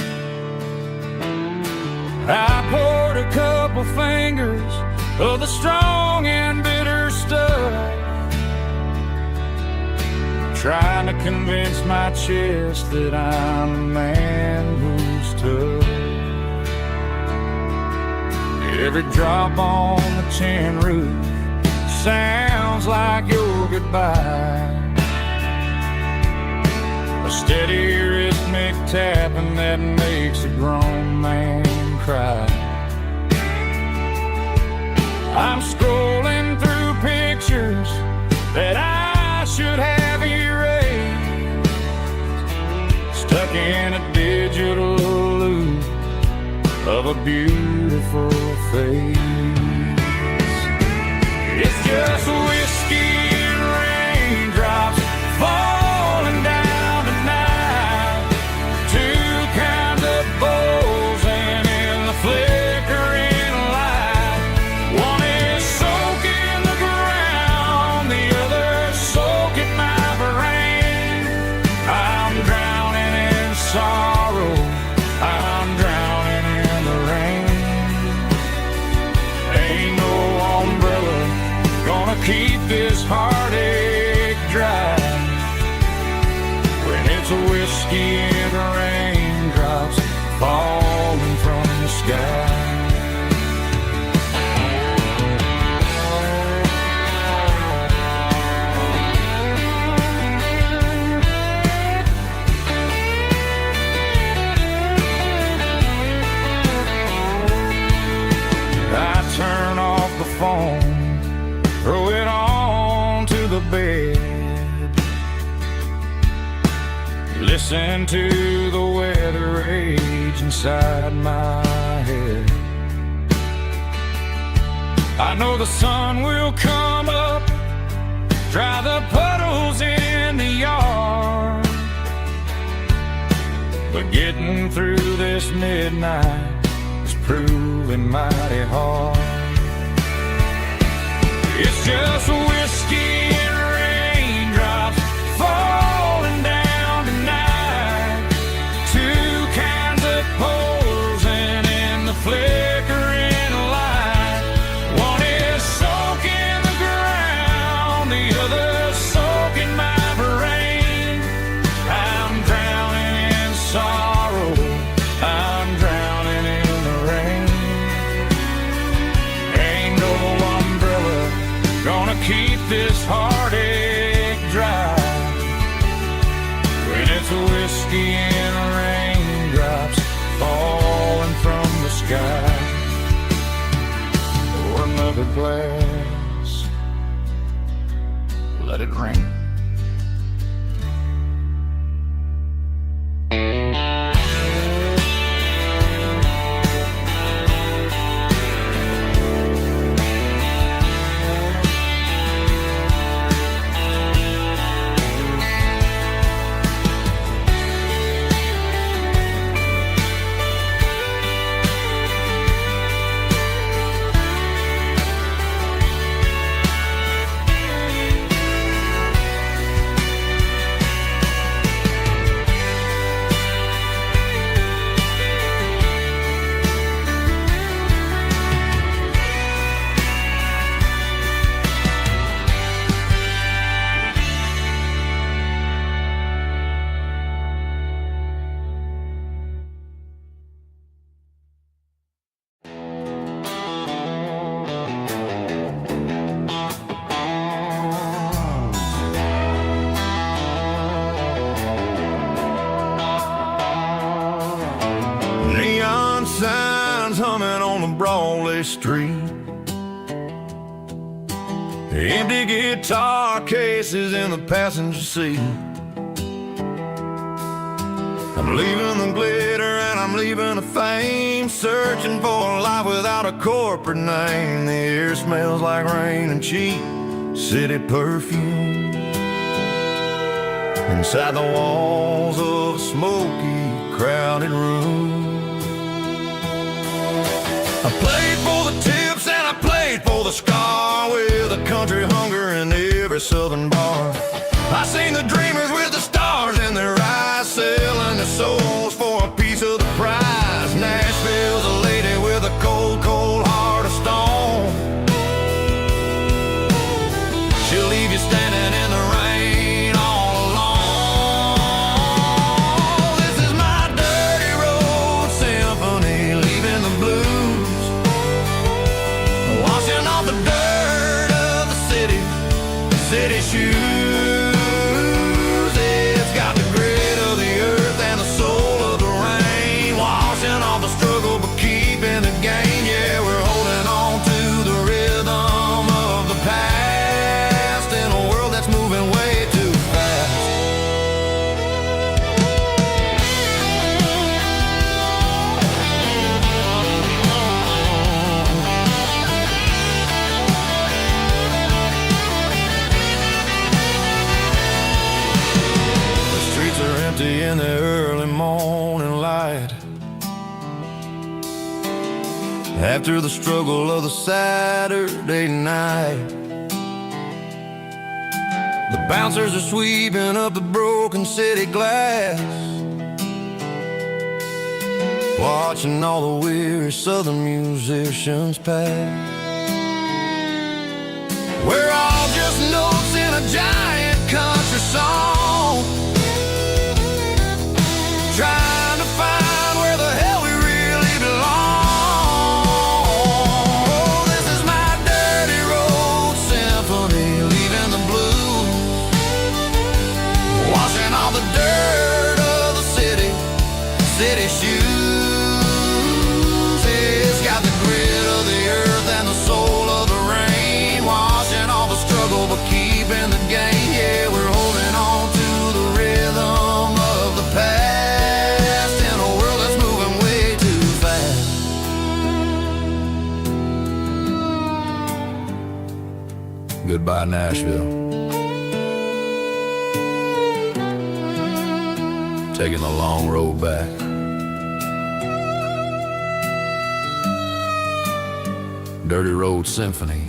I poured a couple fingers of the strong and bitter stuff, trying to convince my chest that I'm a man who's tough. Every drop on the tin roof sounds like your goodbye, a steady rhythmic tapping that makes a grown man cry. I'm scrolling through pictures that I should have erased, stuck in a digital loop of a beautiful face. It's just whiskey and raindrops falling down tonight, two kinds of bowls and in the flickering light. One is soaking the ground, the other soaking my brain. I'm drowning in sorrow, I'm drowning in the rain. Ain't no umbrella gonna keep this heartache dry when it's a whiskey and raindrops falling from the sky. I turn off the phone, throw it on to the bed, listen to the weather rage inside my head. I know the sun will come up, dry the puddles in the yard, but getting through this midnight is proving mighty hard. It's just whiskey and raindrops falling down tonight, two kinds of poles and in the flickering light. One is soaking the ground, the other soaking my brain. I'm drowning in sorrow, I'm drowning in the rain. keep this heartache dry. When it's whiskey and raindrops falling from the sky. Pour another glass, let it rain. Neon signs humming on the Broadway street. Empty guitar cases in the passenger seat. I'm leaving the glitter and I'm leaving the fame, searching for a life without a corporate name. The air smells like rain and cheap city perfume. Inside the walls of a smoky, crowded room. I played for the tips and I played for the scar, with a country hunger in every southern bar. I seen the dreamers with the stars in their eyes, selling their souls for a piece of the prize. Nashville's a lady with a cold, cold heart of stone. She'll leave you standing in the rain all alone. This is my dirty road symphony, leaving the blues, washing off the dirt of the city shoes. It's got the grit of the earth and the soul of the rain, washing off the struggle but keeping the gain. Yeah, we're holding on to the rhythm of the past in a world that's moving way too fast. The streets are empty in the early morning light, after the struggle of the Saturday night. The bouncers are sweeping up the broken city glass, watching all the weary southern musicians pass. We're all just notes in a giant country song, trying to find where the hell we really belong. Oh, this is my dirty road symphony, leaving the blues, washing all the dirt of the city shoes. It's got the grit of the earth and the soul of the rain, washing all the struggle but keeping the gain. Yeah, we're holding on to the rhythm of the past in a world that's moving way too fast. Goodbye, Nashville. Taking the long road back. Dirty Road Symphony.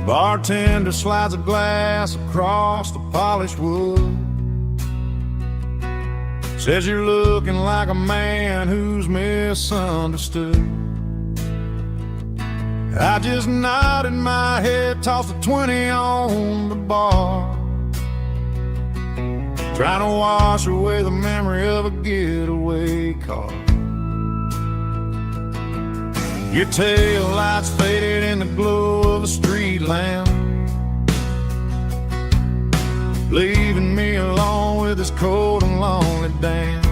Bartender slides a glass across the polished wood. Says you're looking like a man who's misunderstood. I just nodded my head, tossed a 20 on the bar, trying to wash away the memory of a getaway car. Your tail lights faded in the glow of a street lamp, leaving me alone with this cold and lonely dance.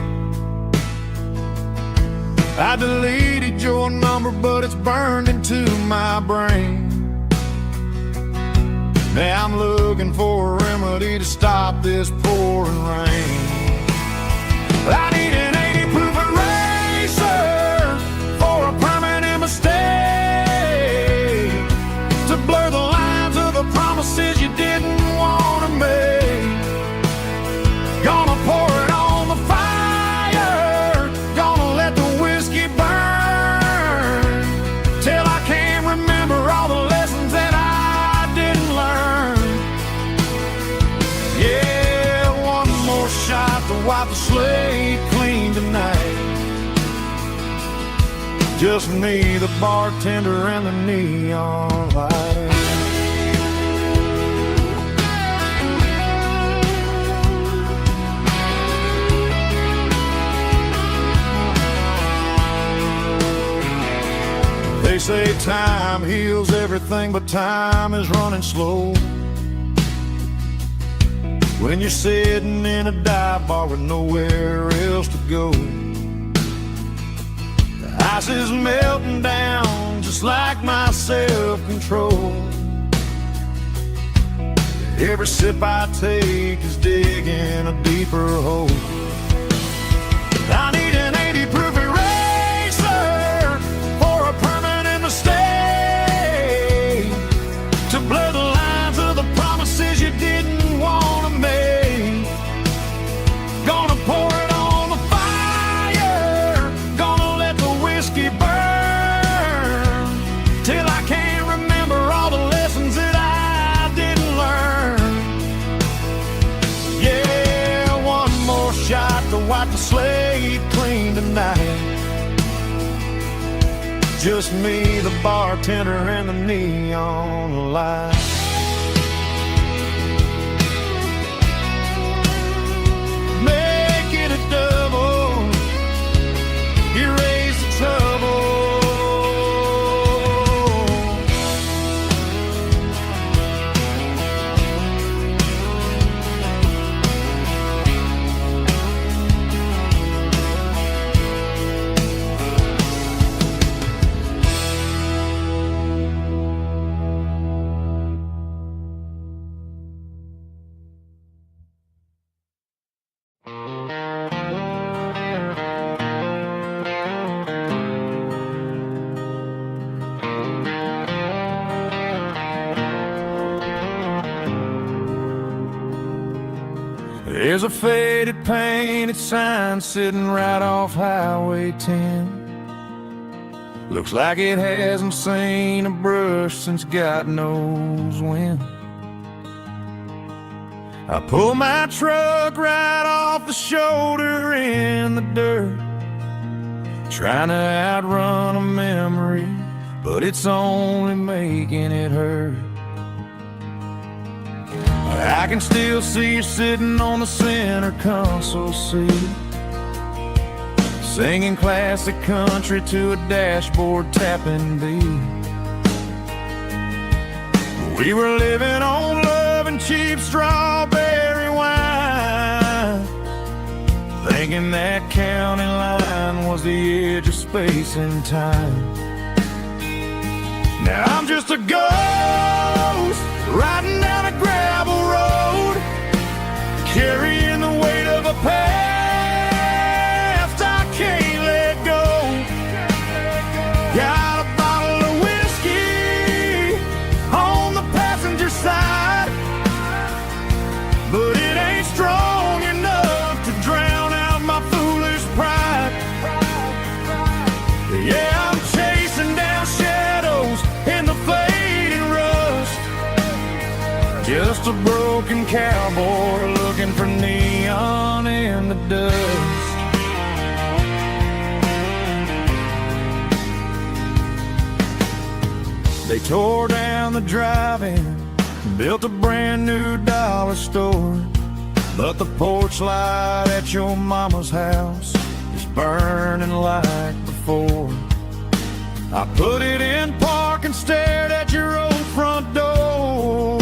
I deleted your number, but it's burned into my brain. Now I'm looking for a remedy to stop this pouring rain. I need an 80 proof eraser for a permanent mistake, to blur the lines of the promises you didn't want to make. Gonna pour it on the fire, gonna let the whiskey burn, till I can't remember all the lessons that I didn't learn. Yeah, one more shot to wipe the slate clean tonight. Just me, the bartender, and the neon light. They say time heals everything, but time is running slow when you're sitting in a dive bar with nowhere else to go. The ice is melting down just like my self-control. Every sip I take is digging a deeper hole. I need an 80 proof eraser for a permanent mistake, to blur the lines of the promises you didn't want to make. Gonna pour it on the fire, gonna let the whiskey burn, till I can't remember all the lessons that I didn't learn. Yeah, one more shot to wipe the slate clean tonight. Just me, the bartender, and the neon light. Make it a double, erase the trouble. There's a faded painted sign sitting right off Highway 10. Looks like it hasn't seen a brush since God knows when. I pull my truck right off the shoulder in the dirt, trying to outrun a memory, but it's only making it hurt. I can still see you sitting on the center console seat, singing classic country to a dashboard tapping beat. We were living on love and cheap strawberry wine, thinking that county line was the edge of space and time. Now I'm just a ghost riding down a gravel road, carrying the weight of a past I can't let go. Got a bottle of whiskey on the passenger side, but it ain't strong enough to drown out my foolish pride. Yeah, I'm chasing down shadows in the fading rust, Just a broken cowboy looking for neon in the dust. They tore down the drive-in, built a brand new dollar store, but the porch light at your mama's house is burning like before. I put it in park and stared at your old front door,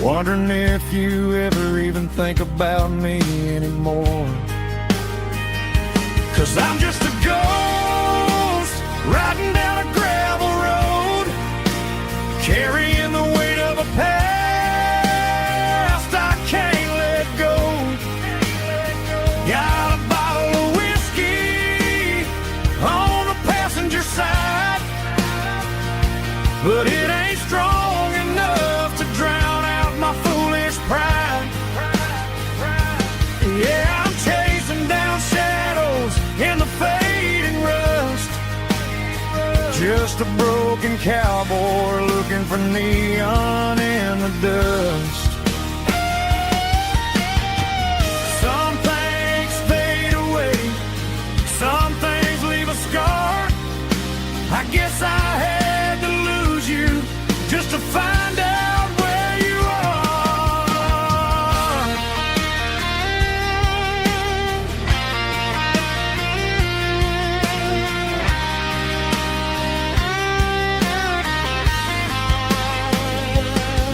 wondering if you ever even think about me anymore. 'Cause I'm just a ghost riding down a gravel road, carrying the weight of a past I can't let go. Got a bottle of whiskey on the passenger side, but it ain't strong enough to drown out my foolish pride. Yeah, I'm chasing down shadows in the fading rust, just a broken cowboy looking for neon in the dust. Some things fade away, some things leave a scar. I guess I had to lose you just to find out where you are.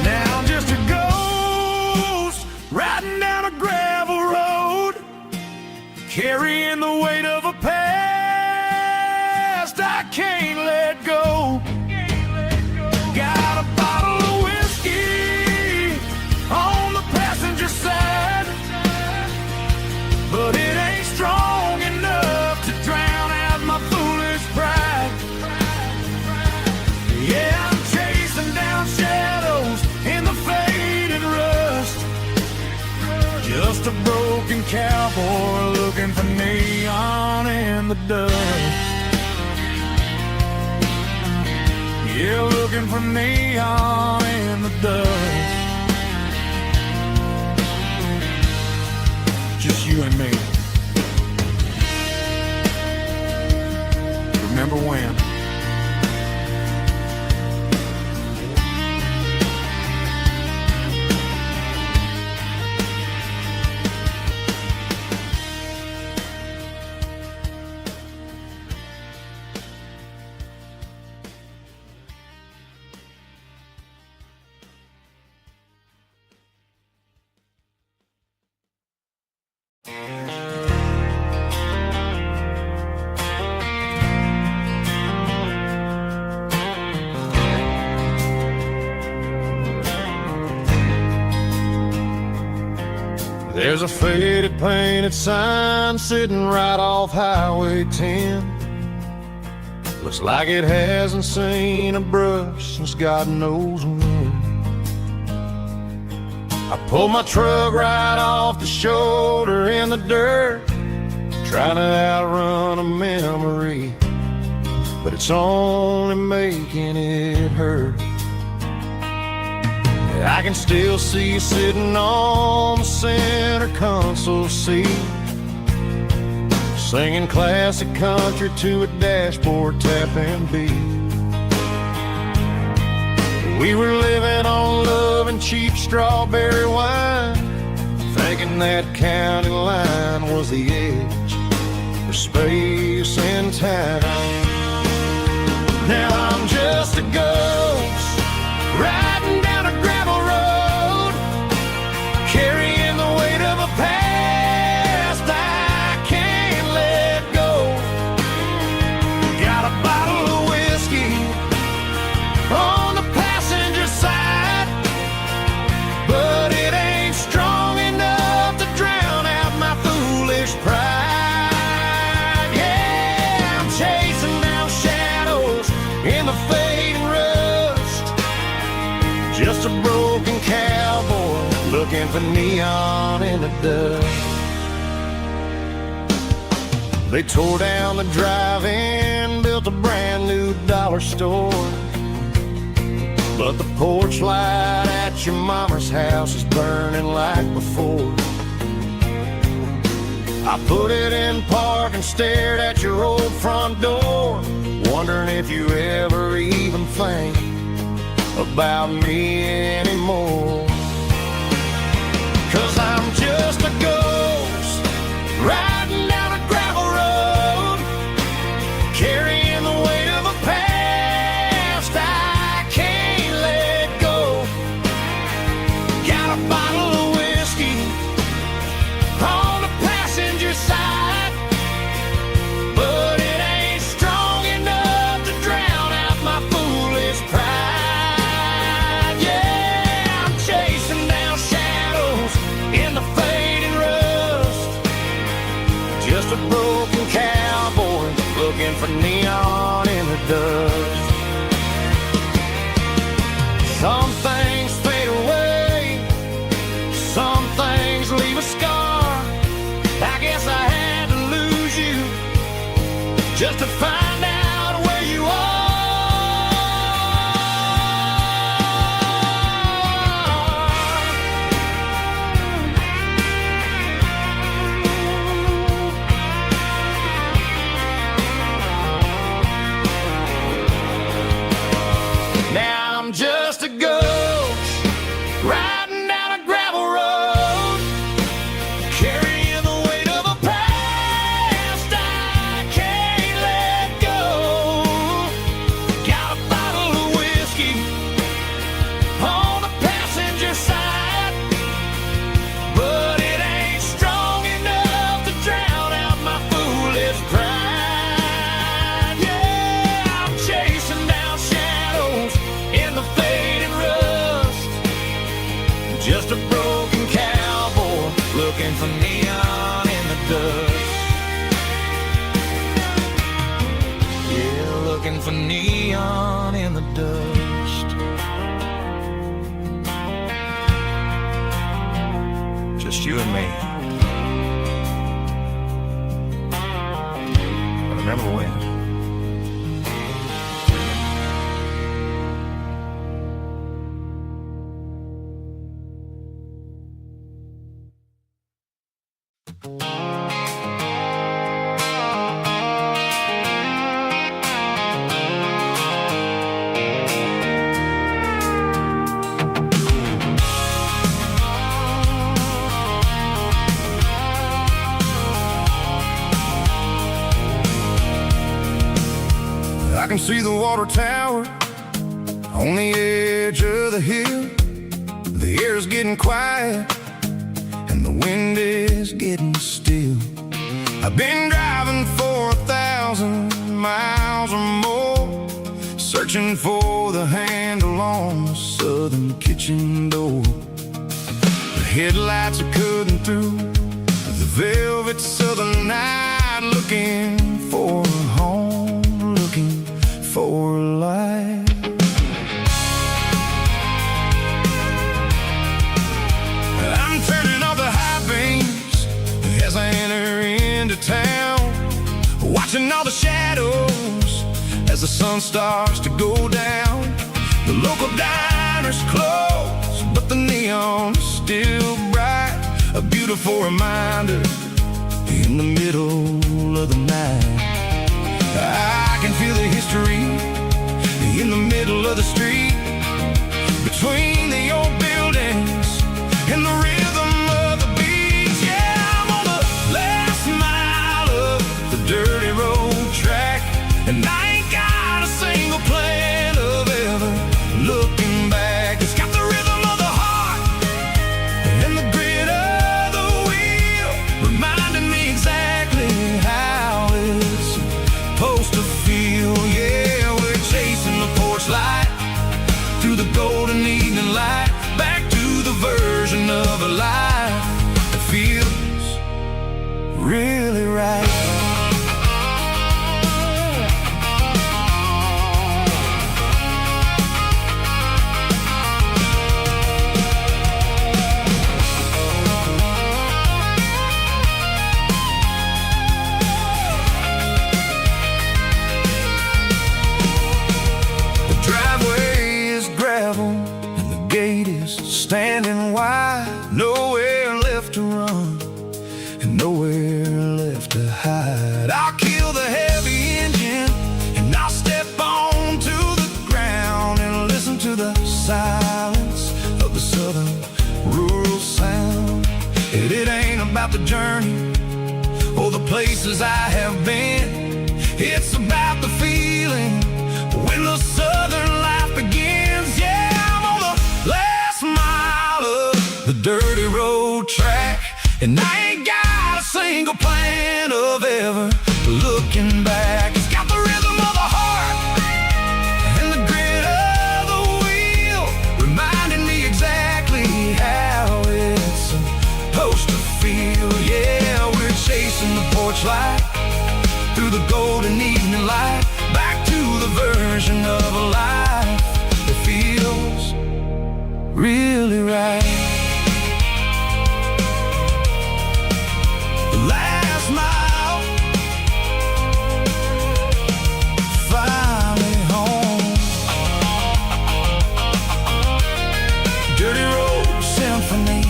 Now I'm just a ghost riding down a gravel road, carrying the weight of a past I can't let go. Got a bottle of whiskey on the passenger side, but it ain't strong enough to drown out my foolish pride. Yeah, I'm chasing down shadows in the faded rust, just a broken cowboy looking for neon in the dust. Yeah, looking for neon in the dust. Just you and me. Remember when? There's a faded painted sign sitting right off Highway 10. Looks like it hasn't seen a brush since God knows when. I pulled my truck right off the shoulder in the dirt, trying to outrun a memory, but it's only making it hurt. I can still see you sitting on the center console seat, singing classic country to a dashboard tapping beat. We were living on love and cheap strawberry wine, thinking that county line was the edge for space and time. Now I'm just a ghost riding down a gravel road, carrying the weight of a past I can't let go. Got a bottle of whiskey on the passenger side, but it ain't strong enough to drown out my foolish pride. Yeah, I'm chasing down shadows in the fading rust, just a broken cowboy looking for neon in the dust. They tore down the drive-in, built a brand new dollar store, but the porch light at your mama's house is burning like before. I put it in park and stared at your old front door, wondering if you ever even think about me anymore. 'Cause I'm just a ghost riding down a gravel road, carrying the weight of a past I can't let go. Got a bottle of whiskey on the passenger side, but it ain't strong enough to drown out my foolish pride. Yeah, I'm chasing down shadows in the fading rust, just a broken cowboy looking for neon in the dust. Some things fade away, some things leave a scar. I guess I had to lose you just to find out where you are. Now I'm just a ghost riding down a gravel road, carrying the weight of a past I can't let go. Got a bottle of whiskey on the passenger side, but it ain't strong enough to drown out my foolish pride. Yeah, I'm chasing down shadows in the fading rust, just a broken cowboy looking for neon in the dust. Yeah, looking for neon in the dust. Just you and me. I remember when. I can see the water tower on the edge of the hill. The air's getting quiet and the wind is getting still. I've been driving for 1,000 miles or more, searching for the handle on the southern kitchen door. The headlights are cutting through the velvet southern night, looking for a home, looking for life. I'm turning off the high beams as I enter into town, watching all the shadows as the sun starts to go down. The local diner's closed, but the neon's still bright, a beautiful reminder in the middle of the night. I can feel the history in the middle of the street, between the old buildings and the rhythm of the beats. Yeah, I'm on the last mile of the dirty road track, and I ain't got a single plan of ever looking back. It's got the rhythm of the heart and the grit of the wheel, reminding me exactly how it's supposed to feel. Yeah, we're chasing the porch light gate is standing wide, nowhere left to run and nowhere left to hide. I'll kill the heavy engine and I'll step onto the ground and listen to the silence of the southern rural sound. It ain't about the journey or the places I have been, it's about the feeling when the southern life begins. Yeah, I'm on the last mile of the dirty road track, and I ain't got a single plan of ever looking back. It's got the rhythm of the heart and the grit of the wheel, reminding me exactly how it's supposed to feel. Yeah, we're chasing the porch light through the golden evening light, back to the version of a life that feels really right. The last mile, finally home. Dirty Road Symphony.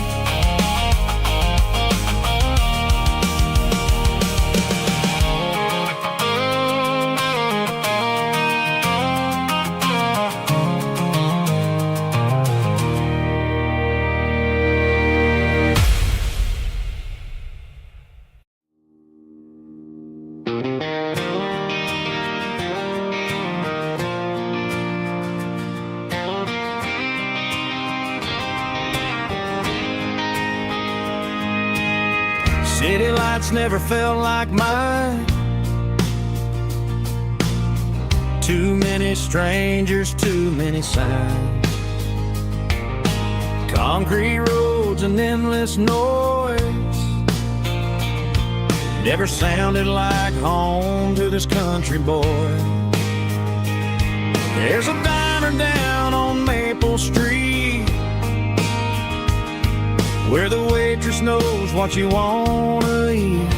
City lights never felt like mine. Too many strangers, too many signs. Concrete roads and endless noise never sounded like home to this country boy. There's a diner down on Maple Street where the waitress knows what you wanna eat,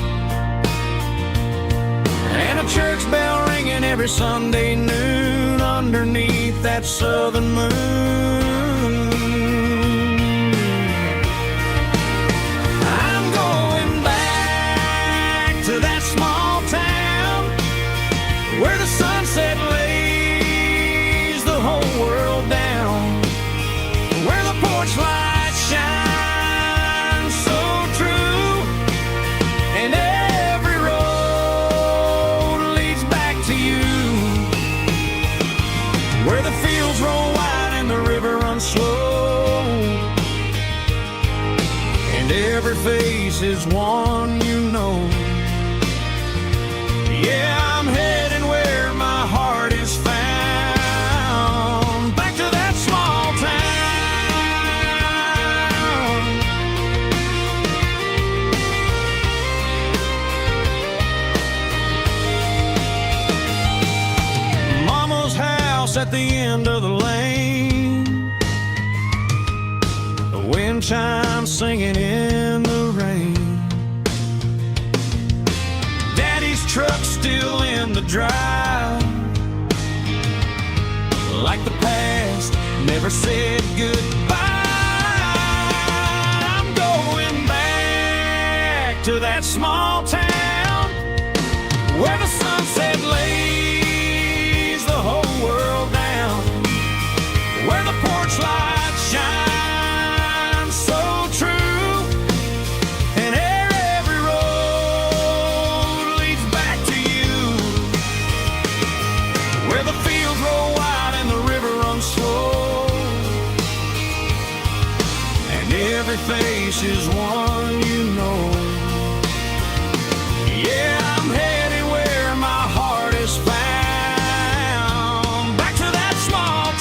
and a church bell ringing every Sunday noon underneath that southern moon. I'm going back to that small town where the sunset lays the whole world down, where the porch lights shine slow, and every face is one you know. Yeah, I'm heading where my heart is found, back to that small town. Mama's house at the end of the lane, wind chimes singing in the rain. Daddy's truck still in the drive, like the past never said goodbye. I'm going back to that small town where the sunset lays the whole world down, where the porch lights shine face is one you know. Yeah, I'm headed where my heart is found, back to that small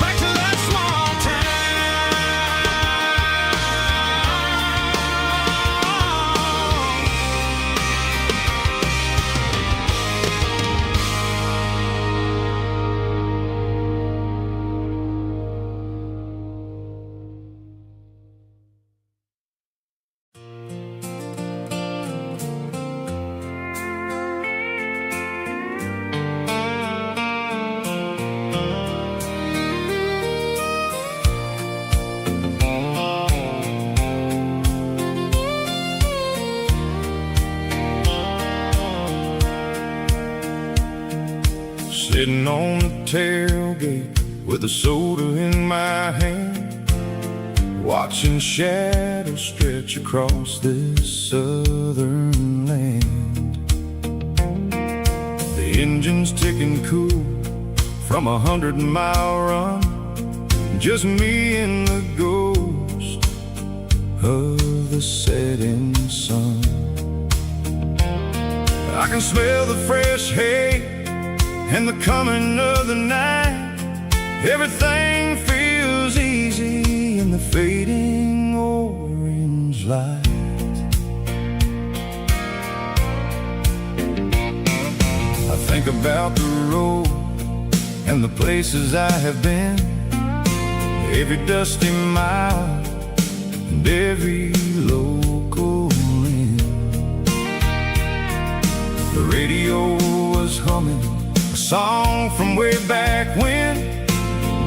back to that small town. sitting on the tailgate with a soda in my hand, watching shadows stretch across this southern land. The engine's ticking cool from 100-mile run, just me and the ghost of the setting sun. I can smell the fresh hay and the coming of the night. Everything feels easy in the fading orange light. I think about the road and the places I have been, every dusty mile and every local inn. The radio was humming a song from way back when,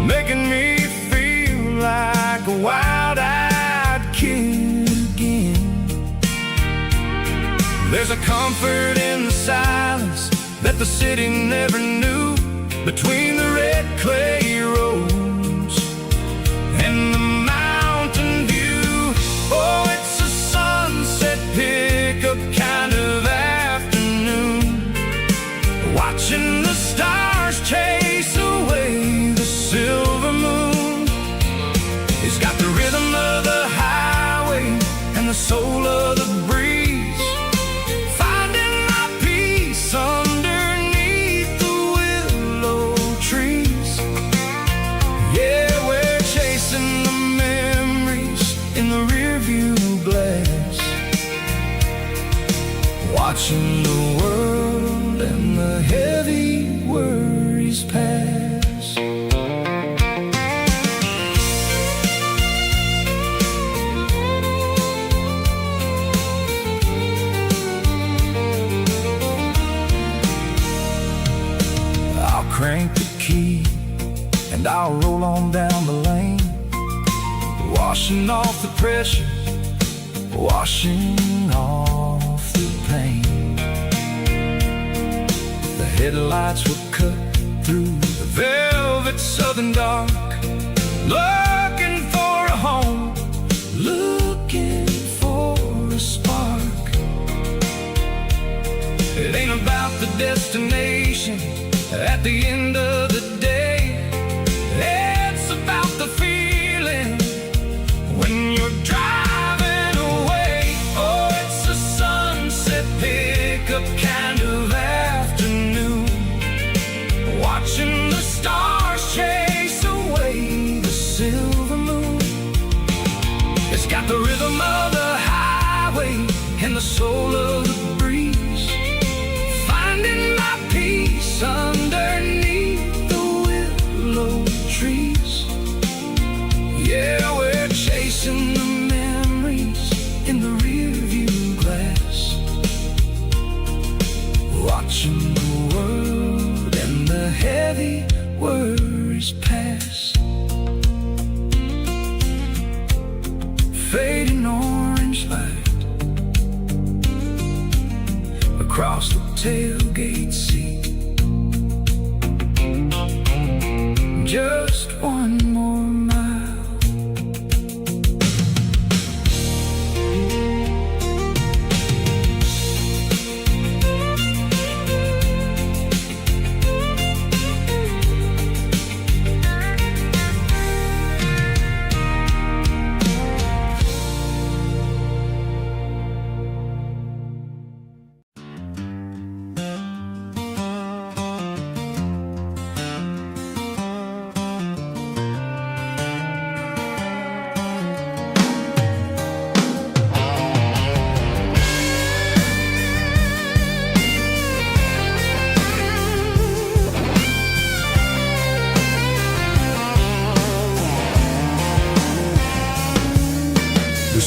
making me feel like a wild-eyed kid again. There's a comfort in the silence that the city never knew, between the red clay roads and the mountain view. Oh, it's a sunset pickup kind of afternoon, watching the stars chase away the silver moon. It's got the rhythm of the highway and the soul of the breeze, finding my peace underneath the willow trees. Yeah, we're chasing the memories in the rearview glass, watching the world and the heavy worries pass. I'll crank the key and I'll roll on down the lane, washing off the pressure, washing off the pain. The headlights will cut through the velvet southern dark, looking for a home, looking for a spark. It ain't about the destination at the end of the day, it's about the feeling when you're driving away. Oh, it's a sunset pickup kind of afternoon, watching the stars chase away the silver moon. It's got the rhythm of the highway and the soul of the breeze, finding my peace underneath the willow trees. Yeah, we're chasing the memories in the rearview glass, watching the world and the heavy worries pass. Fading orange light across the tailgate seat, just one more mile.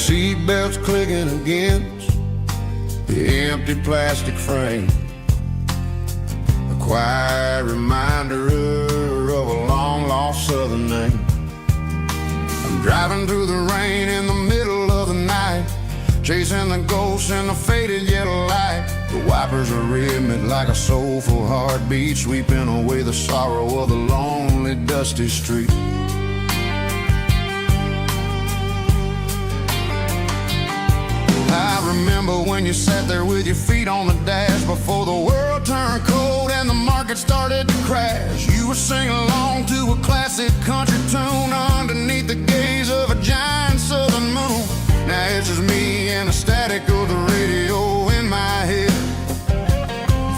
Seatbelts clicking against the empty plastic frame, a quiet reminder of a long-lost southern name. I'm driving through the rain in the middle of the night, chasing the ghosts in the faded yellow light. The wipers are rhythmic like a soulful heartbeat, sweeping away the sorrow of the lonely, dusty street. I remember when you sat there with your feet on the dash before the world turned cold and the market started to crash. You were singing along to a classic country tune underneath the gaze of a giant southern moon. Now it's just me and the static of the radio in my head,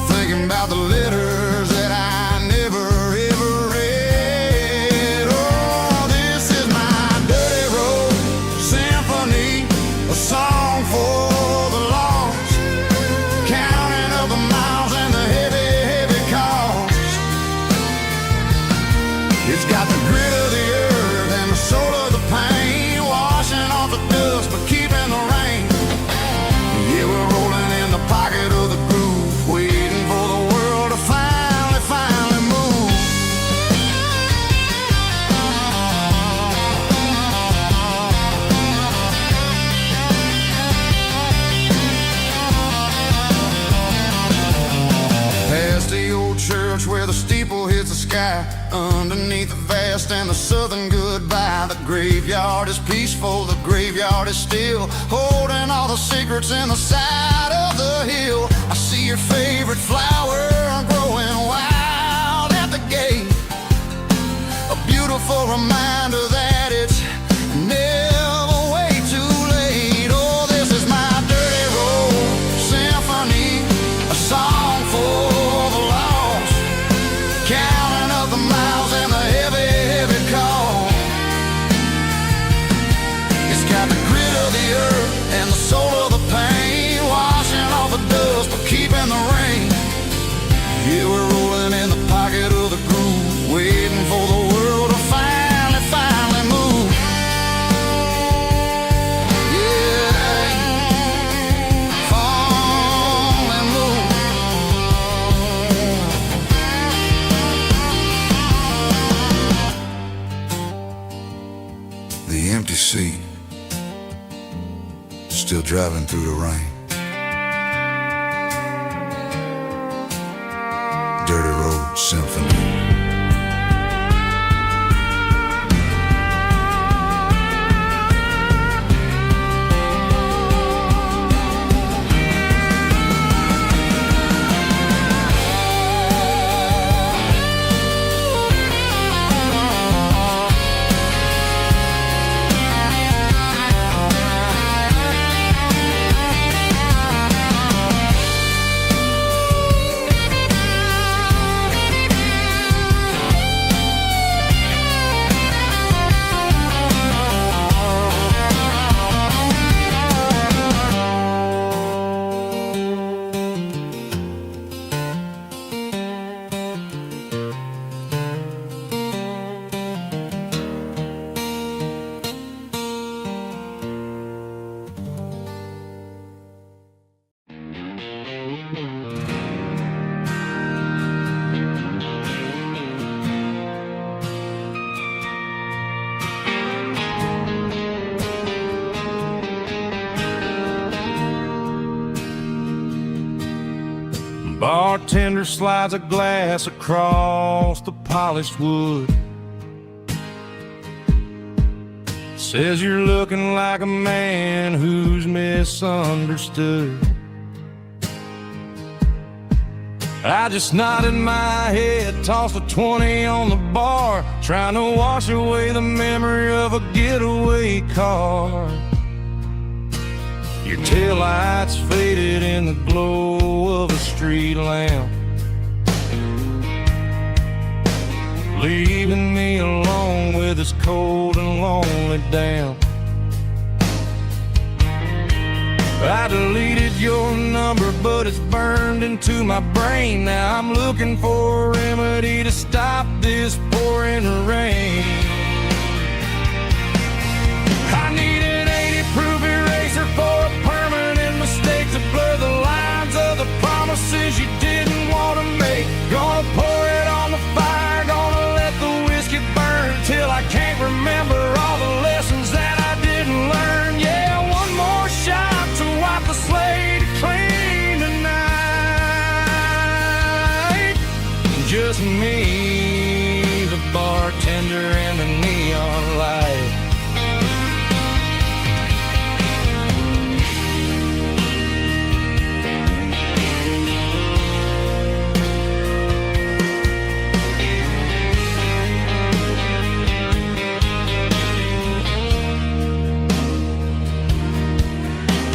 thinking about the letters that I never ever read. Oh, this is my dirty road symphony, a song for the lost, counting up the miles and the heavy, heavy cost. It's got the grit of the earth and the soul of the pain, washing off the dust but keeping the rain. Yeah, we're rolling in the pocket of the groove, waiting for the world to finally move. Past the old church where the steeple hits the sky, underneath the vast and the southern goodbye. The graveyard is peaceful, the graveyard is still, holding all the secrets in the side of the hill. I see your favorite flower growing wild at the gate, a beautiful reminder that it's never way too late. Oh, this is my dirty road symphony, a song for the lost, counting up the miles and the heavy, heavy call. It's got the grit of the earth and the soul of the pain, washing off the dust but keeping the rain. Yeah, we're rolling in the pocket of the groove, waiting for the world to finally move. Yeah, finally move. The empty seat, still driving through the rain. Dirty Road Symphony. Bartender slides a glass across the polished wood, says you're looking like a man who's misunderstood. I just nodded my head, tossed a 20 on the bar, trying to wash away the memory of a getaway car. Your taillights faded in the glow of a street lamp, leaving me alone with this cold and lonely damp. I deleted your number, but it's burned into my brain. Now I'm looking for a remedy to stop this pouring rain. I need an 80-proof eraser for a permanent mistake to blur the lines of the promises you didn't want to make. Gonna pour it on the fire, gonna let the whiskey burn till I can't remember all the lessons that I didn't learn. Yeah, one more shot to wipe the slate clean tonight. just me, the bartender and the neon light.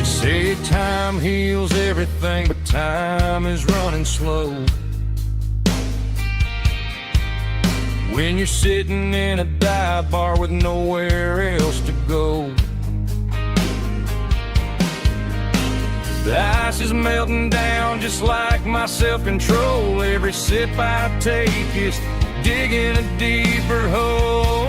Say time heals everything, but time is running slow. When you're sitting in a dive bar with nowhere else to go, the ice is melting down just like my self-control. Every sip I take is digging a deeper hole.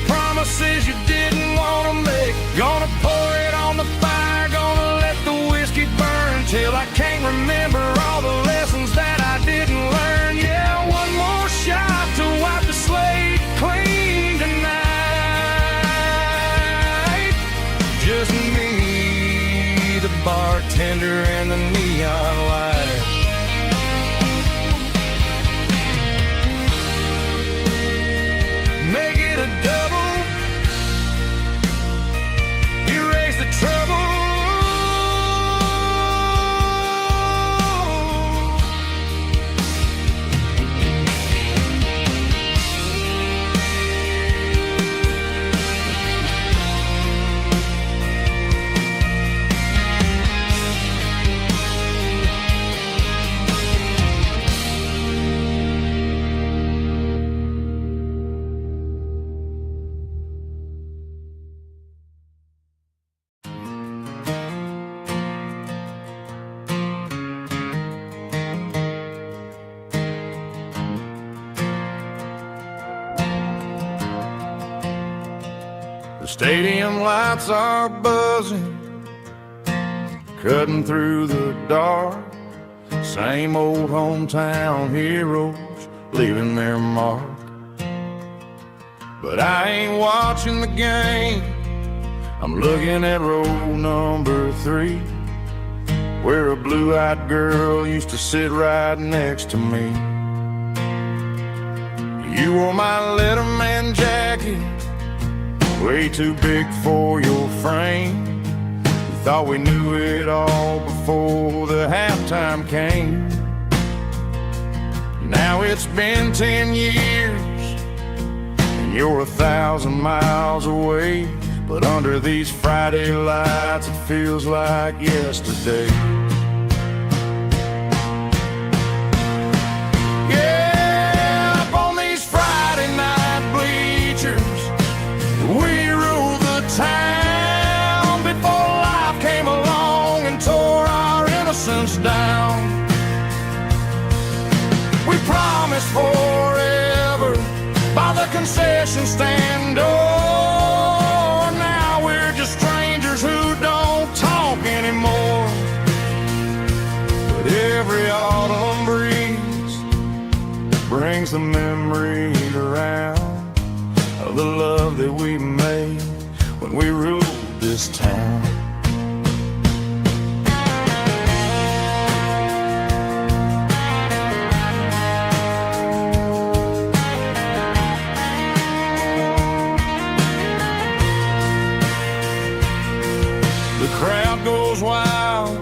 Promises you didn't want to make. Gonna pour it on the fire, gonna let the whiskey burn till I can't remember all the lessons that I didn't learn. Yeah, one more shot to wipe the slate clean tonight. Just me, the bartender and the neon light. Make it a double. Trouble. The stadium lights are buzzing, cutting through the dark. Same old hometown heroes leaving their mark. But I ain't watching the game, I'm looking at row number 3, where a blue-eyed girl used to sit right next to me. You wore my Letterman jacket, way too big for your frame. We thought we knew it all before the halftime came. Now it's been 10 years and you're 1,000 miles away, but under these Friday lights it feels like yesterday. Yeah, up on these Friday night bleachers, we ruled the town before life came along and tore our innocence down. We promised forever by the concession stand door. Now we're just strangers who don't talk anymore. But every autumn breeze brings the memories around of the love that we made when we ruled this town. The crowd goes wild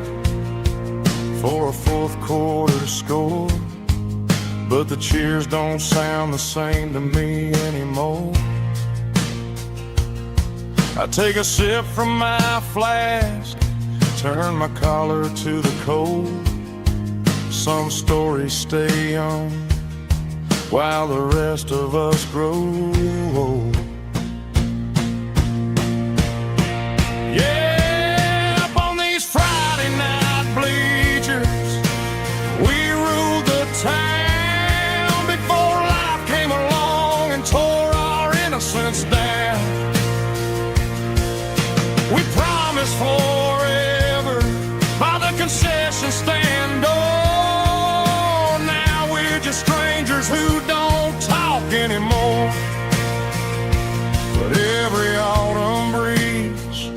for a fourth quarter score, but the cheers don't sound the same to me anymore. I take a sip from my flask, turn my collar to the cold. Some stories stay young while the rest of us grow old. Yeah, up on these Friday night bleachers, we ruled the town before life came along and tore our innocence down. We promised forever by the concession stand door. Now we're just strangers who don't talk anymore. But every autumn breeze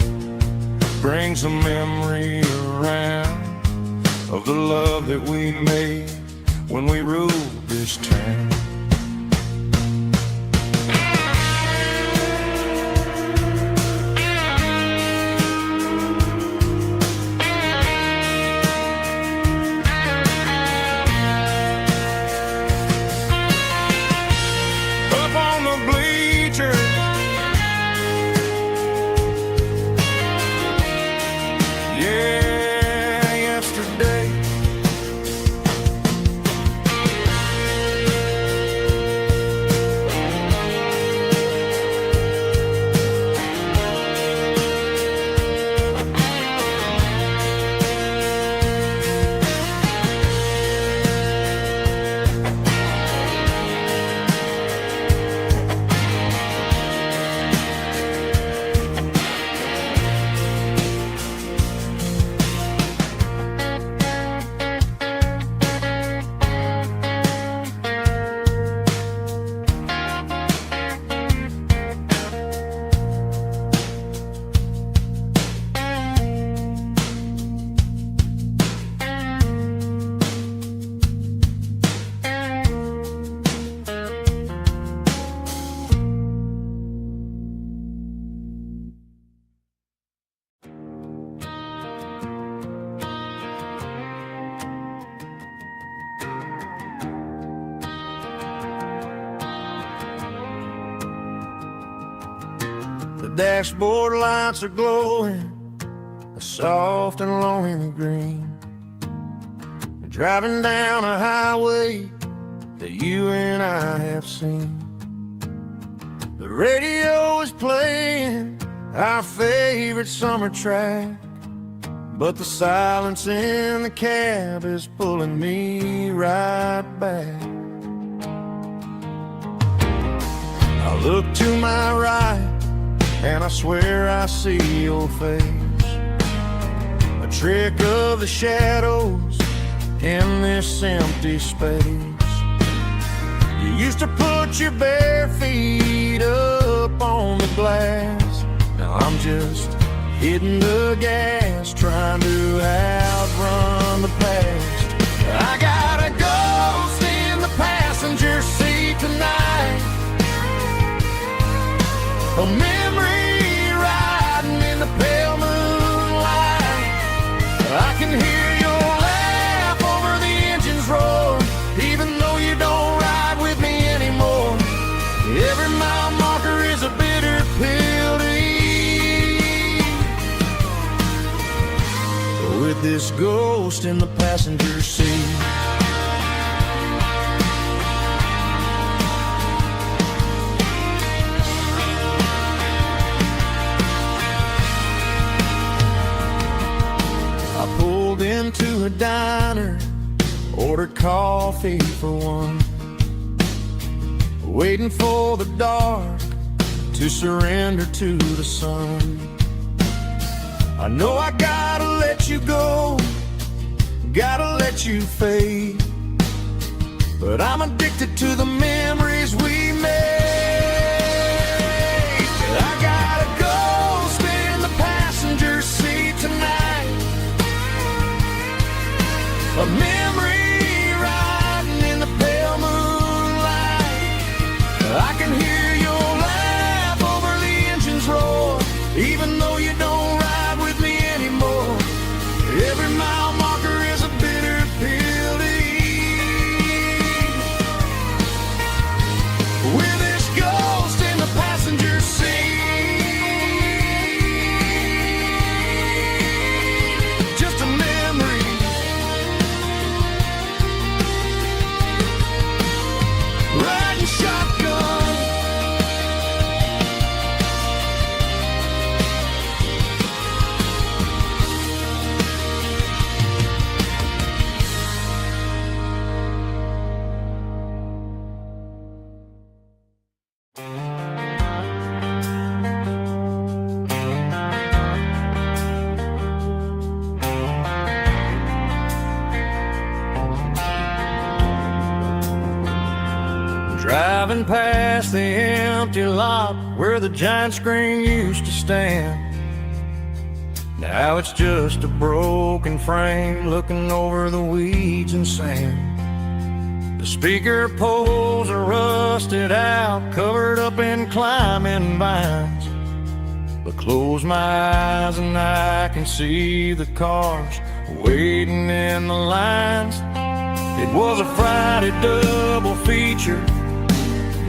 when we ruled this town. Up on the bleachers, yeah, yesterday. The dashboard lights are glowing, a soft and lonely green. Driving down a highway that you and I have seen. The radio is playing our favorite summer track, but the silence in the cab is pulling me right back. I look to my right and I swear I see your face, a trick of the shadows in this empty space. You used to put your bare feet up on the glass. Now I'm just hitting the gas, trying to outrun the past. I got a ghost in the passenger seat tonight, a memory riding in the pale moonlight. I can hear your laugh over the engine's roar, even though you don't ride with me anymore. Every mile marker is a bitter pill to eat, with this ghost in the passenger seat. I pulled into a diner, ordered coffee for one, waiting for the dark to surrender to the sun. I know I gotta let you go, gotta let you fade, but I'm addicted to the memories we made. I got a ghost in the passenger seat tonight, a memory riding in the pale moonlight. I can hear your laugh over the engine's roar, even though you don't ride with me anymore. Every mile marker is a bitter pill to eat, with this ghost in the passenger seat. Just a memory, riding shotgun. Driving past the empty lot where the giant screen used to stand. Now it's just a broken frame looking over the weeds and sand. The speaker poles are rusted out, covered up in climbing vines. But close my eyes and I can see the cars waiting in the lines. It was a Friday double feature,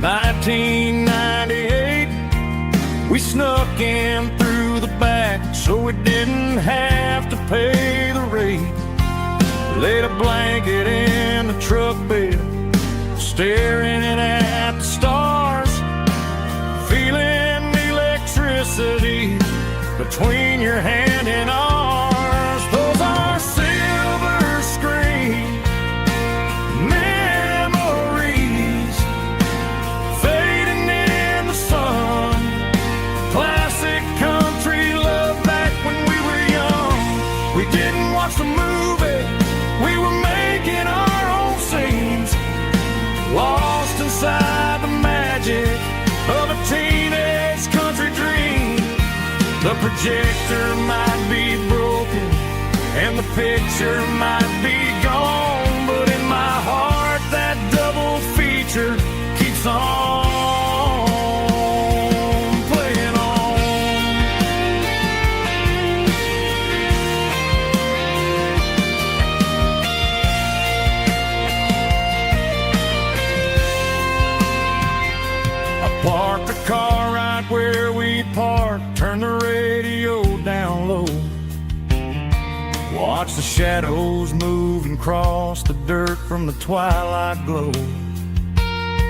1998. We snuck in through the back so we didn't have to pay the rate. Laid a blanket in the truck bed, staring at the stars, feeling the electricity between your hand and ours. Those are silver screen memories fading in the sun. Classic country love back when we were young. We didn't watch the movie, we were making our own scenes, lost inside the magic of a teenage country dream. The projector might be broken and the picture might be gone, but in my heart that double feature keeps on playing on. I parked the car right where we parked, turned the radio down low, watch the shadows move and cross the dirt from the twilight glow.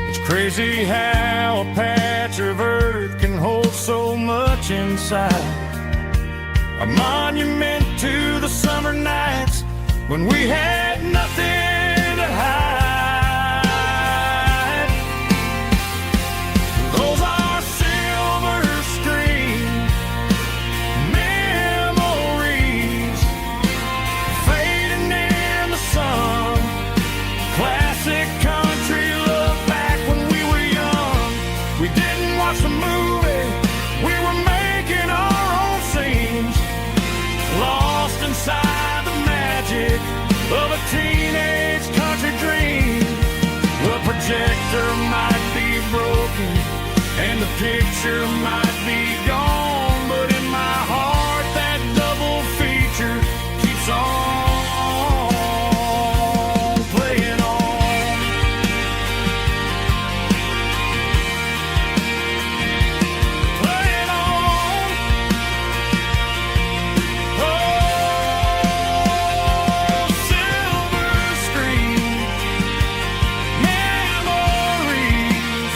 It's crazy how a patch of earth can hold so much inside. A monument to the summer nights when we had nothing to hide. Those are silver screen memories fading in the sun. Classic country love back when we were young. We didn't watch the movie, we were making our own scenes, lost inside the magic of a teenage country dream. The projector might be broken and the picture might be gone, but in my heart that double feature keeps on playing on. Playing on. Oh, silver screen memories.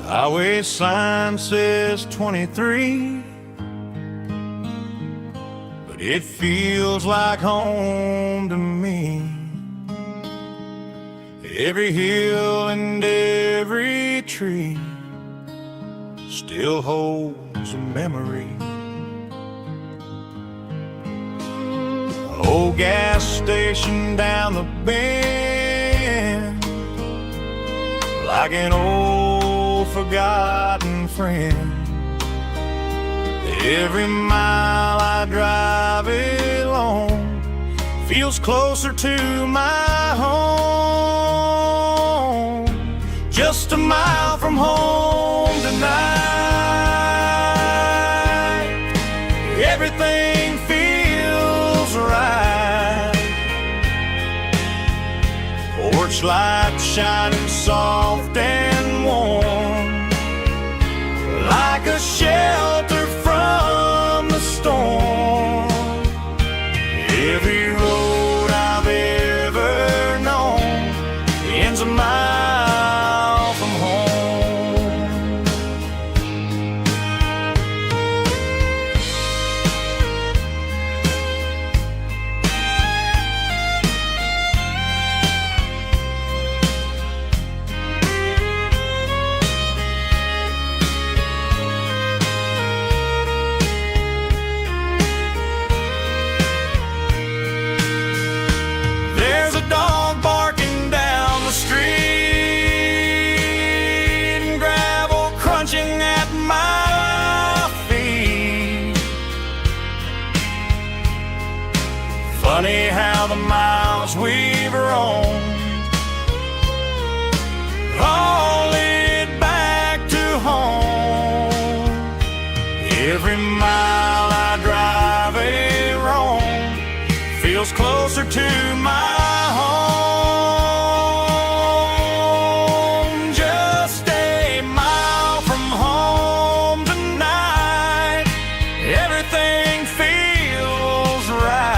Highway sign says 23, but it feels like home to me. Every hill and every tree still holds a memory. Old gas station down the bend, like an old forgotten friend. Every mile I drive it along feels closer to my home. Just a mile from home tonight, everything feels right. Porch light shining soft and warm, like a shelter from the storm. Every road I've ever known ends a mile from home. Funny how the miles we've roamed all lead back to home. Every mile I drive a roam feels closer to my home. Just a mile from home tonight, everything feels right.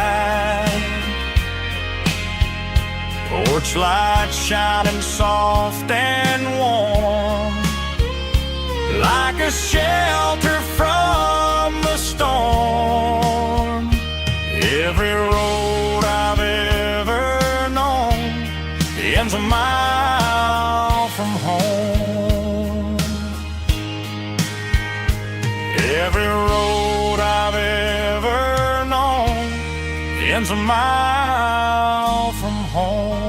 Porch light shining soft and warm, like a shelter from the storm. Every road I've ever known ends a mile from home. Every road I've ever known ends a mile from home.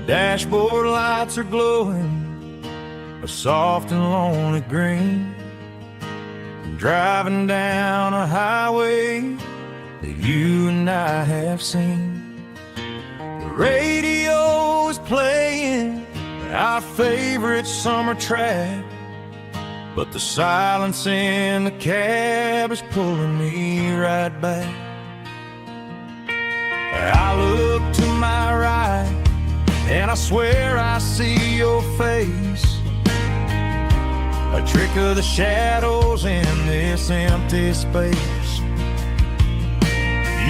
Dashboard lights are glowing a soft and lonely green. I'm driving down a highway that you and I have seen. The radio is playing our favorite summer track, but the silence in the cab is pulling me right back. I look to my right and I swear I see your face, a trick of the shadows in this empty space.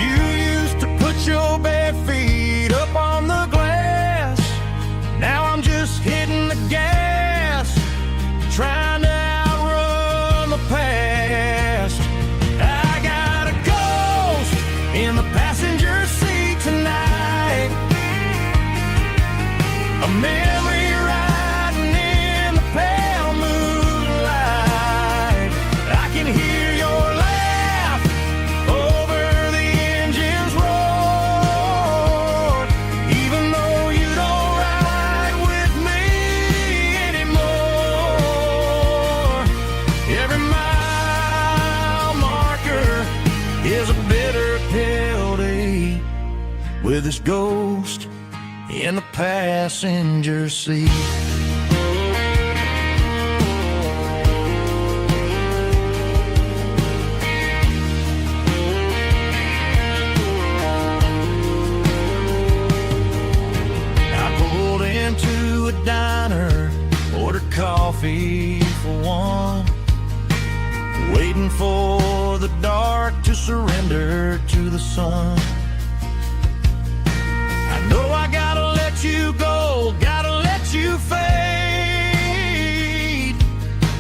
You used to put your bare feet up on the glass. Now I'm just hitting the gas, trying to outrun the past. I got a ghost in the passenger seat tonight, a memory riding in the pale moonlight. I can hear your laugh over the engine's roar, even though you don't ride with me anymore. Every mile marker is a bitter pill to eat, with this ghost in the passenger seat. I pulled into a diner, ordered coffee for one, waiting for the dark to surrender to the sun. I know I gotta let you go, gotta let you fade,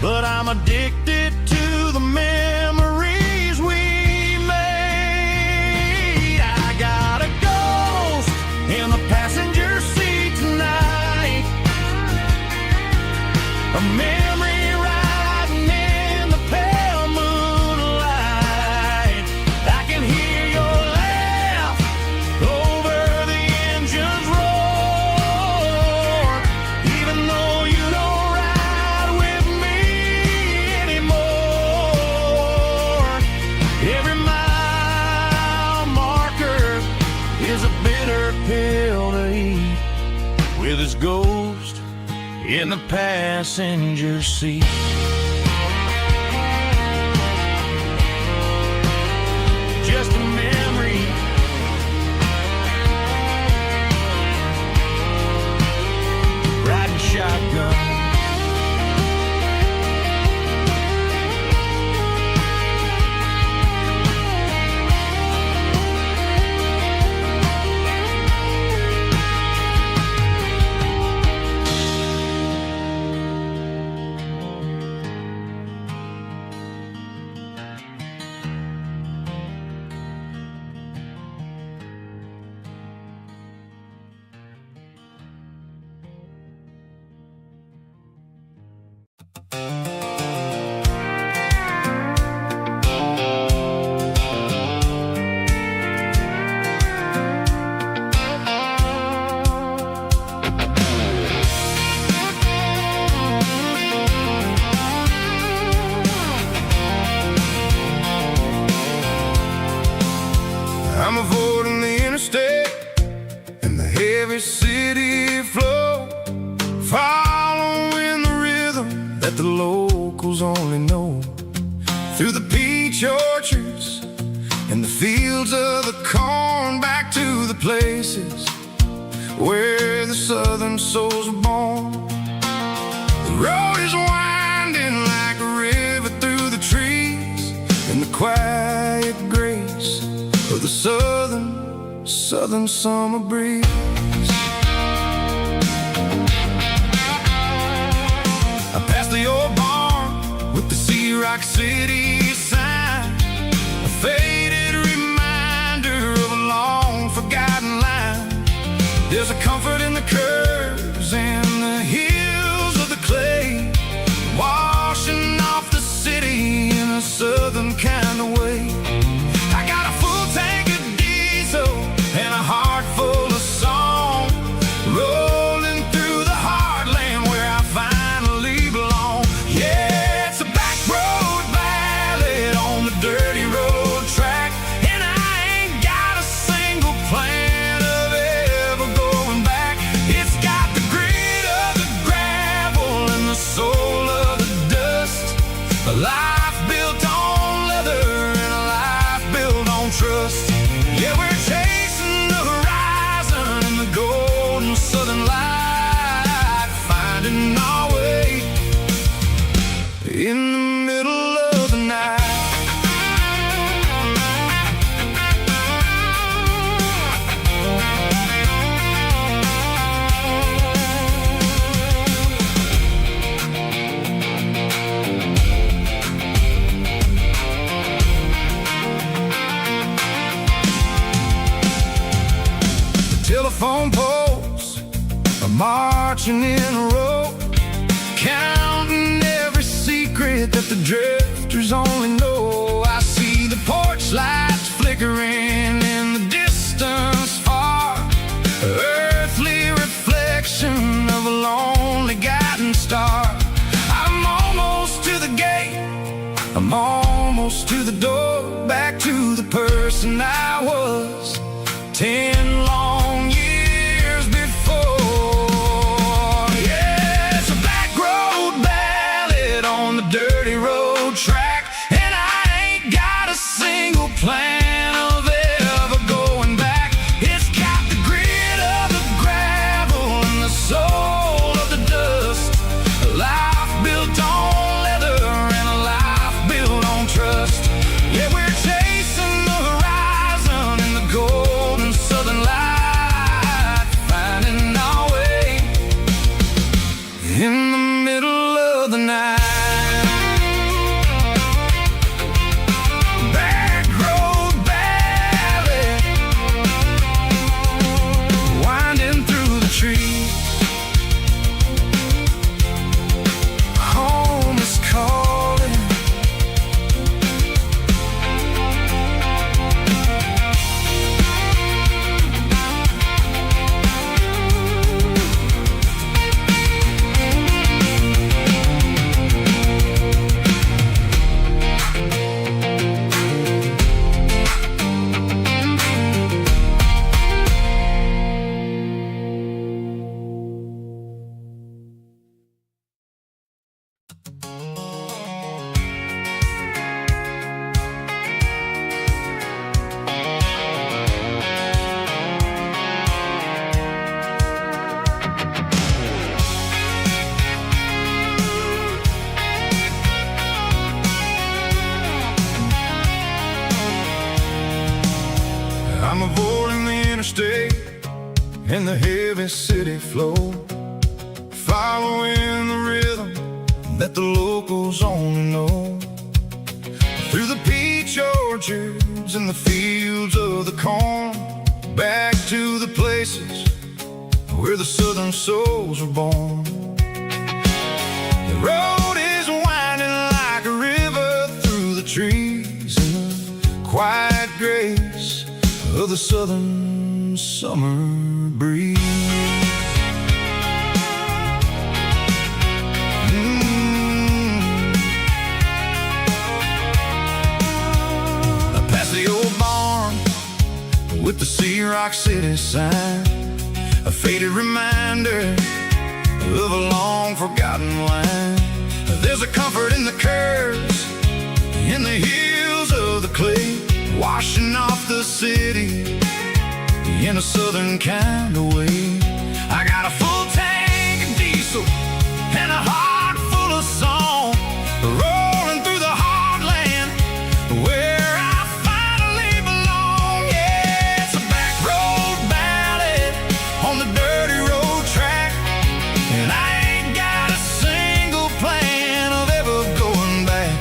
but I'm addicted to the memories we made. I got a ghost in the passenger seat tonight, a memory riding in the pale moonlight. I can hear your laugh over the engine's roar, even though you don't ride with me anymore. Every mile marker is a bitter pill to eat, with his ghost in the passenger seat. Just a memory, riding shotgun. every city flow, following the rhythm that the locals only know. Through the peach orchards and the fields of the corn, back to the places where the southern souls were born. The road is winding like a river through the trees, in the quiet grace of the southern summer breeze. I passed the old barn with the Rock City sign, a faded reminder of a long forgotten line. There's a comfort in the curves and the hills of the clay, washing off the city in a southern kind of way. I got a full tank of diesel and a heart full of song, rolling through the heartland where I finally belong. Yeah, it's a back road ballad on the dirty road track, and I ain't got a single plan of ever going back. It's got the grit of the gravel and the soul of the dust, a life built on leather and a life built on trust. Yeah, we're chasing the horizon in the golden southern light, finding our way in the middle of the night. Telephone poles are marching in a row, counting every secret that the drifters only know. I see the porch lights flickering in the distance far, earthly reflection of a lonely guiding star. I'm almost to the gate, I'm almost to the door, back to the person I was 10 long years before. Yeah, it's a back road ballad on the dirty road track, and I ain't got a single plan of ever going back. It's got the grit of the gravel and the soul of the dust, a life built on leather and a life built on trust. Yeah, we're chasing the horizon in the golden southern light, finding our way in the middle of the night. Back road ballad, winding through the trees. Home is calling. I'm avoiding the interstate and the heavy city flow, following the rhythm that the locals only know. Through the peach orchards and the fields of the corn, back to the places where the southern souls were born. The road is winding like a river through the trees in the quiet grace of the southern summer breeze. I passed the old barn with the Rock City sign, a faded reminder of a long forgotten line. There's a comfort in the curves, in the heels of the clay, washing off the city in a southern kind of way. I got a full tank of diesel and a heart full of song, rolling through the heartland where I finally belong. Yeah, it's a back road ballad on the dirty road track, and I ain't got a single plan of ever going back.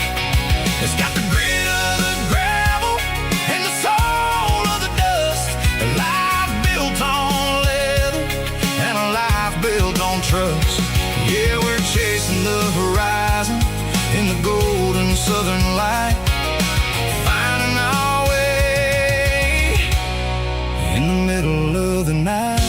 It's got the grit of the gravel and the soul of the dust, a life built on leather and a life built on trust. Yeah, we're chasing the horizon in the golden southern light, finding our way in the middle of the night.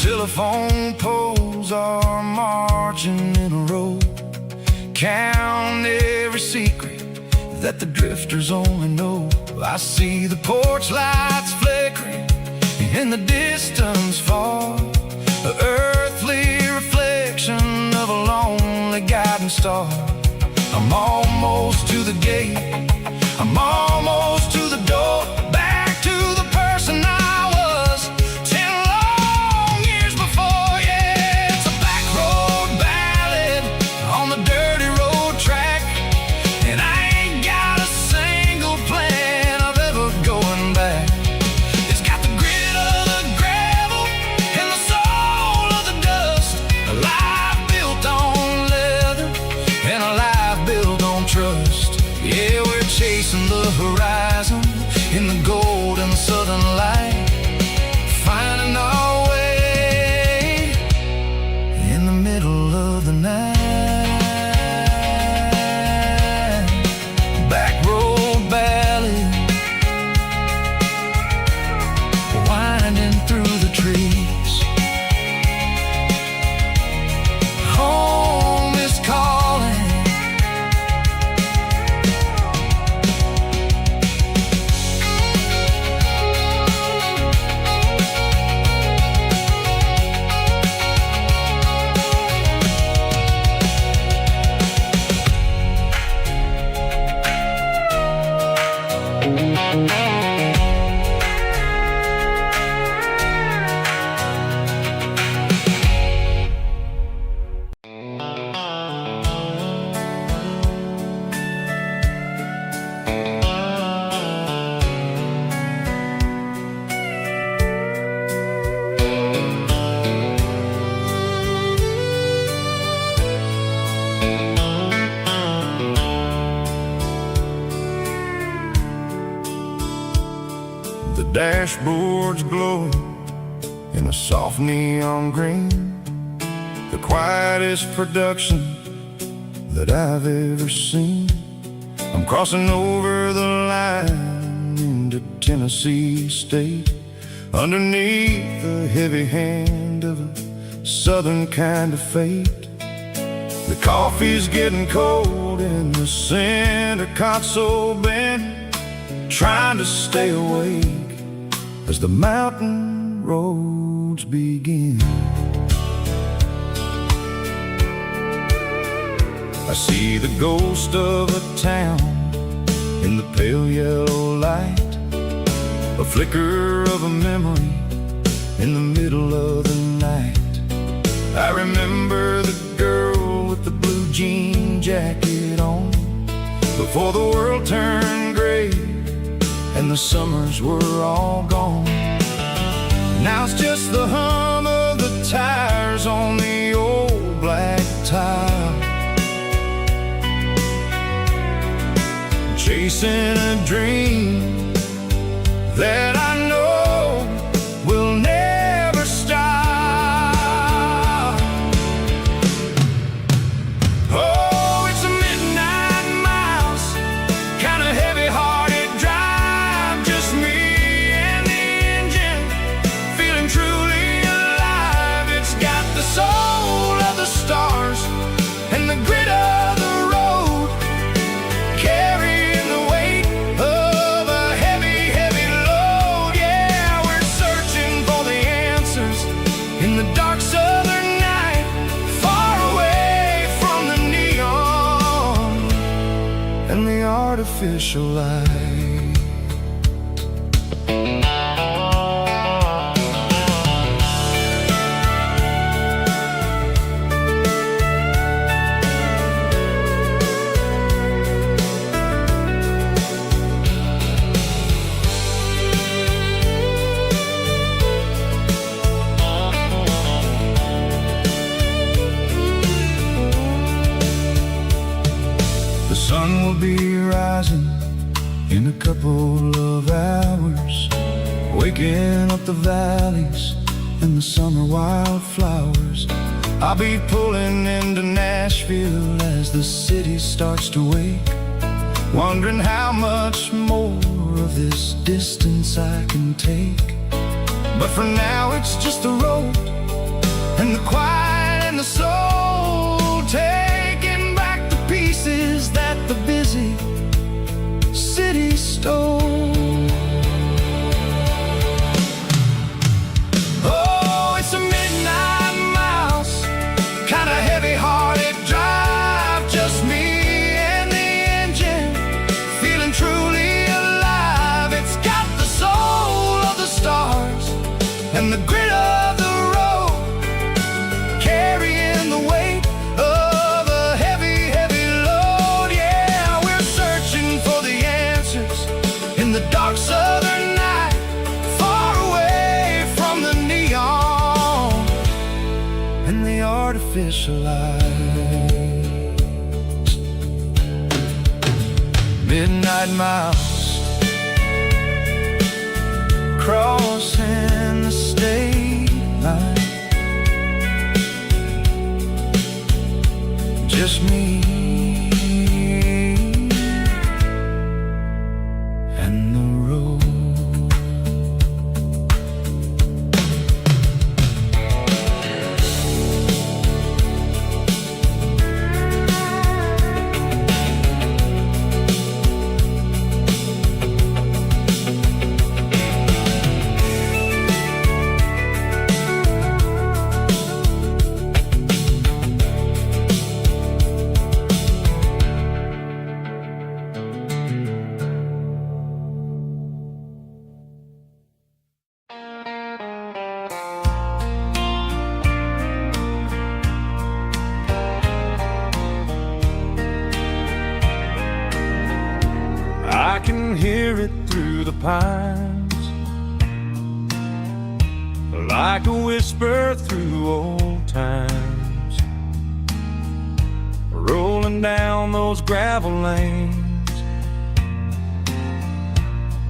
Telephone poles are marching in a row, count every secret that the drifters only know. I see the porch lights flickering in the distance far, the earthly reflection of a lonely guiding star. I'm almost to the gate, I'm almost to the door, back to the person I was 10 long years before. Yeah, it's a back road ballad on the dirty road track, and I ain't got a single plan of ever going back. It's got the grit of the gravel and the soul of the dust, a life built on leather and a life built on trust. Yeah, we're chasing the horizon in the golden southern light, finding our way in the middle of the night. Back road ballad, winding through the trees. Home is calling. The dashboard's glowing in a soft neon green, the quietest production that I've ever seen. I'm crossing over the line into Tennessee State, underneath the heavy hand of a southern kind of fate. The coffee's getting cold in the center console bin, trying to stay awake as the mountain roads begin. I see the ghost of a town in the pale yellow light, a flicker of a memory in the middle of the night. I remember the girl with the blue jean jacket on, before the world turned gray and the summers were all gone. Now it's just the hum of the tires on the old black tile, chasing a dream that I know will never stop. Oh, it's a midnight miles, kind of heavy-hearted drive, artificial light. The sun will be rising in a couple of hours, waking up the valleys and the summer wildflowers. I'll be pulling into Nashville as the city starts to wake, wondering how much more of this distance I can take. But for now it's just the road and the quiet and the soul, taking back the pieces that the busy city stole. Oh, it's a midnight mouse, kinda heavy-hearted drive, just me and the engine, feeling truly alive. It's got the soul of the stars and the grit of the road, carrying the weight of a heavy, heavy load. Yeah, we're searching for the answers in the dark southern night, far away from the neon and the artificial light. Midnight mouse, crossing the state line, just me and the road. I can hear it through the pines, like a whisper through old times, rolling down those gravel lanes,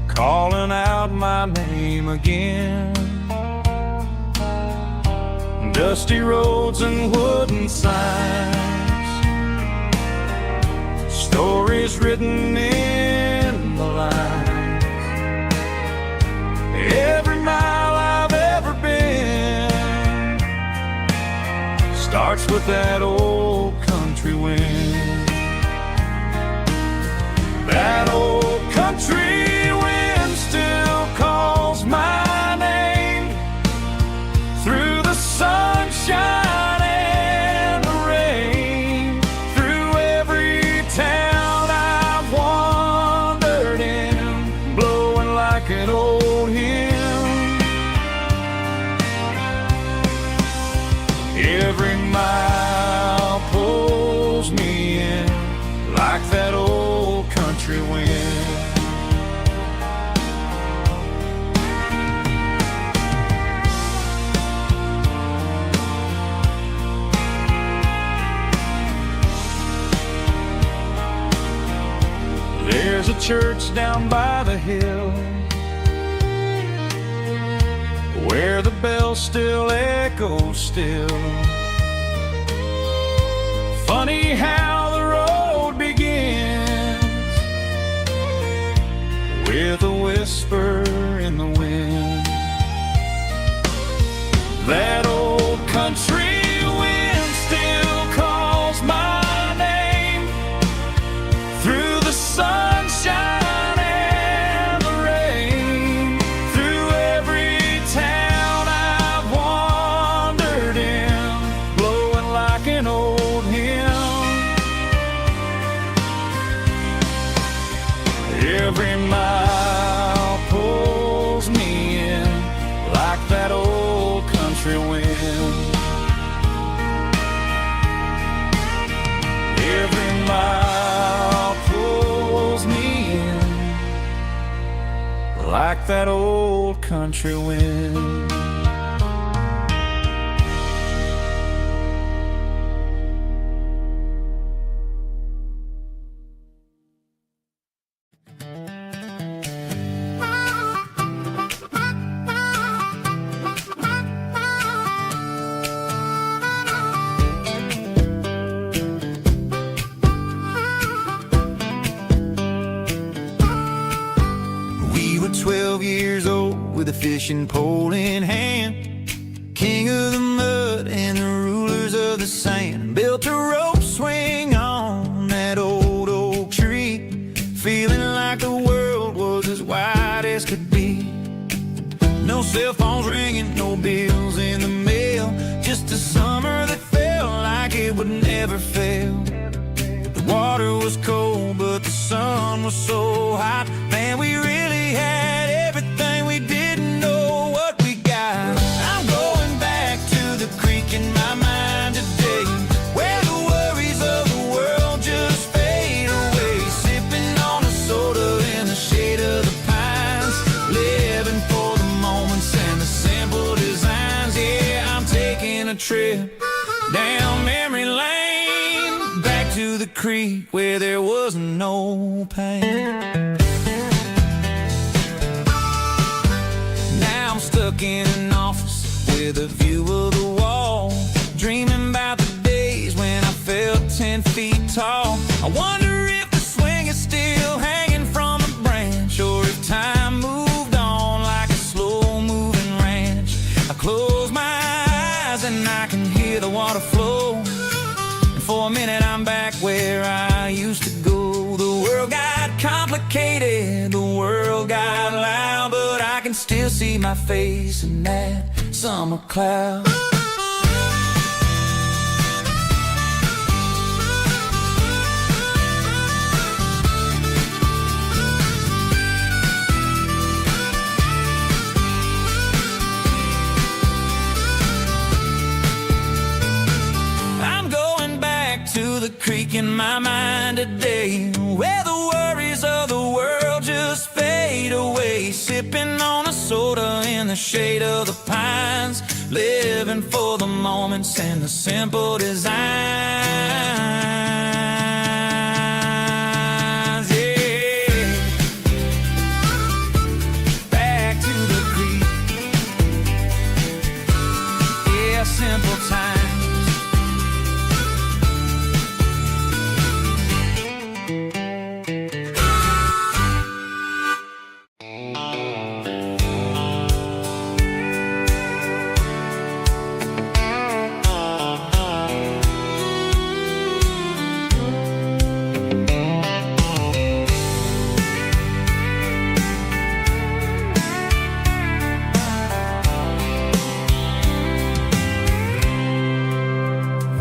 calling out my name again. Dusty roads and wooden signs, stories written in the lines. Every mile I've ever been starts with that old country wind. That old country wind still calls my name through the sunshine and the rain, through every town I've wandered in, blowing like an old hymn. Every mile pulls me in like that old country wind. There's a church down by the hill where the bells still echo still. Funny how the road begins with a whisper in the wind. That old country wind still calls my name through the sunshine and the rain, through every town I've wandered in, blowing like an old hymn. that old country wind. We were 12 years old with a fishing pole in hand, king of the mud and the rulers of the sand. Built a rope swing on that old oak tree, feeling like the world was as wide as could be. No cell phones ringing, no bills in the mail, just a summer that felt like it would never fail. The water was cold, but the sun was so hot. Man, we really had everything, we didn't know what we got. I'm going back to the creek in my mind today, where the worries of the world just fade away. Sipping on a soda in the shade of the pines, living for the moments and the simple designs. Yeah, I'm taking a trip down memory lane, back to the creek where there was no pain. Now I'm stuck in an office with a view of the wall, dreaming about the days when I felt 10 feet tall. I wonder if the swing is still hanging from a branch, or if time moved on like a slow-moving ranch. I close my eyes and I can hear the water flow, and for a minute I'm back where I used to go. The world got complicated, the world got loud, but I can still see my face in that summer cloud. I'm going back to the creek in my mind today, where the worries of the world just fade away. Sipping on a soda in the shade of the pines, living for the moments and the simple designs. Yeah, back to the creek. Yeah, simple times.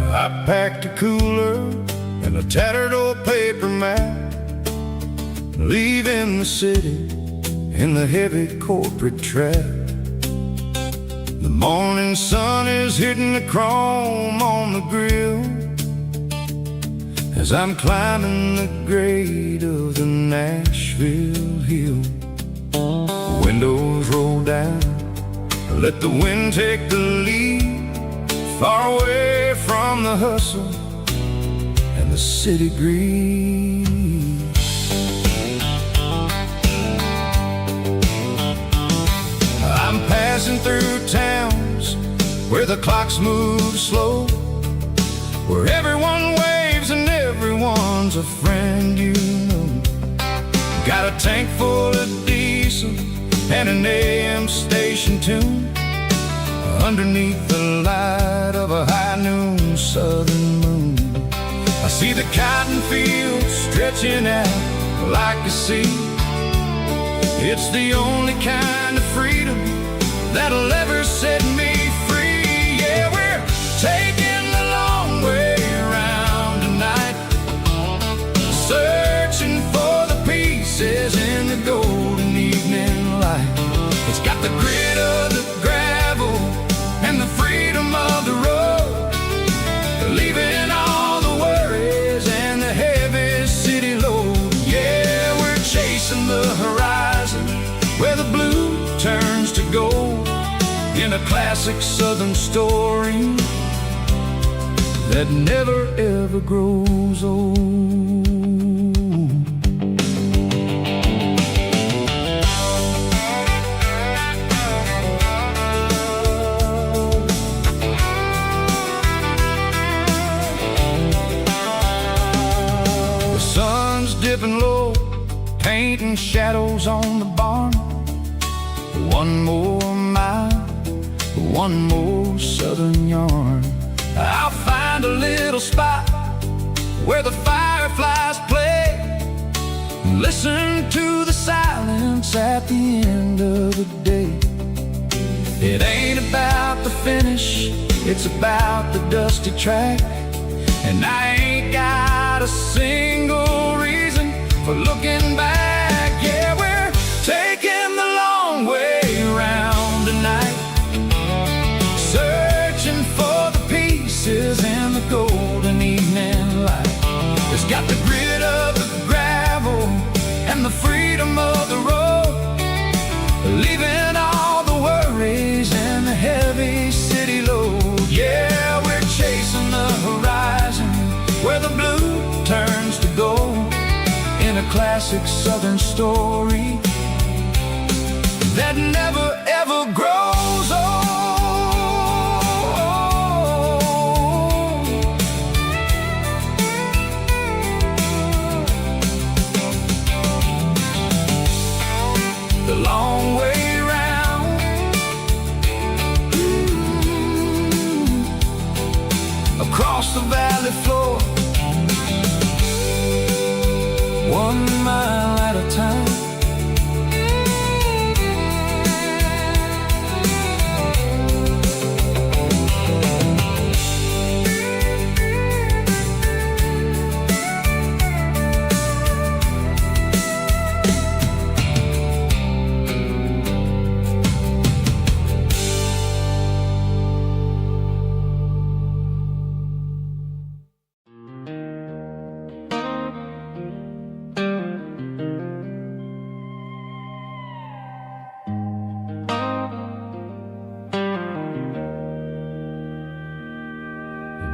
I packed a cooler and a tattered old paper map, leaving the city in the heavy corporate trap. The morning sun is hitting the chrome on the grill as I'm climbing the grade of the Nashville hill. Windows roll down, let the wind take the lead, far away from the hustle and the city breeze. I'm passing through towns where the clocks move slow, where everyone waves and everyone's a friend you know. Got a tank full of diesel and an AM station tune, underneath the light of a high noon southern moon. I see the cotton fields stretching out like a sea. It's the only kind of freedom that'll ever set me free. Yeah, we're taking the long way around tonight, searching for the pieces in the golden evening light. It's got the grit of the gravel and the freedom of the road, leaving all the worries and the heavy city load. Yeah, we're chasing the horizon where the blue classic southern story that never ever grows old. The sun's dipping low, painting shadows on the barn. One more mile, one more southern yarn. I'll find a little spot where the fireflies play, and listen to the silence at the end of the day. It ain't about the finish, it's about the dusty track. And I ain't got a single reason for looking back. Yeah, we're taking the long way around tonight, searching for the pieces in the golden evening light. It's got the grit of the gravel and the freedom of the road, leaving all the worries and the heavy city load. Yeah, we're chasing the horizon where the blue turns to gold, in a classic southern story that never ever grows old. The long way round, across the valley floor, 1 mile at a time.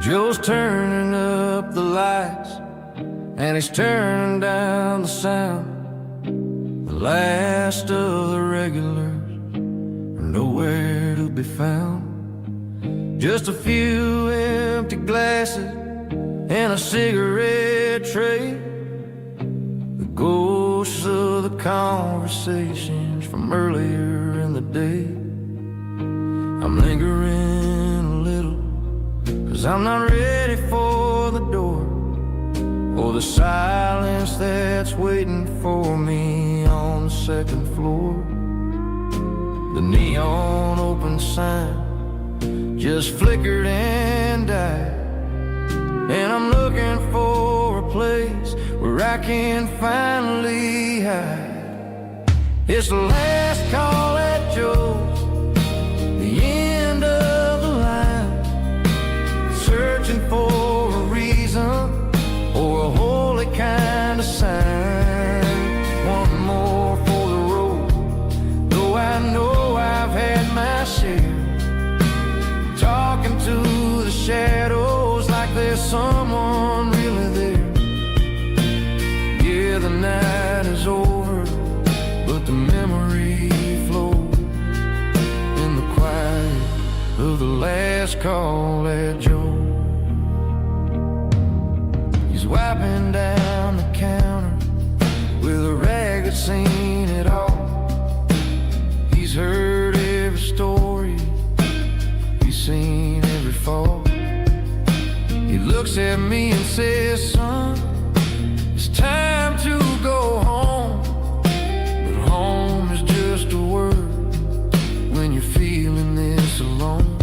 Joe's turning up the lights, and he's turning down the sound. The last of the regulars are nowhere to be found. Just a few empty glasses and a cigarette tray, the ghosts of the conversations from earlier in the day. I'm lingering a little, 'cause I'm not ready for the door, or the silence that's waiting for me on the second floor. The neon open sign just flickered and died, and I'm looking for a place where I can finally hide. It's the last call at Joe's, the end of the line, searching for a reason or a holy kind of sign. One more for the road, though I know I've had my share, talking to the shadows like there's someone really there. Yeah, the night is over, but the memory flows in the quiet of the last call at Joe. He's wiping down the counter with a rag that's seen it all. He's heard every story, he's seen every fall. He looks at me and says, son, it's time to go home. But home is just a word when you're feeling this alone.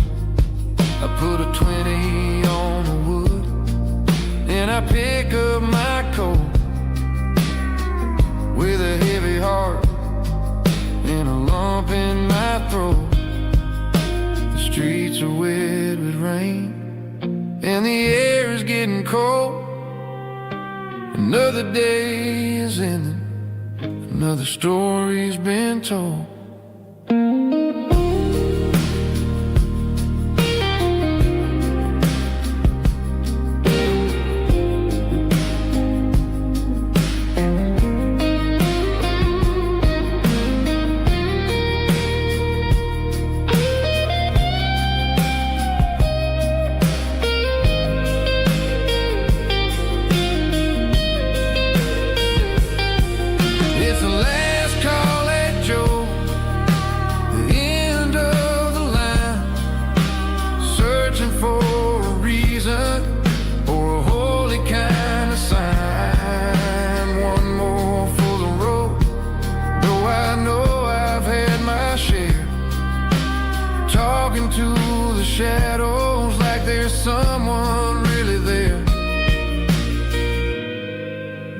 I put a 20 on the wood, and I pick up my coat with a heavy heart and a lump in my throat. The streets are wet with rain, and the air is getting cold. Another day is ending, another story's been told.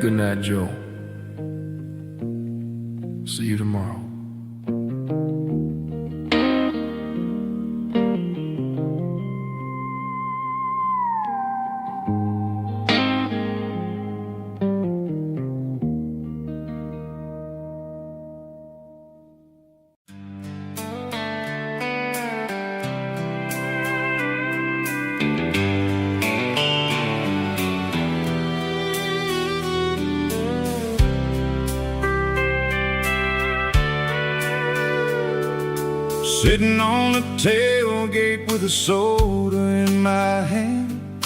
Good night, Joe. See you tomorrow. Sitting on the tailgate with a soda in my hand,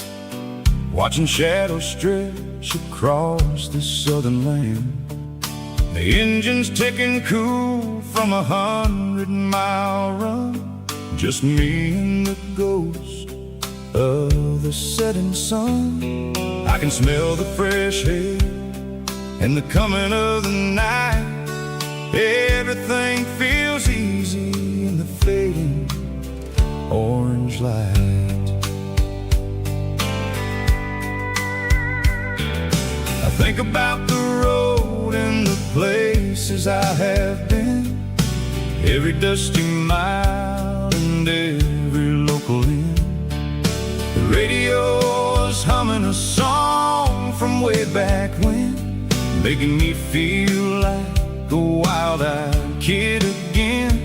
watching shadows stretch across this southern land. The engine's ticking cool from 100-mile run, just me and the ghost of the setting sun. I can smell the fresh air and the coming of the night. Everything feels easy in the fading orange light. I think about the road and the places I have been, every dusty mile and every local inn. The radio is humming a song from way back when, making me feel like a wild-eyed kid again.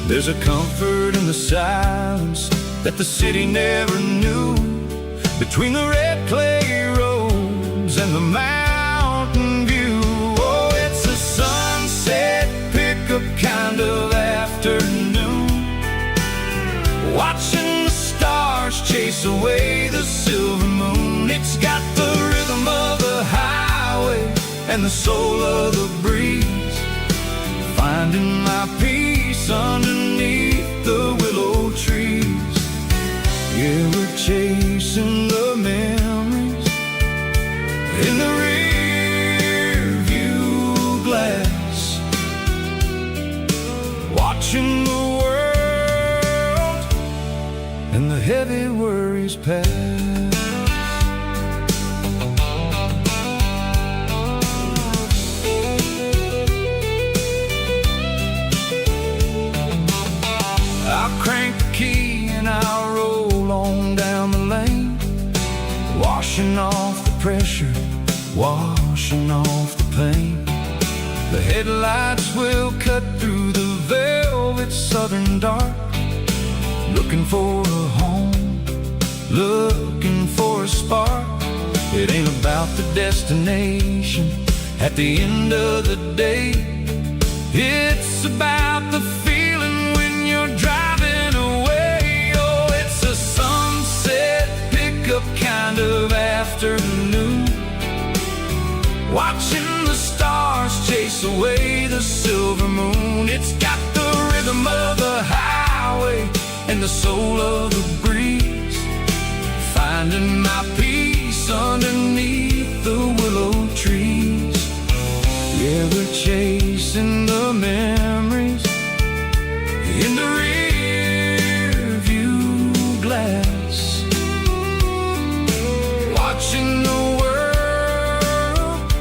There's a comfort in the silence that the city never knew, between the red clay roads and the mountain view. Oh, it's a sunset pickup kind of afternoon, watching the stars chase away the silver moon. It's got the rhythm of the highway and the soul of the breeze, finding my peace underneath the willow trees. Yeah, we're chasing the memories in the rear view glass, watching the world and the heavy worries pass. I'll crank the key and I'll roll on down the lane, washing off the pressure, washing off the pain. The headlights will cut through the velvet southern dark, looking for a home, looking for a spark. It ain't about the destination at the end of the day, it's about the feeling when you're driving away. Oh, it's a sunset pickup kind of afternoon, watching the stars chase away the silver moon. It's got the rhythm of the highway and the soul of the breeze, finding my peace underneath the willow trees. Yeah, we're chasing the memories in the rear view glass, watching the world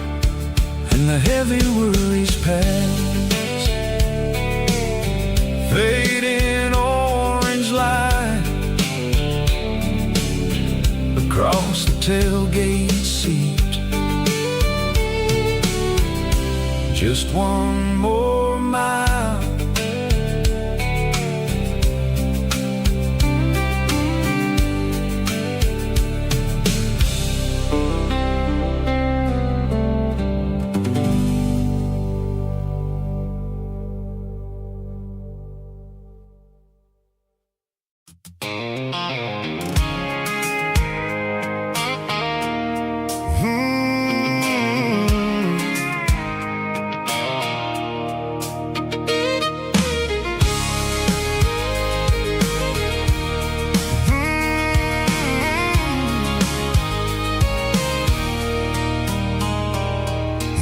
and the heavy worries pass. Fading orange light across the tailgate seat, just one more mile.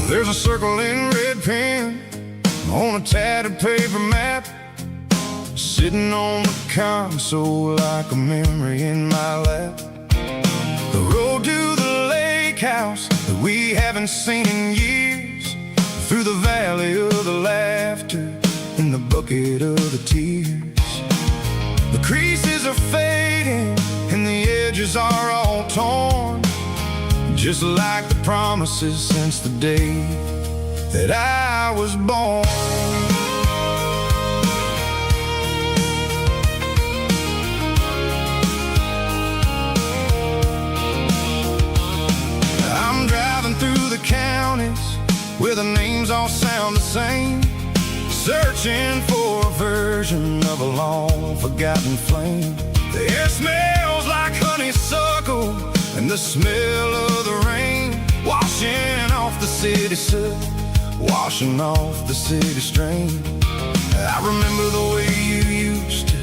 There's a circle in red pen on a tattered paper map, sitting on the console like a memory in my lap. The road to the lake house that we haven't seen in years, through the valley of the laughter and the bucket of the tears. The creases are fading and the edges are all torn, just like the promises since the day that I was born. I'm driving through the counties where the names all sound the same, searching for a version of a long forgotten flame. The air smells like honeysuckle and the smell of the rain, washing off the city soot, washing off the city strain. I remember the way you used to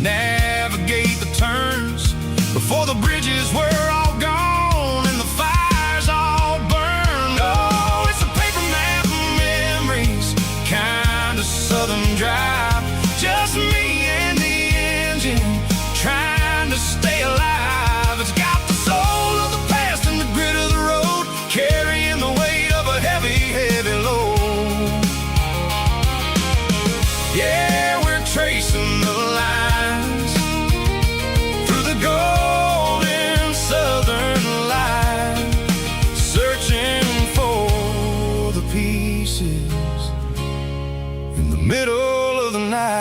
navigate the turns before the bridges were all gone and the fires all burned. Oh, it's a paper map of memories, kind of southern drive, just me and the engine trying to stay alive. It's got the soul of the past and the grit of the road, carrying the weight of a heavy, heavy load. Yeah, we're tracing the lines through the golden southern light, searching for the pieces in the middle of the night.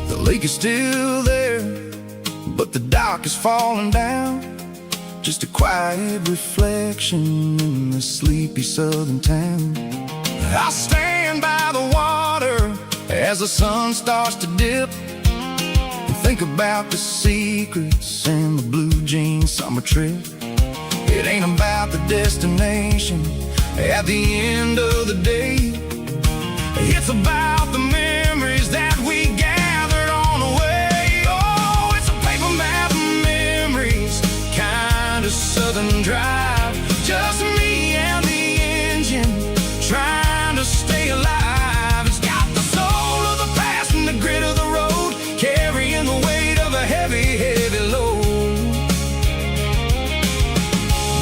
The lake is still there, but the dock is falling down, just a quiet reflection in the sleepy southern town. I'll stand by the water as the sun starts to dip and think about the secrets and the blue jean summer trip. It ain't about the destination at the end of the day, it's about the memories that we gathered on the way. Oh, it's a paper map of memories, kind of southern drive, just me and the engine trying to stay alive. It's got the soul of the past and the grit of the road, carrying the weight of a heavy, heavy load.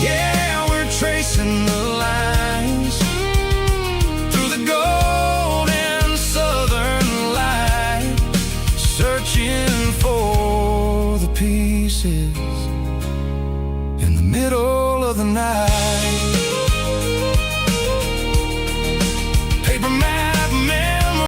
Yeah, we're tracing the lines through the golden southern light, searching for the pieces in the middle of the night.